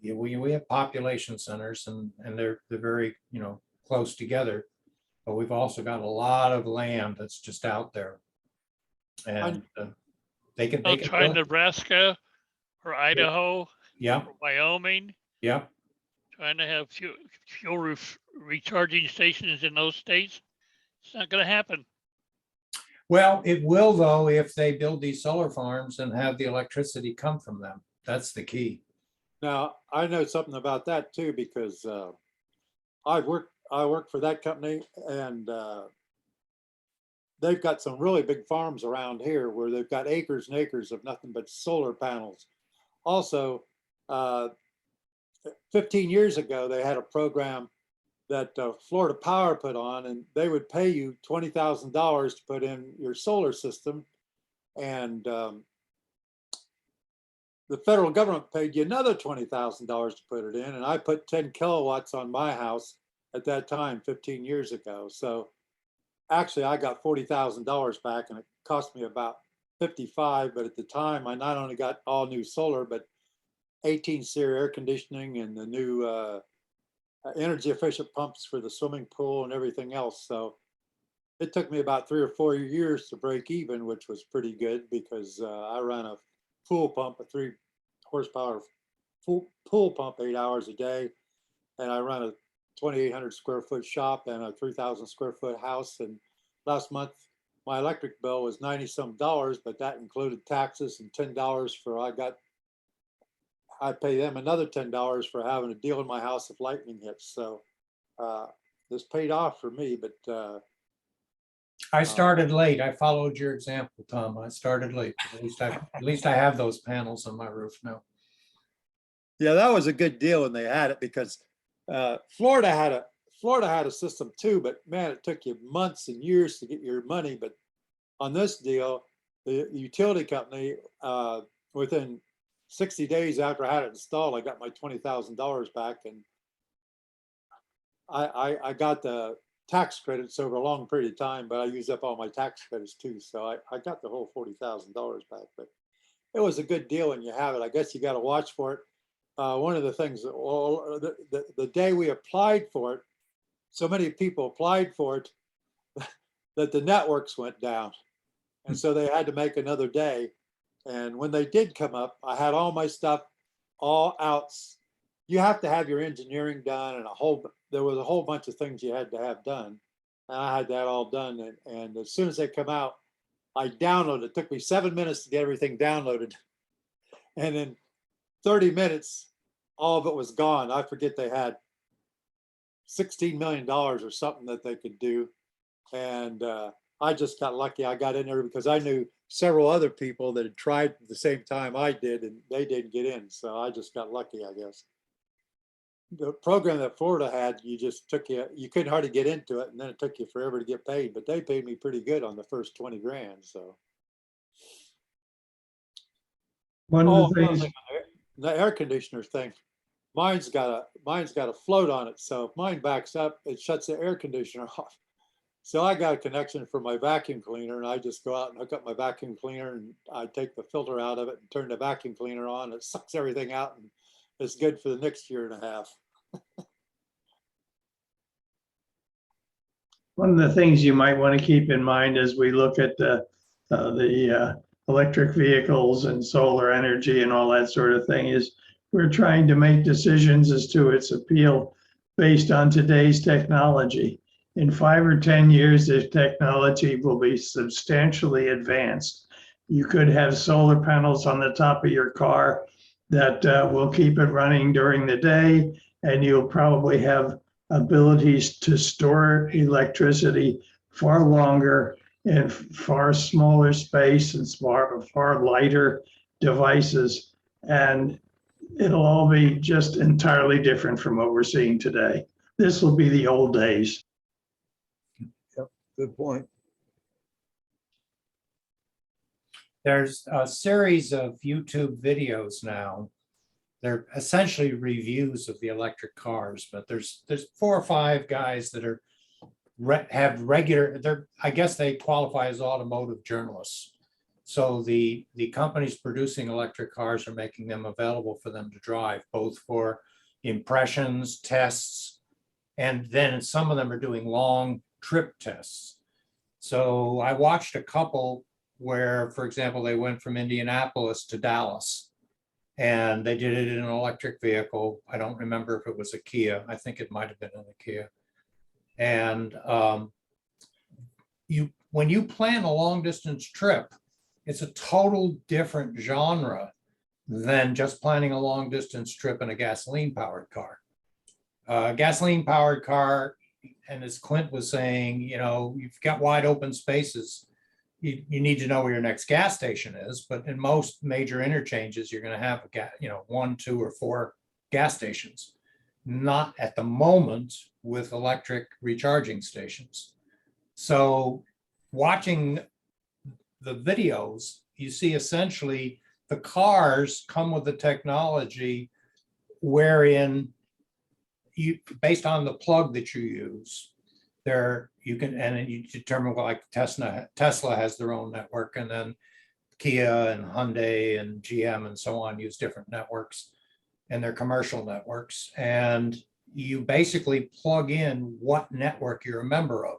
We have population centers, and they're very, close together, but we've also got a lot of land that's just out there. And they can Try build. Nebraska or Idaho Yeah, or Wyoming, yeah. trying to have fuel recharging stations in those states. It's not going to happen. Well, it will though, if they build these solar farms and have the electricity come from them. That's the key. Now, I know something about that too, because I work for that company, and they've got some really big farms around here where they've got acres and acres of nothing but solar panels. Also, 15 years ago, they had a program that Florida Power put on, and they would pay you $20,000 to put in your solar system. And the federal government paid you another $20,000 to put it in. And I put 10 kilowatts on my house at that time, 15 years ago. So actually I got $40,000 back, and it cost me about 55. But at the time, I not only got all new solar, but 18 SEER air conditioning and the new energy efficient pumps for the swimming pool and everything else. So it took me about 3 or 4 years to break even, which was pretty good, because I ran a pool pump, a 3 horsepower pool pump 8 hours a day. And I run a 2,800 square foot shop and a 3,000 square foot house. And last month, my electric bill was $90-some, but that included taxes and $10 for, I pay them another $10 for having to deal in my house if lightning hits. So this paid off for me, but I started late. I followed your example, Tom. I started late. At least I have those panels on my roof now. Yeah, that was a good deal when they had it because Florida had a system too, but man, it took you months and years to get your money. But on this deal, the utility company, within 60 days after I had it installed, I got my $20,000 back, and I got the tax credits over a long period of time, but I used up all my tax credits too. So I got the whole $40,000 back, but it was a good deal when you have it. I guess you got to watch for it. One of the things that, well, the day we applied for it, so many people applied for it that the networks went down. And so they had to make another day. And when they did come up, I had all my stuff all out. You have to have your engineering done, and there was a whole bunch of things you had to have done. And I had that all done. And as soon as they come out, I downloaded. It took me 7 minutes to get everything downloaded. And in 30 minutes, all of it was gone. I forget, they had $16 million or something that they could do. And I just got lucky. I got in there because I knew several other people that had tried at the same time I did, and they didn't get in. So I just got lucky, I guess. The program that Florida had, you couldn't hardly get into it, and then it took you forever to get paid, but they paid me pretty good on the first 20 grand. So. One of the another things, thing, the air conditioner thing, mine's got a float on it. So if mine backs up, it shuts the air conditioner off. So I got a connection for my vacuum cleaner, and I just go out and hook up my vacuum cleaner, and I take the filter out of it and turn the vacuum cleaner on. It sucks everything out, and it's good for the next year and a half. one of the things you might want to keep in mind as we look at the electric vehicles and solar energy and all that sort of thing is we're trying to make decisions as to its appeal based on today's technology. In 5 or 10 years, this technology will be substantially advanced. You could have solar panels on the top of your car that will keep it running during the day, and you'll probably have abilities to store electricity far longer in far smaller space and far lighter devices. And it'll all be just entirely different from what we're seeing today. This will be the old days. Good point. There's a series of YouTube videos now. They're essentially reviews of the electric cars, but there's 4 or 5 guys that are have regular, I guess they qualify as automotive journalists. So the companies producing electric cars are making them available for them to drive, both for impressions, tests, and then some of them are doing long trip tests. So I watched a couple where, for example, they went from Indianapolis to Dallas, and they did it in an electric vehicle. I don't remember if it was a Kia. I think it might have been in a Kia. And when you plan a long distance trip, it's a total different genre than just planning a long distance trip in a gasoline powered car. Gasoline powered car, and as Clint was saying, you've got wide open spaces. You need to know where your next gas station is, but in most major interchanges, you're going to have 1, 2, or 4 gas stations. Not at the moment with electric recharging stations. So watching the videos, you see essentially the cars come with the technology wherein based on the plug that you use, you determine, like Tesla has their own network, and then Kia and Hyundai and GM and so on use different networks and their commercial networks. And you basically plug in what network you're a member of,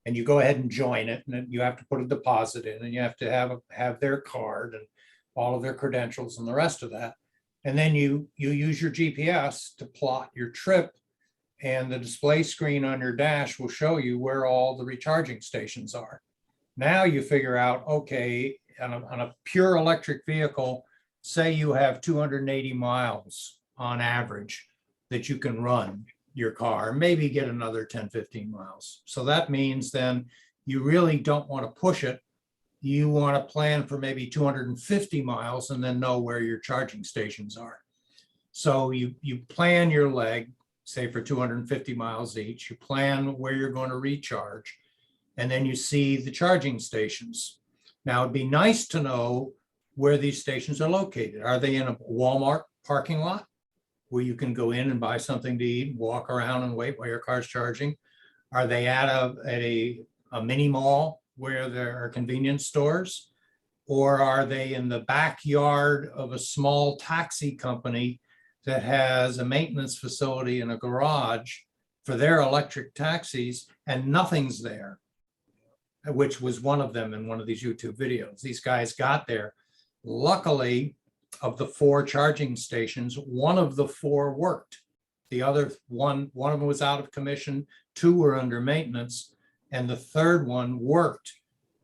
and you go ahead and join it, and then you have to put a deposit in, and you have to have their card and all of their credentials and the rest of that. And then you use your GPS to plot your trip, and the display screen on your dash will show you where all the recharging stations are. Now you figure out, okay, on a pure electric vehicle, say you have 280 miles on average that you can run your car, maybe get another 10, 15 miles. So that means then you really don't want to push it. You want to plan for maybe 250 miles and then know where your charging stations are. So you plan your leg, say for 250 miles each, you plan where you're going to recharge, and then you see the charging stations. Now, it'd be nice to know where these stations are located. Are they in a Walmart parking lot where you can go in and buy something to eat, walk around and wait while your car's charging? Are they at a mini mall where there are convenience stores? Or are they in the backyard of a small taxi company that has a maintenance facility and a garage for their electric taxis and nothing's there? Which was one of them in one of these YouTube videos. These guys got there. Luckily, of the 4 charging stations, one of the 4 worked. The other one of them was out of commission, 2 were under maintenance, and the 3rd one worked,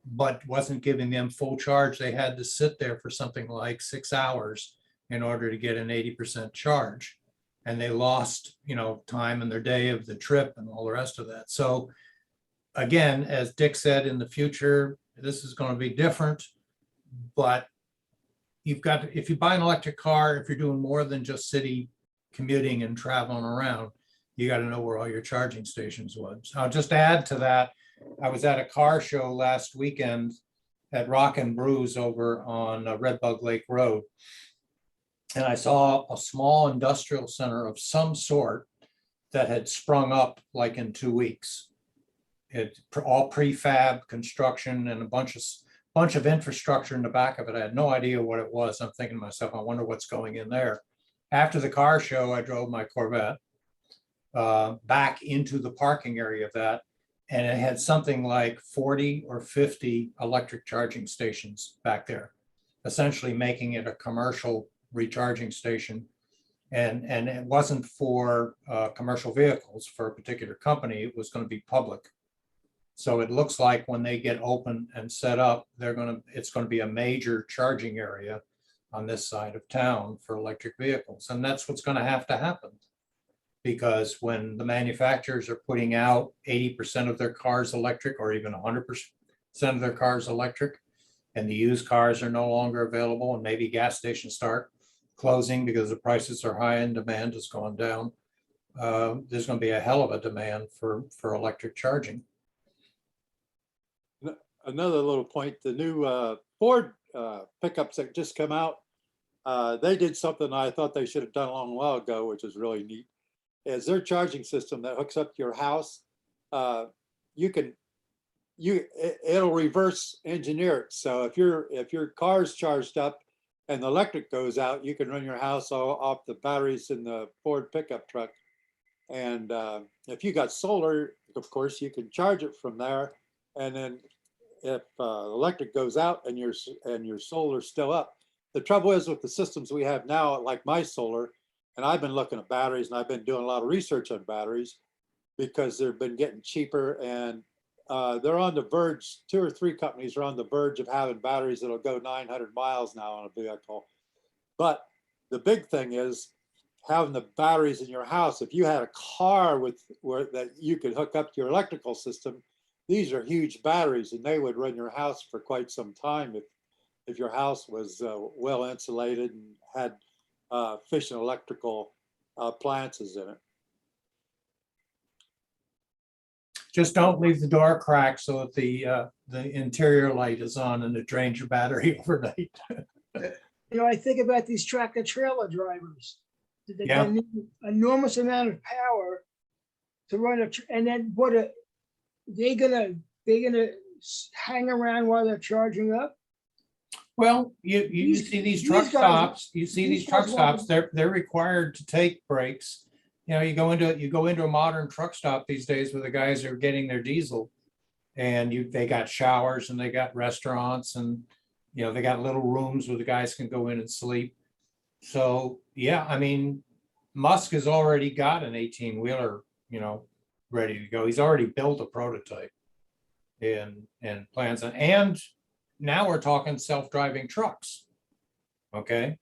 but wasn't giving them full charge. They had to sit there for something like 6 hours in order to get an 80% charge. And they lost, time in their day of the trip and all the rest of that. So again, as Dick said, in the future, this is going to be different, but if you buy an electric car, if you're doing more than just city commuting and traveling around, you got to know where all your charging stations was. I'll just add to that. I was at a car show last weekend at Rock and Brews over on Red Bug Lake Road. And I saw a small industrial center of some sort that had sprung up like in 2 weeks. It all prefab construction and a bunch of infrastructure in the back of it. I had no idea what it was. I'm thinking to myself, I wonder what's going in there. After the car show, I drove my Corvette back into the parking area of that, and it had something like 40 or 50 electric charging stations back there, essentially making it a commercial recharging station. And it wasn't for commercial vehicles for a particular company. It was going to be public. So it looks like when they get open and set up, it's going to be a major charging area on this side of town for electric vehicles. And that's what's going to happen. Because when the manufacturers are putting out 80% of their cars electric, or even 100% of their cars electric, and the used cars are no longer available, and maybe gas stations start closing because the prices are high and demand has gone down, there's going to be a hell of a demand for electric charging. Another little point, the new Ford pickups that just come out, they did something I thought they should have done a long while ago, which is really neat. Is their charging system that hooks up to your house, it'll reverse engineer it. So if your car's charged up and the electric goes out, you can run your house off the batteries in the Ford pickup truck. And if you got solar, of course, you can charge it from there. And then if electric goes out and your solar's still up. The trouble is with the systems we have now, like my solar, and I've been looking at batteries and I've been doing a lot of research on batteries because they've been getting cheaper, and they're on the verge, 2 or 3 companies are on the verge of having batteries that'll go 900 miles now on a vehicle. But the big thing is having the batteries in your house. If you had a car that you could hook up to your electrical system, these are huge batteries and they would run your house for quite some time if your house was well insulated and had efficient electrical appliances in it. Just don't leave the door cracked so that the interior light is on and it drains your battery overnight. I think about these tractor trailer drivers. They Yeah. need an enormous amount of power to run and then they're gonna hang around while they're charging up. Well, you see these truck these guys- stops, these these truck guys stops, want they're required to take breaks. You go into a modern truck stop these days where the guys are getting their diesel, and they got showers and they got restaurants, and they got little rooms where the guys can go in and sleep. So yeah, I mean, Musk has already got an 18-wheeler, ready to go. He's already built a prototype and plans on, and now we're talking self-driving trucks. Okay.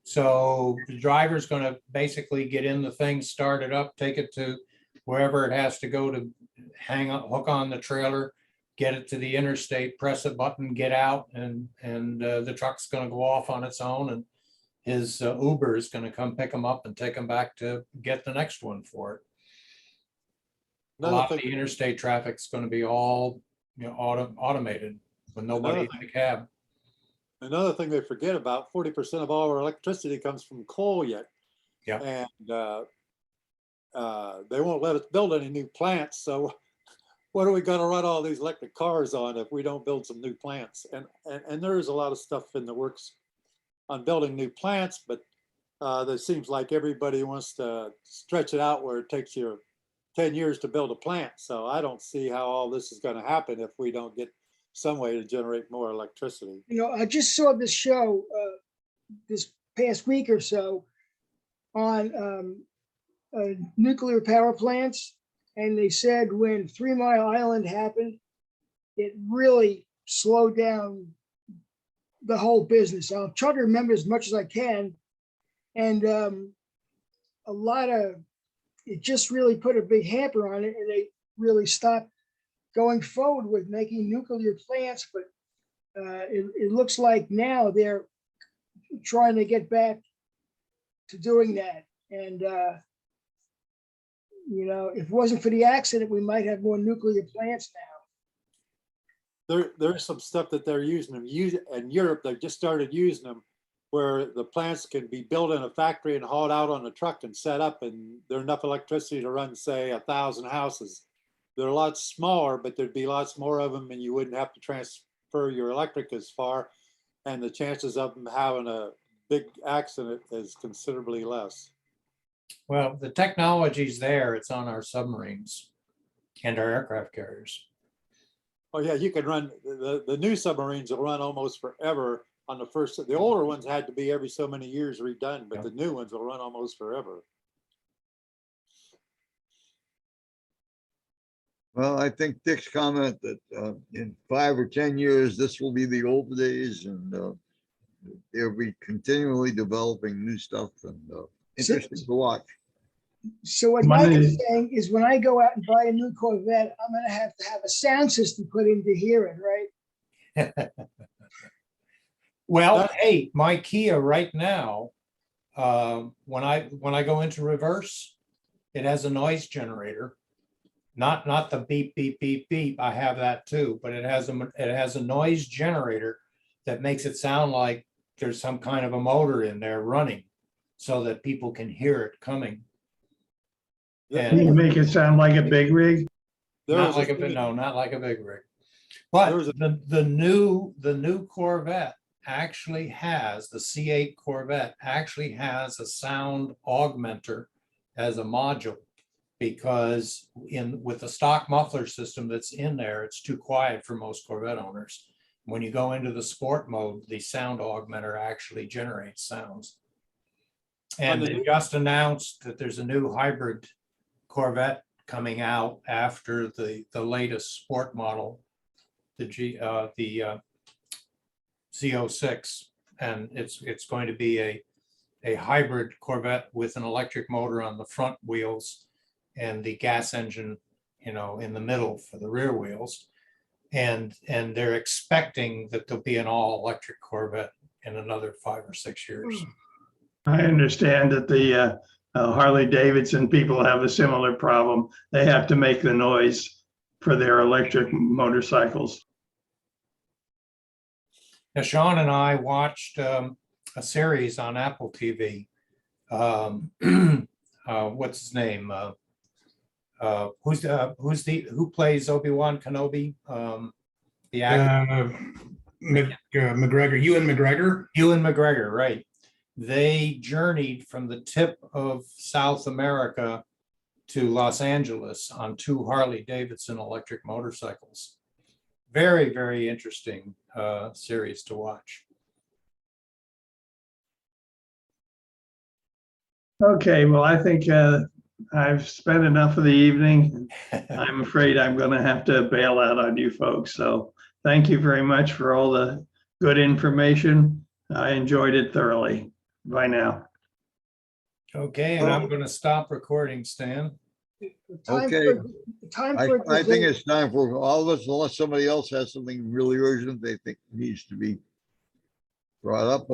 So the driver's going to basically get in the thing, start it up, take it to wherever it has to go to hook on the trailer, get it to the interstate, press a button, get out, and the truck's going to go off on its own. And his Uber is going to come pick him up and take him back to get the next one for it. A Another lot of thing, the interstate traffic's going to be all, automated with nobody in the cab. another thing they forget about, 40% of all our electricity comes from coal yet. Yeah. And they won't let us build any new plants. So what are we going to run all these electric cars on if we don't build some new plants? And there is a lot of stuff in the works on building new plants, but there seems like everybody wants to stretch it out where it takes you 10 years to build a plant. So I don't see how all this is going to happen if we don't get some way to generate more electricity. I just saw this show this past week or so on nuclear power plants. And they said when 3 Mile Island happened, it really slowed down the whole business. I'll try to remember as much as I can. And it just really put a big hamper on it, and they really stopped going forward with making nuclear plants. But it looks like now they're trying to get back to doing that. And if it wasn't for the accident, we might have more nuclear plants now. There's some stuff that they're using them. In Europe, they've just started using them where the plants can be built in a factory and hauled out on a truck and set up, and there's enough electricity to run, say, 1,000 houses. They're a lot smaller, but there'd be lots more of them, and you wouldn't have to transfer your electric as far, and the chances of them having a big accident is considerably less. Well, the technology's there. It's on our submarines and our aircraft carriers. Oh yeah, you can run, the new submarines will run almost forever on the first. The older ones had to be every so many years redone, but the new ones will run almost forever. Well, I think Dick's comment that in 5 or 10 years, this will be the old days, and they'll be continually developing new stuff, and interesting to watch. So what Mike is saying is when I go out and buy a new Corvette, I'm going to have a sound system put in to hear it, right? Well, hey, my Kia right now, when I go into reverse, it has a noise generator. Not the beep, beep, beep, beep. I have that too, but it has a noise generator that makes it sound like there's some kind of a motor in there running so that people can hear it coming. Can you make it sound like a big rig? Not like a big rig. But the new Corvette actually has, the C8 Corvette actually has a sound augmenter as a module, because with the stock muffler system that's in there, it's too quiet for most Corvette owners. When you go into the sport mode, the sound augmenter actually generates sounds. And they just announced that there's a new hybrid Corvette coming out after the latest sport model, the Z06, and it's going to be a hybrid Corvette with an electric motor on the front wheels and the gas engine, in the middle for the rear wheels, and they're expecting that there'll be an all-electric Corvette in another 5 or 6 years. I understand that the Harley Davidson people have a similar problem. They have to make the noise for their electric motorcycles. Now, Sean and I watched a series on Apple TV. What's his name? Who plays Obi-Wan Kenobi? The actor. McGregor, Ewan McGregor. Ewan McGregor, right. They journeyed from the tip of South America to Los Angeles on 2 Harley Davidson electric motorcycles. Very, very interesting series to watch. Okay, well, I think I've spent enough of the evening. I'm afraid I'm going to have to bail out on you folks. So thank you very much for all the good information. I enjoyed it thoroughly. Bye now. Okay, and I'm going to stop recording, Stan. Okay. I think it's time for all of us, unless somebody else has something really urgent they think needs to be brought up.